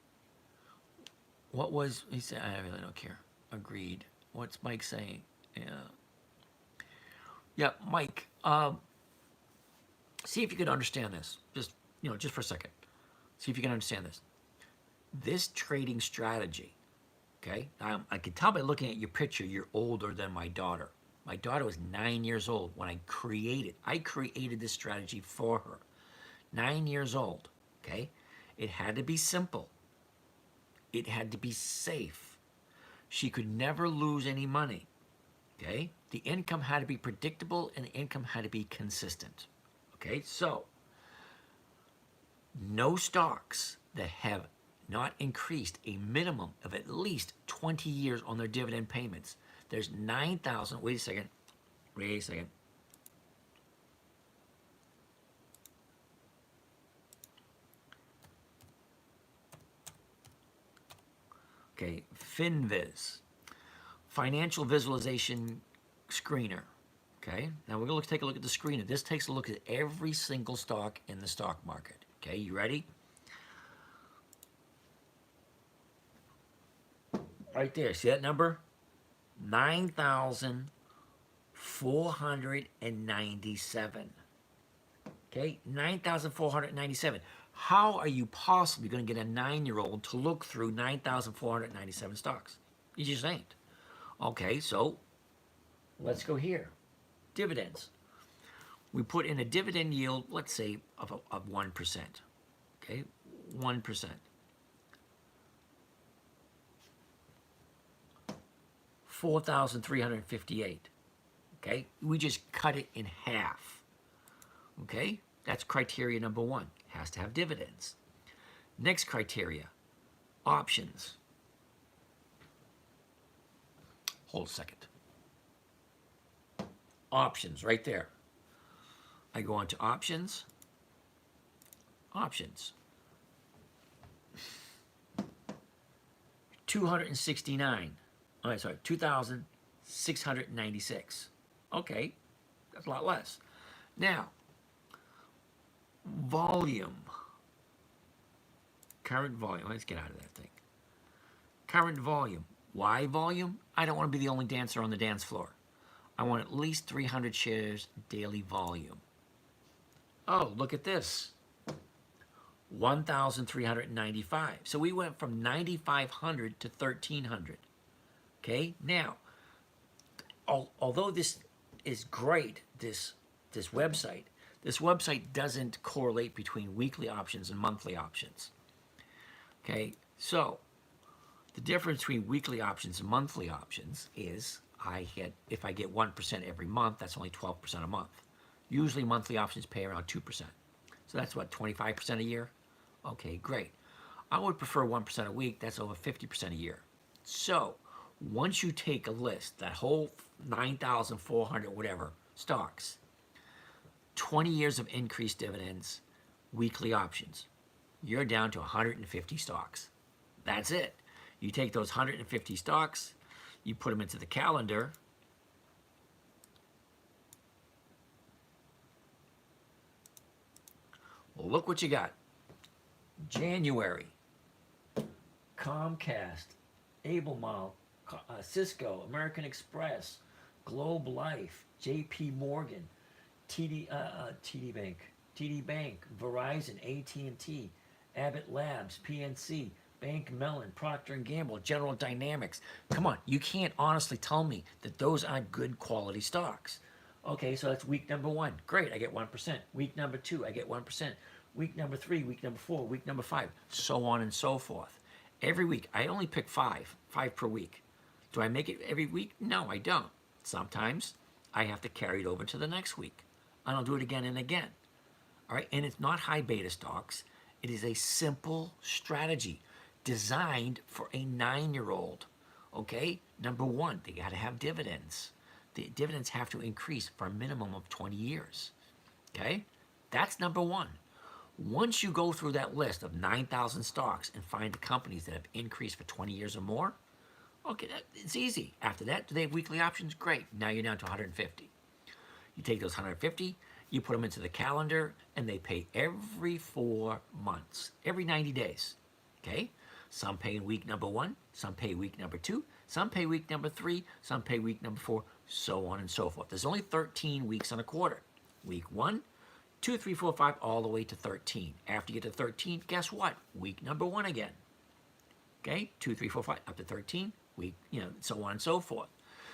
What was he said? I really don't care. Agreed. What's Mike saying? Yeah. Yeah, Mike. See if you can understand this. Just for a second. See if you can understand this. This trading strategy. Okay. I can tell by looking at your picture, you're older than my daughter. My daughter was 9 years old when I created this strategy for her. 9 years old. Okay. It had to be simple. It had to be safe. She could never lose any money. Okay. The income had to be predictable and the income had to be consistent. Okay. So, no stocks that have not increased a minimum of at least 20 years on their dividend payments. There's 9,000. Wait a second. Okay, FinViz, financial visualization screener. Okay, now we're going to take a look at the screener. This takes a look at every single stock in the stock market. Okay, you ready? Right there, see that number? 9,497. Okay, 9,497. How are you possibly going to get a 9-year-old to look through 9,497 stocks? You just ain't. Okay, so let's go here. Dividends. We put in a dividend yield, let's say, of 1%. Okay, 1%. 4,358. Okay, we just cut it in half. Okay, that's criteria number one. Has to have dividends. Next criteria, options. Hold a second. Options, right there. I go on to options. Options. 269. All right, sorry, 2,696. Okay, that's a lot less. Now, volume. Current volume. Let's get out of that thing. Current volume. Why volume? I don't want to be the only dancer on the dance floor. I want at least 300 shares daily volume. Oh, look at this. 1,395. So we went from 9,500 to 1,300. Okay, now, although this is great, this website doesn't correlate between weekly options and monthly options. Okay, so the difference between weekly options and monthly options is if I get 1% every month, that's only 12% a month. Usually monthly options pay around 2%. So that's what, 25% a year? Okay, great. I would prefer 1% a week. That's over 50% a year. So once you take a list, that whole 9,400 whatever stocks, 20 years of increased dividends, weekly options, you're down to 150 stocks. That's it. You take those 150 stocks, you put them into the calendar. Well, look what you got. January, Comcast, Albemarle, Cisco, American Express, Globe Life, JP Morgan, TD Bank, Verizon, AT&T, Abbott Labs, PNC, Bank Mellon, Procter & Gamble, General Dynamics. Come on, you can't honestly tell me that those aren't good quality stocks. Okay, so that's week number one. Great, I get 1%. Week number two, I get 1%. Week number three, week number four, week number five, so on and so forth. Every week, I only pick five per week. Do I make it every week? No, I don't. Sometimes I have to carry it over to the next week. And I'll do it again and again. All right, and it's not high beta stocks. It is a simple strategy designed for a 9-year-old. Okay, number one, they got to have dividends. The dividends have to increase for a minimum of 20 years. Okay, that's number one. Once you go through that list of 9,000 stocks and find the companies that have increased for 20 years or more, okay, it's easy. After that, do they have weekly options? Great. Now you're down to 150. You take those 150, you put them into the calendar, and they pay every 4 months, every 90 days. Okay? Some pay in week number 1, some pay week number 2, some pay week number 3, some pay week number 4, so on and so forth. There's only 13 weeks in a quarter. Week 1, 2, 3, 4, 5, all the way to 13. After you get to 13, guess what? Week number 1 again. Okay? 2, 3, 4, 5, up to 13, week, so on and so forth.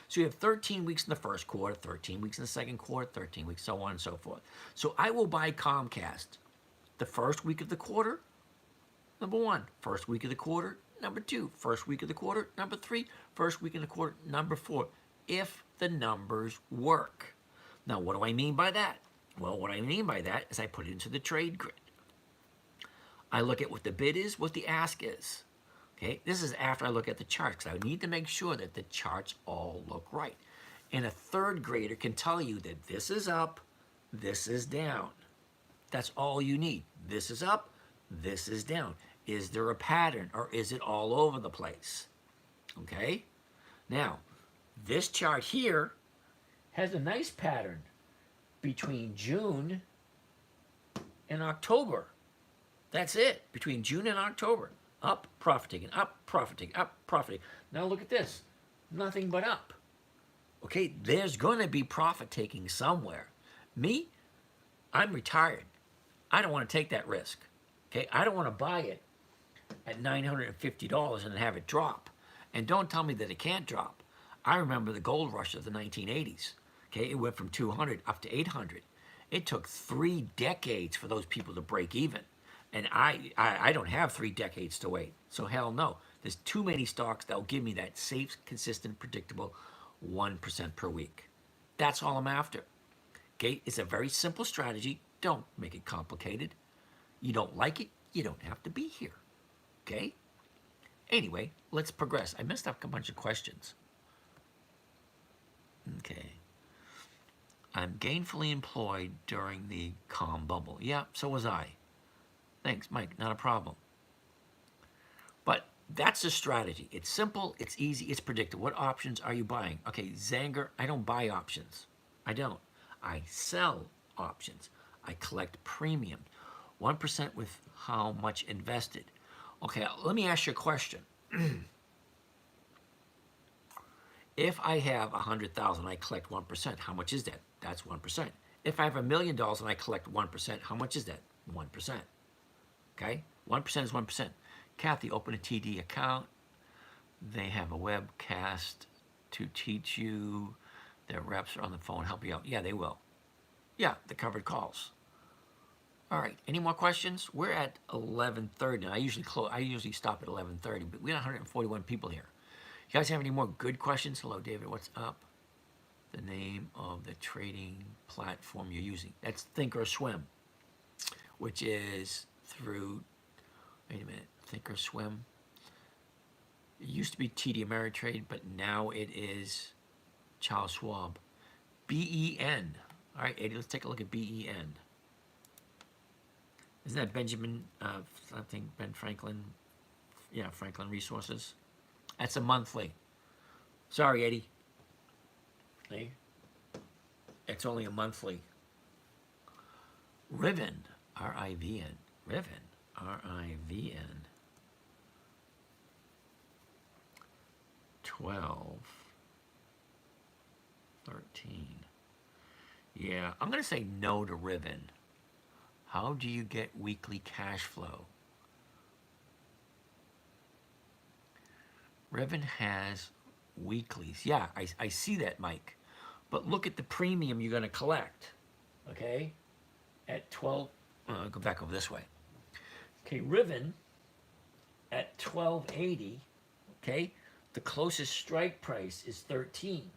So you have 13 weeks in the first quarter, 13 weeks in the second quarter, 13 weeks, so on and so forth. So I will buy Comcast the first week of the quarter, number 1. First week of the quarter, number 2. First week of the quarter, number 3. First week of the quarter, number 4. If the numbers work. Now, what do I mean by that? Well, what I mean by that is I put it into the trade grid. I look at what the bid is, what the ask is. Okay, this is after I look at the charts, because I need to make sure that the charts all look right. And a third grader can tell you that this is up, this is down. That's all you need. This is up, this is down. Is there a pattern, or is it all over the place? Okay? Now, this chart here has a nice pattern between June and October. That's it, between June and October. Up, profiting, up, profiting, up, profiting. Now look at this. Nothing but up. Okay, there's going to be profit taking somewhere. Me, I'm retired. I don't want to take that risk. Okay, I don't want to buy it at $950 and have it drop. And don't tell me that it can't drop. I remember the gold rush of the 1980s. Okay, it went from 200 up to 800. It took 3 decades for those people to break even. And I don't have 3 decades to wait. So hell no. There's too many stocks that will give me that safe, consistent, predictable 1% per week. That's all I'm after. Okay, it's a very simple strategy. Don't make it complicated. You don't like it, you don't have to be here. Okay? Anyway, let's progress. I messed up a bunch of questions. Okay. I'm gainfully employed during the calm bubble. Yeah, so was I. Thanks, Mike, not a problem. But that's the strategy. It's simple, it's easy, it's predictable. What options are you buying? Okay, Zanger, I don't buy options. I don't. I sell options. I collect premium. 1% with how much invested. Okay, let me ask you a question. If I have 100,000, I collect 1%. How much is that? That's 1%. If I have $1 million and I collect 1%, how much is that? 1%. Okay? 1% is 1%. Kathy, open a TD account. They have a webcast to teach you. Their reps are on the phone, help you out. Yeah, they will. Yeah, the covered calls. All right, any more questions? We're at 11:30. Now, I usually stop at 11:30, but we got 141 people here. You guys have any more good questions? Hello, David, what's up? The name of the trading platform you're using. That's Thinkorswim, which is through, wait a minute, Thinkorswim. It used to be TD Ameritrade, but now it is Charles Schwab. BEN. All right, Eddie, let's take a look at BEN. Isn't that Benjamin, something, Ben Franklin? Yeah, Franklin Resources. That's a monthly. Sorry, Eddie. Hey, it's only a monthly. Riven, R-I-V-N. Riven, R-I-V-N. 12, 13. Yeah, I'm going to say no to Riven. How do you get weekly cash flow? Riven has weeklies. Yeah, I see that, Mike. But look at the premium you're going to collect. Okay? At 12, I'll go back over this way. Okay, Riven at 12.80, okay? The closest strike price is 13.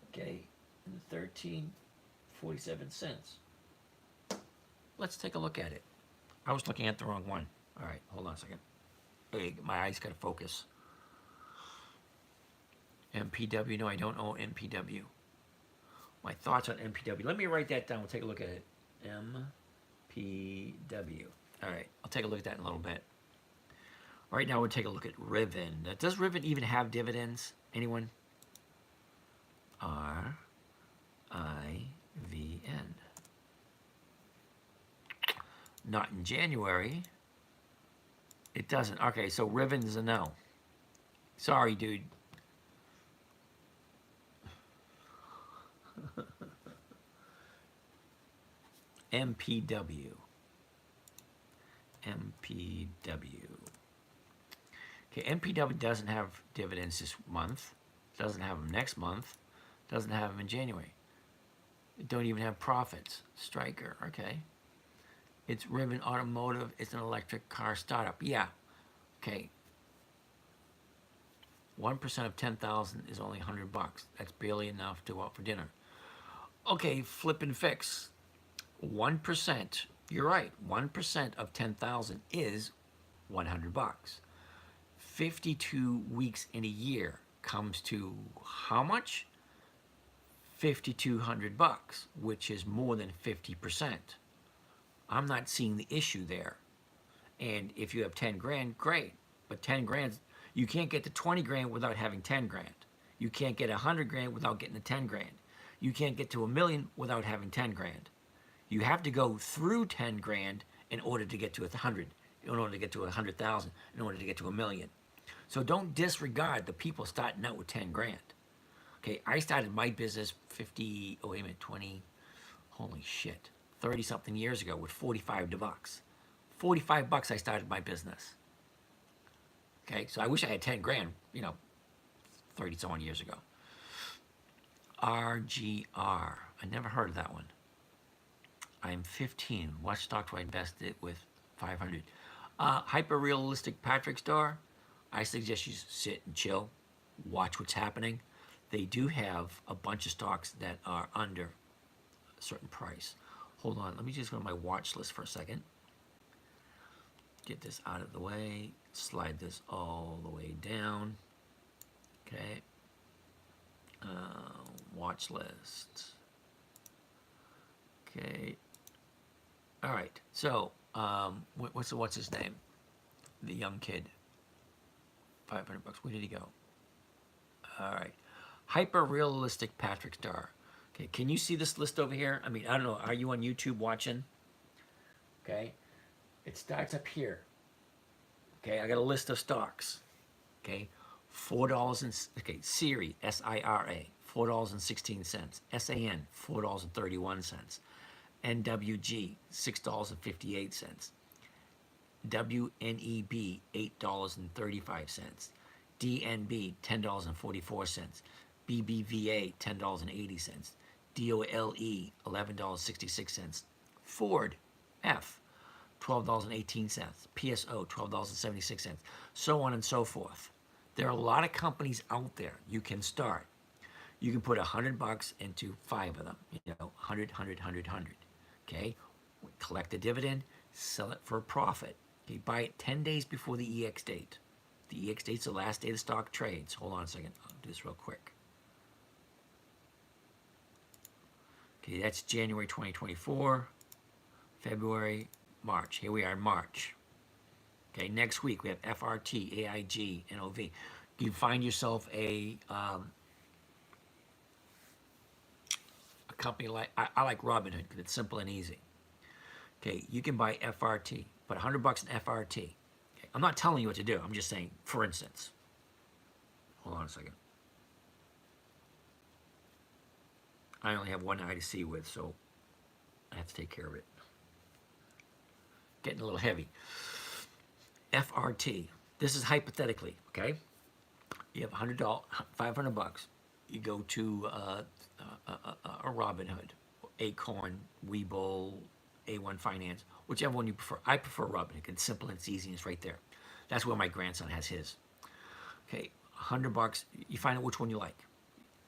Okay? And 13.47 Let's take a look at it. I was looking at the wrong one. All right, hold on a second. Hey, my eyes got to focus. MPW, no, I don't own MPW. My thoughts on MPW. Let me write that down. We'll take a look at it. MPW. All right, I'll take a look at that in a little bit. Right now, we'll take a look at Riven. Does Riven even have dividends? Anyone? RIVN. Not in January. It doesn't. Okay, so Riven is a no. Sorry, dude. MPW. MPW. Okay, MPW doesn't have dividends this month. Doesn't have them next month. Doesn't have them in January. It don't even have profits. Stryker, okay. It's Riven Automotive. It's an electric car startup. Yeah. Okay. 1% of 10,000 is only $100. That's barely enough to go out for dinner. Okay, flip and fix. 1%. You're right. 1% of 10,000 is $100. 52 weeks in a year comes to how much? $5,200, which is more than 50%. I'm not seeing the issue there. And if you have 10 grand, great. But 10 grand, you can't get to 20 grand without having 10 grand. You can't get 100 grand without getting to 10 grand. You can't get to $1 million without having 10 grand. You have to go through 10 grand in order to get to 100, in order to get to 100,000, in order to get to $1 million. So don't disregard the people starting out with 10 grand. Okay, I started my business 20, holy shit, 30 something years ago with 45 bucks. 45 bucks I started my business. Okay, so I wish I had 10 grand, 30 so on years ago. RGR, I never heard of that one. I'm 15. What stock do I invest it with 500? Hyper realistic Patrick Star. I suggest you sit and chill, watch what's happening. They do have a bunch of stocks that are under a certain price. Hold on, let me just go to my watch list for a second. Get this out of the way, slide this all the way down. Okay. Watch list. Okay. All right. So, what's his name? The young kid. 500 bucks. Where did he go? All right. Hyper realistic Patrick Star. Okay. Can you see this list over here? I mean, I don't know. Are you on YouTube watching? Okay. It starts up here. Okay. I got a list of stocks. Okay. $4 and okay. Siri, SIRA, $4.16. SAN, $4.31. NWG, $6.58. WNEB, $8.35. DNB, $10.44. BBVA, $10.80. DOLE, $11.66. Ford, F, $12.18. PSO, $12.76. So on and so forth. There are a lot of companies out there you can start. You can put $100 into 5 of them. 100, 100, 100, 100. Okay? Collect the dividend, sell it for a profit. Okay? Buy it 10 days before the EX date. The EX date's the last day the stock trades. Hold on a second. I'll do this real quick. Okay, that's January 2024, February, March. Here we are in March. Okay, next week we have FRT, AIG, NOV. You find yourself a company like, I like Robinhood because it's simple and easy. Okay, you can buy FRT, put $100 in FRT. Okay, I'm not telling you what to do. I'm just saying, for instance. Hold on a second. I only have one eye to see with, so I have to take care of it. Getting a little heavy. FRT. This is hypothetically, okay? You have $100, $500. You go to a Robinhood, Acorn, Webull, A1 Finance, whichever one you prefer. I prefer Robinhood. It's simple and it's easy and it's right there. That's where my grandson has his. Okay, $100. You find out which one you like.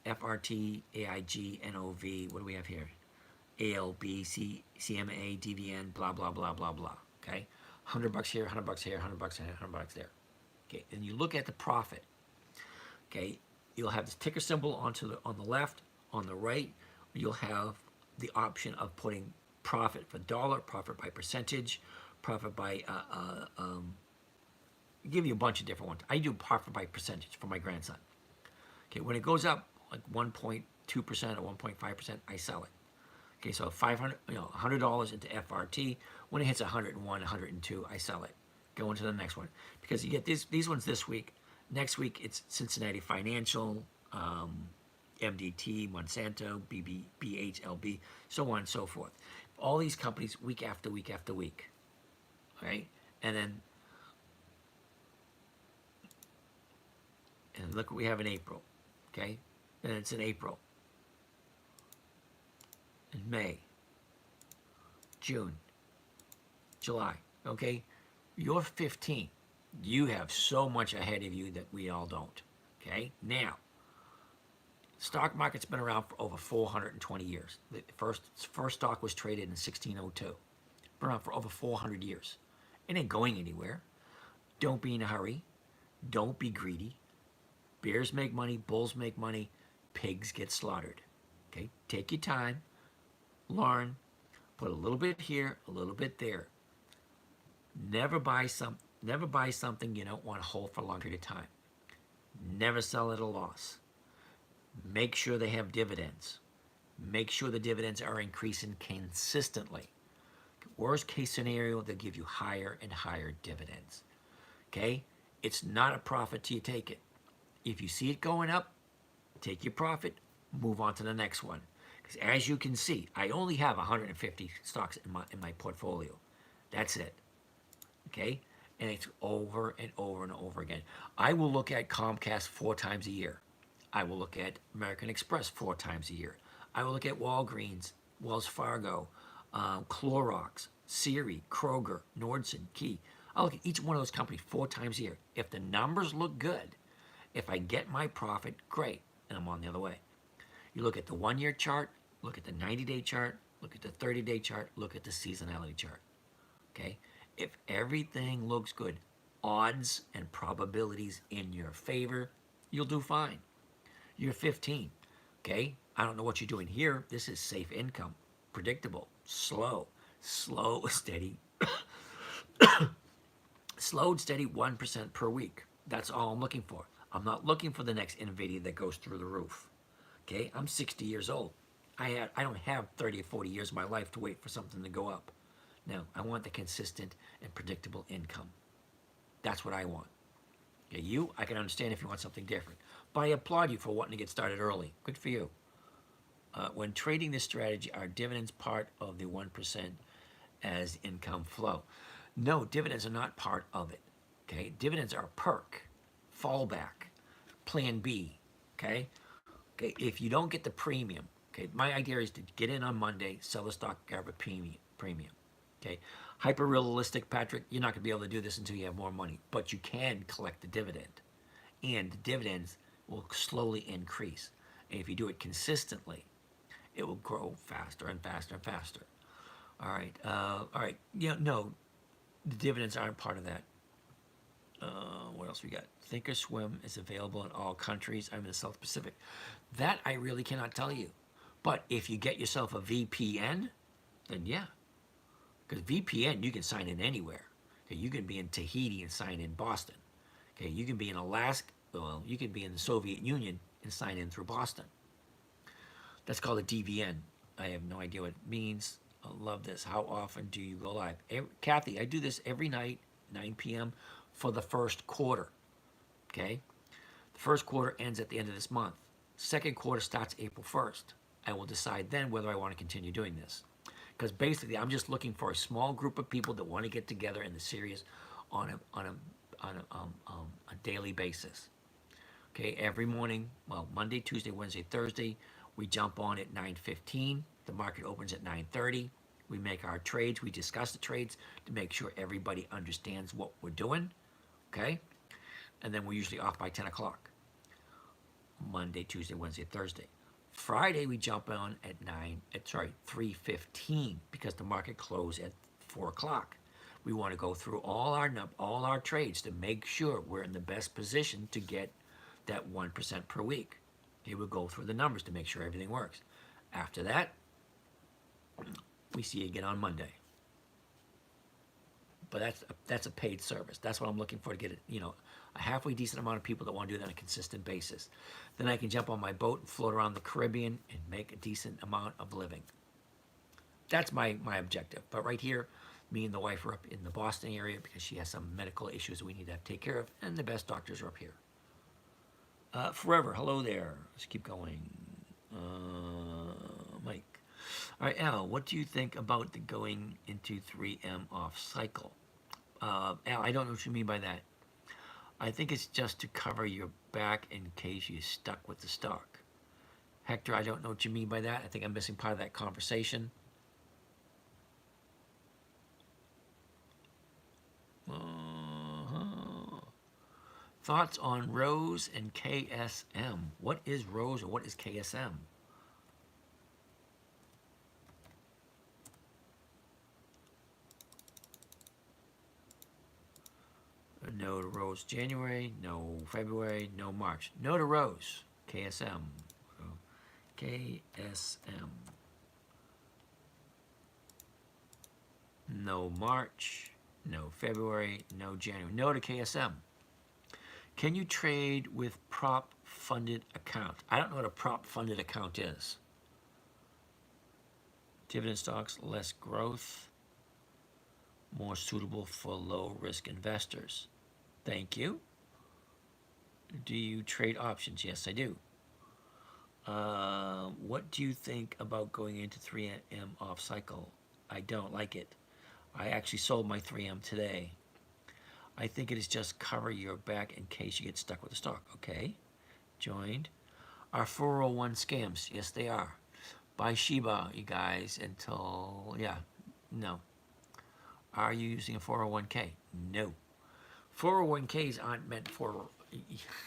FRT, AIG, NOV. What do we have here? ALB, CMA, DVN, blah blah blah blah blah. Okay, $100 here, $100 here, $100 here, $100 there. Okay, and you look at the profit. Okay, you'll have this ticker symbol on the left. On the right, you'll have the option of putting profit for dollar, profit by percentage, profit by, give you a bunch of different ones. I do profit by percentage for my grandson. Okay, when it goes up like 1.2% or 1.5%, I sell it. Okay, so 500, $100 into FRT. When it hits 101, 102, I sell it. Go into the next one because you get these ones this week. Next week it's Cincinnati Financial, MDT, Monsanto, BHLB, so on and so forth. All these companies week after week after week, right? And look what we have in April, okay? And it's in April, in May, June, July, okay? You're 15. You have so much ahead of you that we all don't, okay? Now, stock market's been around for over 420 years. The first stock was traded in 1602. Been around for over 400 years. It ain't going anywhere. Don't be in a hurry. Don't be greedy. Bears make money, bulls make money, pigs get slaughtered. Okay? Take your time, learn, put a little bit here, a little bit there. Never buy something you don't want to hold for a long period of time. Never sell at a loss. Make sure they have dividends. Make sure the dividends are increasing consistently. Worst case scenario, they'll give you higher and higher dividends. Okay? It's not a profit till you take it. If you see it going up, take your profit, move on to the next one. Because as you can see, I only have 150 stocks in my portfolio. That's it. Okay? And it's over and over and over again. I will look at Comcast 4 times a year. I will look at American Express 4 times a year. I will look at Walgreens, Wells Fargo, Clorox, Siri, Kroger, Nordson, Key. I'll look at each one of those companies 4 times a year. If the numbers look good, if I get my profit, great, and I'm on the other way. You look at the 1-year chart, look at the 90-day chart, look at the 30-day chart, look at the seasonality chart. Okay? If everything looks good, odds and probabilities in your favor, you'll do fine. You're 15. Okay? I don't know what you're doing here. This is safe income, predictable, slow, steady, slow and steady 1% per week. That's all I'm looking for. I'm not looking for the next NVIDIA that goes through the roof. Okay? I'm 60 years old. I don't have 30 or 40 years of my life to wait for something to go up. No, I want the consistent and predictable income. That's what I want. Okay, I can understand if you want something different. But I applaud you for wanting to get started early. Good for you. When trading this strategy, are dividends part of the 1% as income flow? No, dividends are not part of it. Okay, dividends are a perk, fallback, plan B. Okay, if you don't get the premium, okay, my idea is to get in on Monday, sell the stock, grab a premium. Okay, hyper realistic, Patrick. You're not going to be able to do this until you have more money, but you can collect the dividend, and the dividends will slowly increase. And if you do it consistently, it will grow faster and faster and faster. All right. No, the dividends aren't part of that. What else we got? Thinkorswim is available in all countries. I'm in the South Pacific. That I really cannot tell you. But if you get yourself a VPN, then yeah. Because VPN, you can sign in anywhere. Okay, you can be in Tahiti and sign in Boston. Okay, you can be in Alaska. Well, you can be in the Soviet Union and sign in through Boston. That's called a DVN. I have no idea what it means. I love this. How often do you go live? Kathy, I do this every night, 9 p.m. for the first quarter. Okay? The first quarter ends at the end of this month. Second quarter starts April 1st. I will decide then whether I want to continue doing this. Because basically, I'm just looking for a small group of people that want to get together in the series on a daily basis. Okay, every morning, well, Monday, Tuesday, Wednesday, Thursday, we jump on at 9:15. The market opens at 9:30. We make our trades. We discuss the trades to make sure everybody understands what we're doing. Okay, and then we're usually off by 10 o'clock. Monday, Tuesday, Wednesday, Thursday. Friday we jump on at 3:15 because the market closed at 4 o'clock. We want to go through all our trades to make sure we're in the best position to get that 1% per week. Okay, we'll go through the numbers to make sure everything works. After that, We see you again on Monday. But that's a paid service. That's what I'm looking for, to get a halfway decent amount of people that want to do that on a consistent basis. Then I can jump on my boat and float around the Caribbean and make a decent amount of living. That's my objective. But right here, me and the wife are up in the Boston area because she has some medical issues we need to take care of, and the best doctors are up here. Forever, hello there. Let's keep going. Mike. All right, Al, what do you think about the going into 3M off cycle? Al, I don't know what you mean by that. I think it's just to cover your back in case you're stuck with the stock. Hector, I don't know what you mean by that. I think I'm missing part of that conversation. Thoughts on Rose and KSM? What is Rose or what is KSM? No to Rose January, no February, no March. No to Rose, KSM. KSM. No March, no February, no January. No to KSM. Can you trade with prop funded account? I don't know what a prop funded account is. Dividend stocks, less growth, more suitable for low risk investors. Thank you. Do you trade options? Yes, I do. What do you think about going into 3M off cycle? I don't like it. I actually sold my 3M today. I think it is just cover your back in case you get stuck with the stock. Okay. Joined. Are 401 scams? Yes, they are. Buy Shiba, you guys, until, yeah, no. Are you using a 401k? No. 401ks aren't meant for,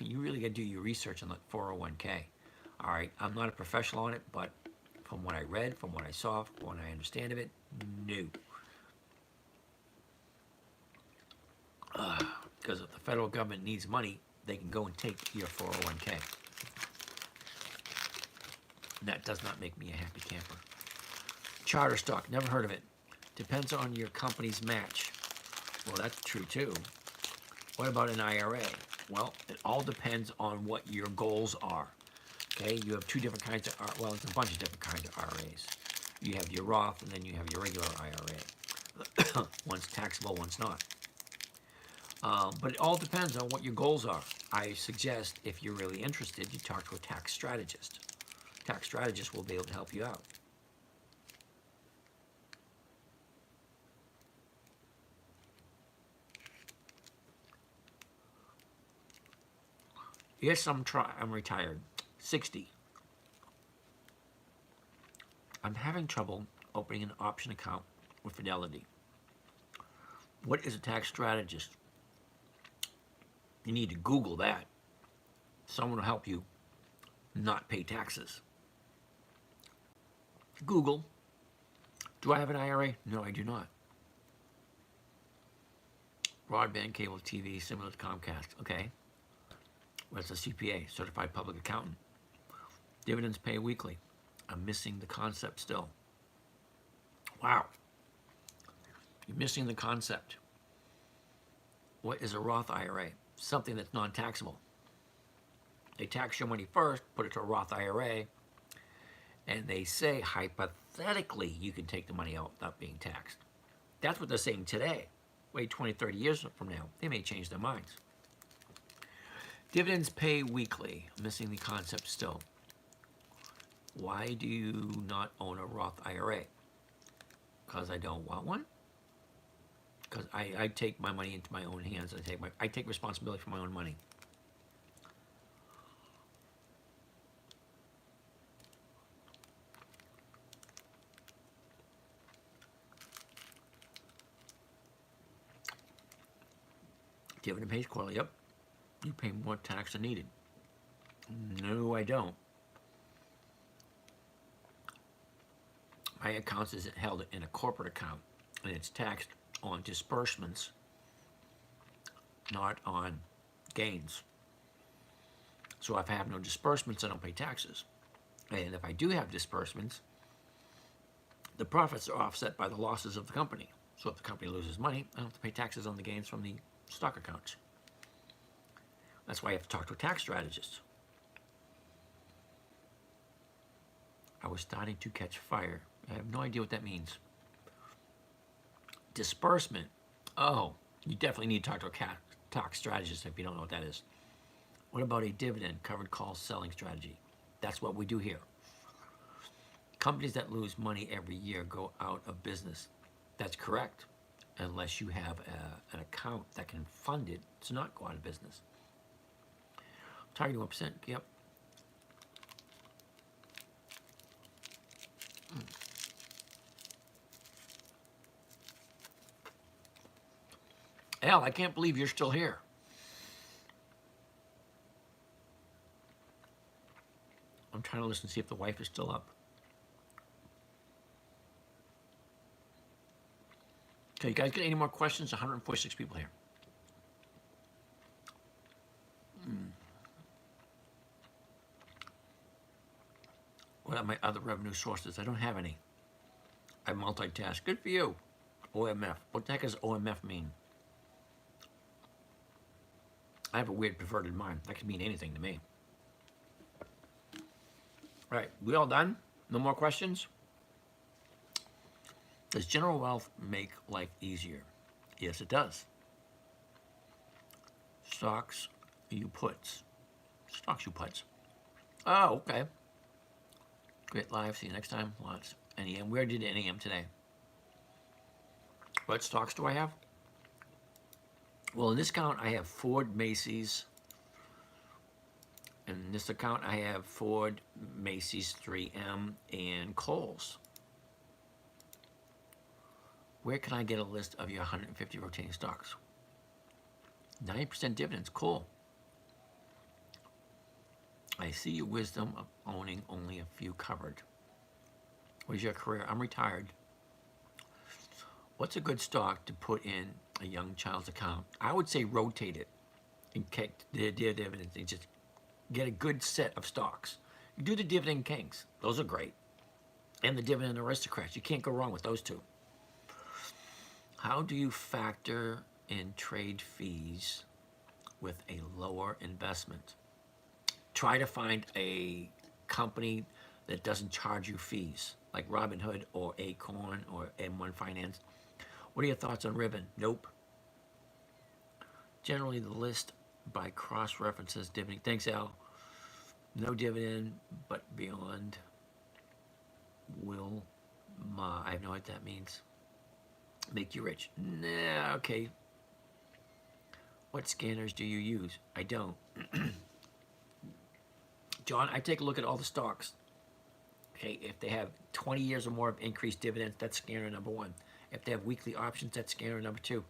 you really got to do your research on the 401k. All right, I'm not a professional on it, but from what I read, from what I saw, from what I understand of it, no. Because if the federal government needs money, they can go and take your 401k. And that does not make me a happy camper. Charter stock, never heard of it. Depends on your company's match. Well, that's true too. What about an IRA? Well, it all depends on what your goals are. Okay, you have two different kinds of, well, it's a bunch of different kinds of IRAs. You have your Roth and then you have your regular IRA. One's taxable, one's not. But it all depends on what your goals are. I suggest if you're really interested, you talk to a tax strategist. Tax strategist will be able to help you out. Yes, I'm retired. 60. I'm having trouble opening an option account with Fidelity. What is a tax strategist? You need to Google that. Someone will help you not pay taxes. Google. Do I have an IRA? No, I do not. Broadband, cable TV, similar to Comcast. Okay. What's a CPA? Certified Public Accountant. Dividends pay weekly. I'm missing the concept still. Wow. You're missing the concept. What is a Roth IRA? Something that's non-taxable. They tax your money first, put it to a Roth IRA, and they say hypothetically you can take the money out without being taxed. That's what they're saying today. Wait 20, 30 years from now, they may change their minds. Dividends pay weekly. I'm missing the concept still. Why do you not own a Roth IRA? Because I don't want one? Because I take my money into my own hands. I take responsibility for my own money. Dividend pays quarterly. Yep. You pay more tax than needed. No, I don't. My account is held in a corporate account, and it's taxed on disbursements, not on gains. So if I have no disbursements, I don't pay taxes. And if I do have disbursements, The profits are offset by the losses of the company. So if the company loses money, I don't have to pay taxes on the gains from the stock accounts. That's why you have to talk to a tax strategist. I was starting to catch fire. I have no idea what that means. Disbursement. Oh, you definitely need to talk to a tax strategist if you don't know what that is. What about a dividend covered call selling strategy? That's what we do here. Companies that lose money every year go out of business. That's correct, unless you have an account that can fund it to not go out of business. Targeting 1%, yep. Al, I can't believe you're still here. I'm trying to listen to see if the wife is still up. Okay, you guys get any more questions? 146 people here. What are my other revenue sources? I don't have any. I multitask. Good for you. OMF. What the heck does OMF mean? I have a weird perverted mind. That could mean anything to me. All right, we all done? No more questions? Does general wealth make life easier? Yes, it does. Stocks, you puts. Stocks, you puts. Oh, okay. Great live. See you next time. Lots. NEM. Where did NEM today? What stocks do I have? Well, in this account, I have Ford, Macy's. In this account, I have Ford, Macy's, 3M, and Kohl's. Where can I get a list of your 150 rotating stocks? 90% dividends. Cool. I see your wisdom of owning only a few covered. What is your career? I'm retired. What's a good stock to put in a young child's account? I would say rotate it and kick the dividends and just get a good set of stocks. You do the Dividend Kings. Those are great. And the Dividend Aristocrats. You can't go wrong with those two. How do you factor in trade fees with a lower investment? Try to find a company that doesn't charge you fees, like Robinhood or Acorn or M1 Finance. What are your thoughts on Ribbon? Nope. Generally, the list by cross references dividend. Thanks, Al. No dividend, but beyond will I have no idea what that means. Make you rich. Nah, okay. What scanners do you use? I don't. John, I take a look at all the stocks. Okay, if they have 20 years or more of increased dividends, that's scanner number one. If they have weekly options, that's scanner number two.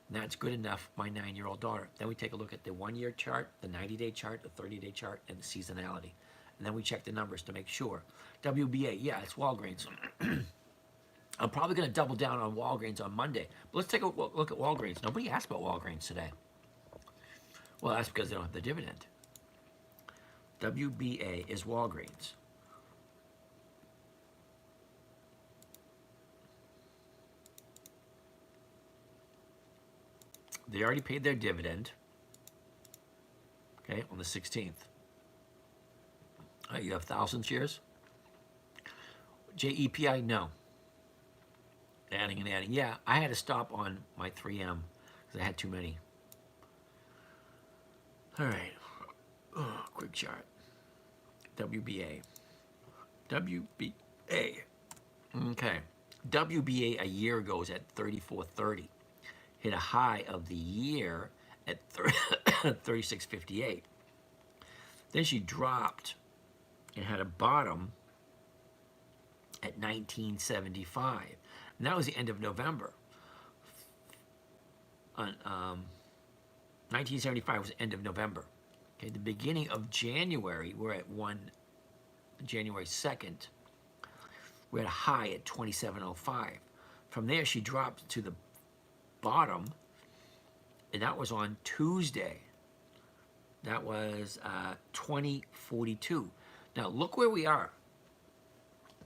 And that's good enough, my 9-year-old daughter. Then we take a look at the 1-year chart, the 90-day chart, the 30-day chart, and the seasonality. And then we check the numbers to make sure. WBA, yeah, it's Walgreens. I'm probably going to double down on Walgreens on Monday. But let's take a look at Walgreens. Nobody asked about Walgreens today. Well, that's because they don't have the dividend. WBA is Walgreens. They already paid their dividend, okay, on the 16th. You have 1,000 shares? JEPI, no. Adding and adding. Yeah, I had to stop on my 3M because I had too many. All right. Oh, quick chart. WBA. WBA. Okay. WBA a year ago was at 34.30. Hit a high of the year at 36.58. Then she dropped and had a bottom at 19.75. And that was the end of November. 1975 was the end of November. Okay, the beginning of January, we're at January 2nd. We had a high at 27.05. From there, she dropped to the bottom, and that was on Tuesday. That was 2042. Now look where we are.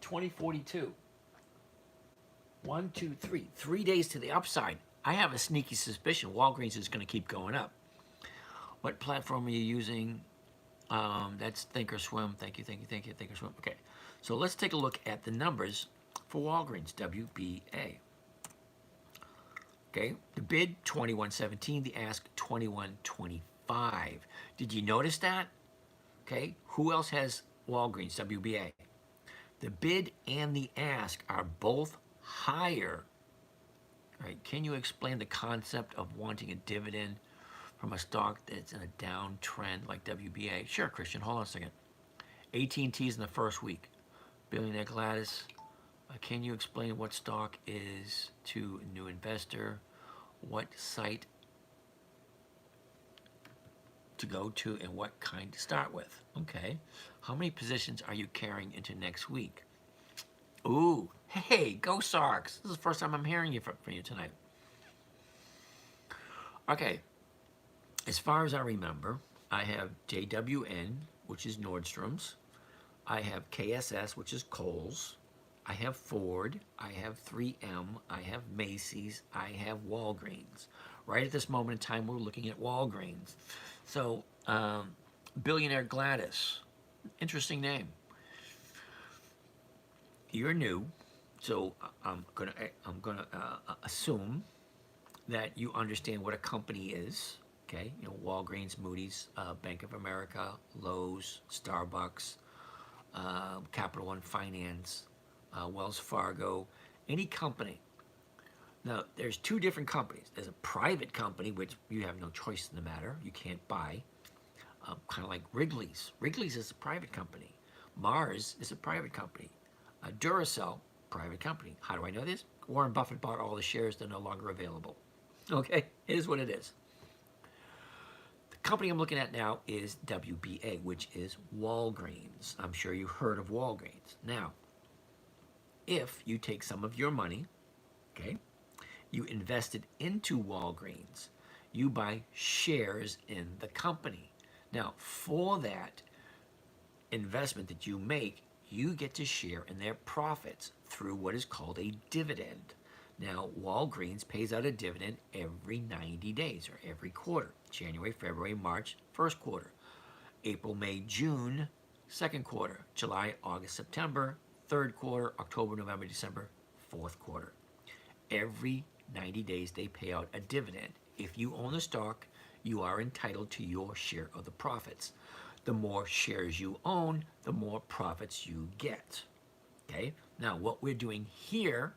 2042. 1, 2, 3. 3 days to the upside. I have a sneaky suspicion Walgreens is going to keep going up. What platform are you using? That's Thinkorswim. Thank you, Thinkorswim. Okay, so let's take a look at the numbers for Walgreens, WBA. Okay, the bid 21.17, the ask 21.25. Did you notice that? Okay, who else has Walgreens, WBA? The bid and the ask are both higher. All right, can you explain the concept of wanting a dividend from a stock that's in a downtrend like WBA? Sure, Christian, hold on a second. AT&T is in the first week. Billionaire Gladys, can you explain what stock is to a new investor? What site to go to and what kind to start with? Okay. How many positions are you carrying into next week? Ooh, hey, go Sox. This is the first time I'm hearing from you tonight. Okay. As far as I remember, I have JWN, which is Nordstrom's. I have KSS, which is Kohl's. I have Ford. I have 3M. I have Macy's. I have Walgreens. Right at this moment in time, we're looking at Walgreens. So, Billionaire Gladys, interesting name. You're new, so I'm gonna assume that you understand what a company is. Okay, you know, Walgreens, Moody's, Bank of America, Lowe's, Starbucks, Capital One Finance, Wells Fargo, any company. Now, there's two different companies. There's a private company, which you have no choice in the matter. You can't buy. Kind of like Wrigley's. Wrigley's is a private company. Mars is a private company. Duracell, private company. How do I know this? Warren Buffett bought all the shares. They're no longer available. Okay, it is what it is. The company I'm looking at now is WBA, which is Walgreens. I'm sure you've heard of Walgreens. Now, if you take some of your money, okay, you invest it into Walgreens, you buy shares in the company. Now, for that investment that you make, you get to share in their profits through what is called a dividend. Now, Walgreens pays out a dividend every 90 days or every quarter. January, February, March, first quarter. April, May, June, second quarter. July, August, September, third quarter. October, November, December, fourth quarter. Every 90 days they pay out a dividend. If you own the stock, you are entitled to your share of the profits. The more shares you own, the more profits you get. Okay? Now, what we're doing here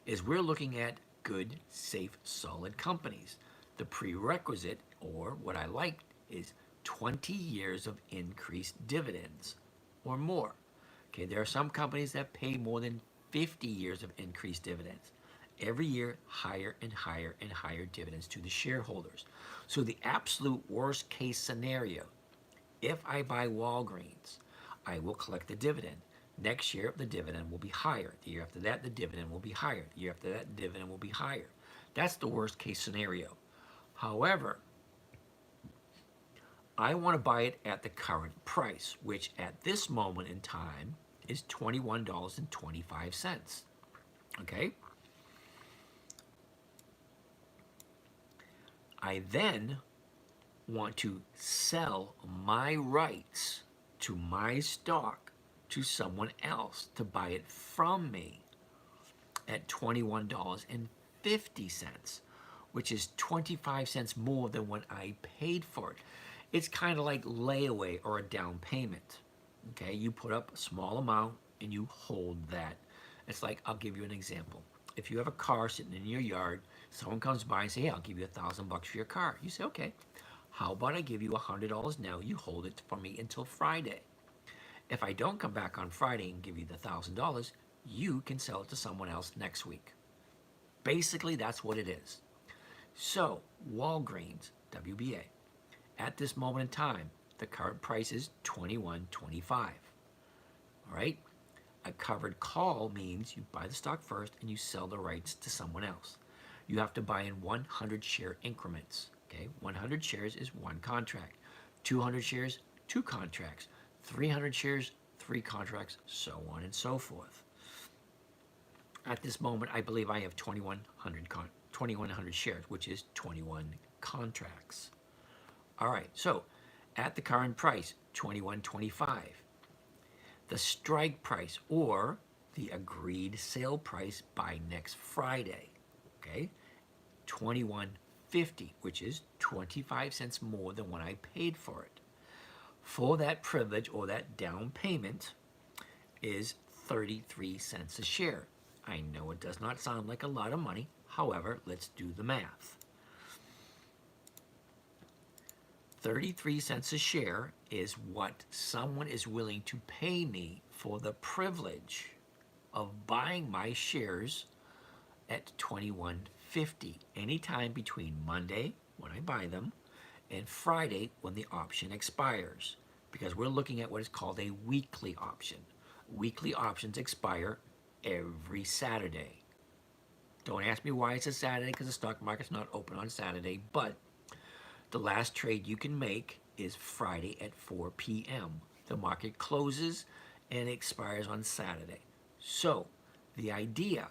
is we're looking at good, safe, solid companies. The prerequisite, or what I like, is 20 years of increased dividends or more. Okay, there are some companies that pay more than 50 years of increased dividends. Every year, higher and higher and higher dividends to the shareholders. So the absolute worst case scenario, if I buy Walgreens, I will collect the dividend. Next year, the dividend will be higher. The year after that, the dividend will be higher. The year after that, the dividend will be higher. That's the worst case scenario. However, I want to buy it at the current price, which at this moment in time is $21.25. Okay? I then want to sell my rights to my stock to someone else to buy it from me at $21.50, which is 25 cents more than what I paid for it. It's kind of like layaway or a down payment. Okay, you put up a small amount and you hold that. It's like, I'll give you an example. If you have a car sitting in your yard, someone comes by and say, hey, I'll give you $1,000 for your car. You say, okay, how about I give you $100 now? You hold it for me until Friday. If I don't come back on Friday and give you the $1,000, you can sell it to someone else next week. Basically, that's what it is. So, Walgreens, WBA, at this moment in time, the current price is $21.25. All right? A covered call means you buy the stock first and you sell the rights to someone else. You have to buy in 100 share increments. Okay, 100 shares is one contract. 200 shares, two contracts. 300 shares, three contracts, so on and so forth. At this moment, I believe I have 2,100 shares, which is 21 contracts. All right, so at the current price, 21.25. The strike price or the agreed sale price by next Friday, okay? 21.50, which is 25 cents more than what I paid for it. For that privilege or that down payment is 33 cents a share. I know it does not sound like a lot of money. However, let's do the math. 33 cents a share is what someone is willing to pay me for the privilege of buying my shares at 21.50 anytime between Monday, when I buy them, and Friday, when the option expires. Because we're looking at what is called a weekly option. Weekly options expire every Saturday. Don't ask me why it's a Saturday, because the stock market's not open on Saturday, but the last trade you can make is Friday at 4 p.m. The market closes and expires on Saturday. So the idea,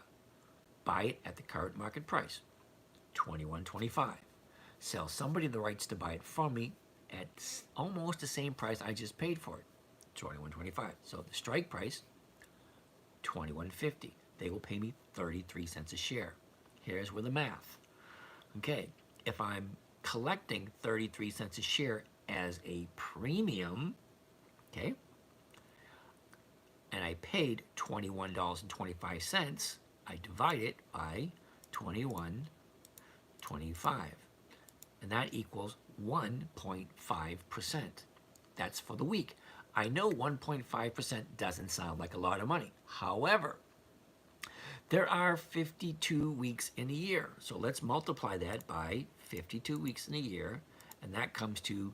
buy it at the current market price, $21.25. Sell somebody the rights to buy it from me at almost the same price I just paid for it, $21.25. So the strike price, $21.50. They will pay me 33 cents a share. Here's where the math. Okay, if I'm collecting 33 cents a share as a premium, okay, and I paid $21.25, I divide it by 21.25, and that equals 1.5%. That's for the week. I know 1.5% doesn't sound like a lot of money. However, there are 52 weeks in a year. So let's multiply that by 52 weeks in a year, and that comes to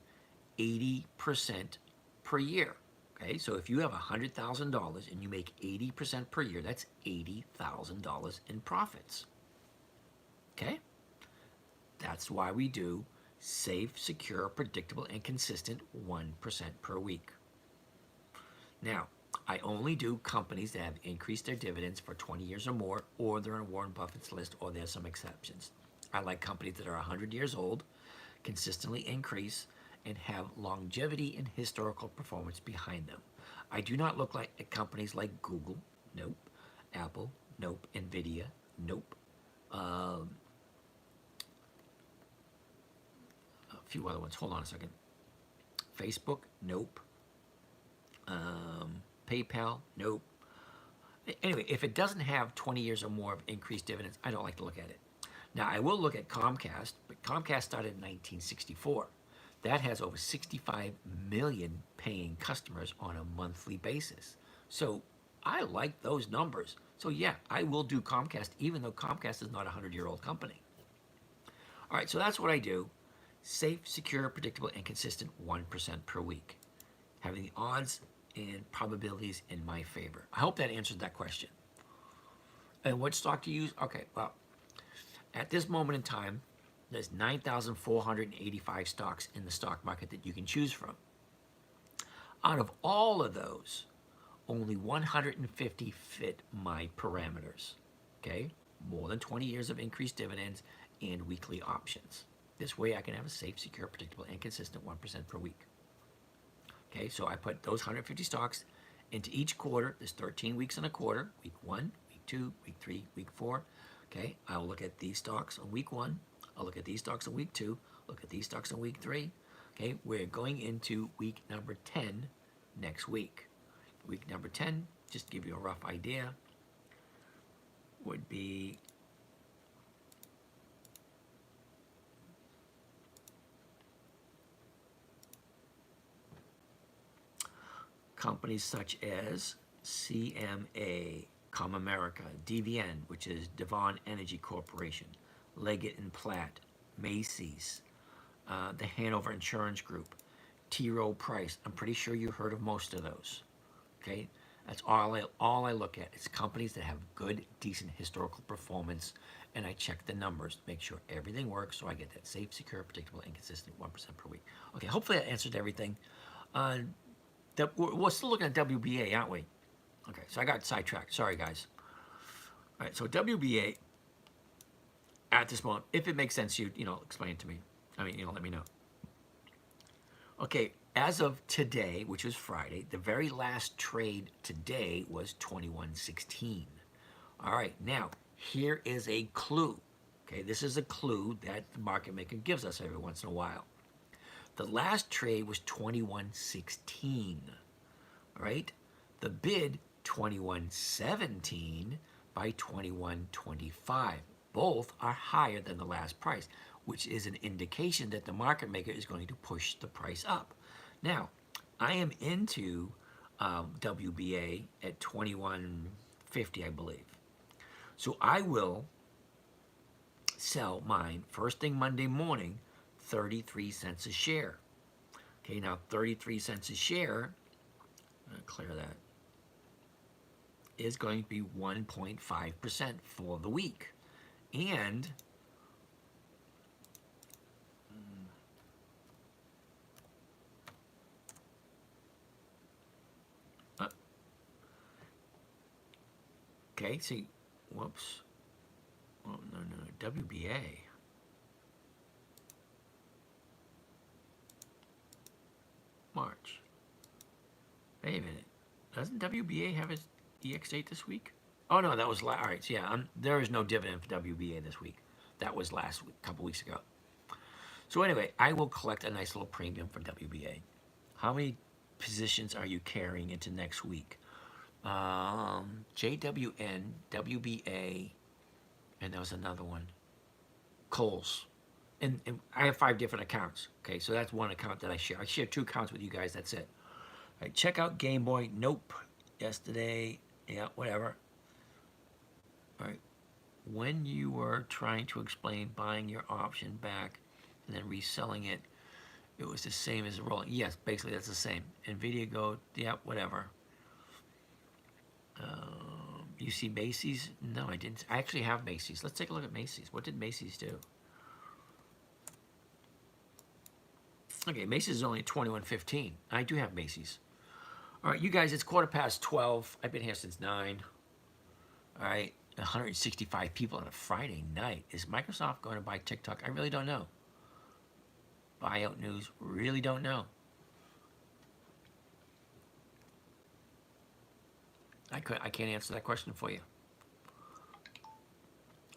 80% per year. Okay, so if you have $100,000 and you make 80% per year, that's $80,000 in profits. Okay, that's why we do safe, secure, predictable, and consistent 1% per week. Now, I only do companies that have increased their dividends for 20 years or more, or they're on Warren Buffett's list, or there's some exceptions. I like companies that are 100 years old, consistently increase, and have longevity and historical performance behind them. I do not look like at companies like Google, nope. Apple, nope. Nvidia, nope. A few other ones. Hold on a second. Facebook, nope. PayPal, nope. Anyway, if it doesn't have 20 years or more of increased dividends, I don't like to look at it. Now, I will look at Comcast, but Comcast started in 1964. That has over 65 million paying customers on a monthly basis. So I like those numbers. So yeah, I will do Comcast, even though Comcast is not a 100-year-old company. All right, so that's what I do. Safe, secure, predictable, and consistent 1% per week. Having the odds and probabilities in my favor. I hope that answered that question. And what stock to use? Okay, well, at this moment in time, there's 9,485 stocks in the stock market that you can choose from. Out of all of those, only 150 fit my parameters. Okay? More than 20 years of increased dividends and weekly options. This way I can have a safe, secure, predictable, and consistent 1% per week. Okay, so I put those 150 stocks into each quarter. There's 13 weeks in a quarter. Week 1, week 2, week 3, week 4. Okay, I will look at these stocks on week 1. I'll look at these stocks on week 2. Look at these stocks on week 3. Okay, we're going into week number 10 next week. Week number 10, just to give you a rough idea, would be companies such as CMA, Comerica, Dividend, which is Devon Energy Corporation, Leggett and Platt, Macy's, the Hanover Insurance Group, T. Rowe Price. I'm pretty sure you heard of most of those. Okay, that's all I look at. It's companies that have good, decent historical performance, and I check the numbers to make sure everything works, so I get that safe, secure, predictable, and consistent 1% per week. Okay, hopefully that answered everything. We're still looking at WBA, aren't we? Okay, so I got sidetracked. Sorry, guys. All right, so WBA at this moment, if it makes sense to you, explain it to me. I mean, let me know. Okay, as of today, which was Friday, the very last trade today was 21.16. All right, now here is a clue. Okay, this is a clue that the market maker gives us every once in a while. The last trade was 21.16. All right, the bid 21.17 by 21.25. Both are higher than the last price, which is an indication that the market maker is going to push the price up. Now, I am into WBA at 21.50, I believe. So I will sell mine first thing Monday morning, 33 cents a share. Okay, now 33 cents a share, I'm gonna clear that, is going to be 1.5% for the week. And okay, see, whoops. Oh, no, WBA. March. Wait a minute. Doesn't WBA have its EX date this week? Oh, no, that was all right, so yeah, there is no dividend for WBA this week. That was last week, a couple weeks ago. So anyway, I will collect a nice little premium for WBA. How many positions are you carrying into next week? JWN, WBA, and there was another one. Coles. And I have 5 different accounts. Okay, so that's one account that I share. I share 2 accounts with you guys, that's it. All right, check out Game Boy. Nope. Yesterday. Yeah, whatever. All right. When you were trying to explain buying your option back and then reselling it, it was the same as rolling. Yes, basically that's the same. NVIDIA Go, yeah, whatever. You see Macy's? No, I didn't. I actually have Macy's. Let's take a look at Macy's. What did Macy's do? Okay, Macy's is only $21.15. I do have Macy's. All right, you guys, it's 12:15. I've been here since 9. All right, 165 people on a Friday night. Is Microsoft going to buy TikTok? I really don't know. Buyout news, really don't know. I can't answer that question for you.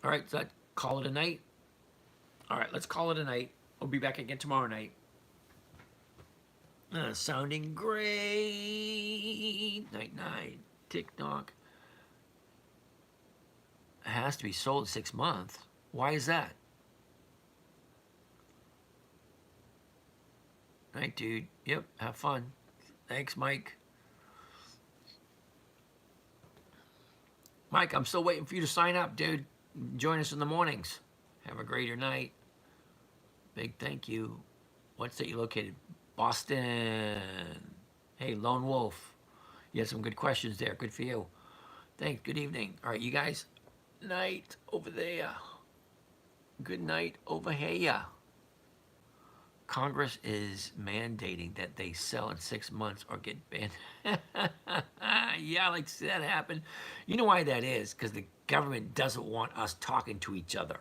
All right, so call it a night. All right, let's call it a night. We'll be back again tomorrow night. Sounding great. Night. TikTok. It has to be sold in 6 months. Why is that? Night, dude. Yep, have fun. Thanks, Mike. Mike, I'm still waiting for you to sign up, dude. Join us in the mornings. Have a greater night. Big thank you. What state you located? Boston. Hey, Lone Wolf. You had some good questions there. Good for you. Thanks. Good evening. All right, you guys. Night over there. Good night over here. Congress is mandating that they sell in 6 months or get banned. Yeah, like that happened. You know why that is? Because the government doesn't want us talking to each other.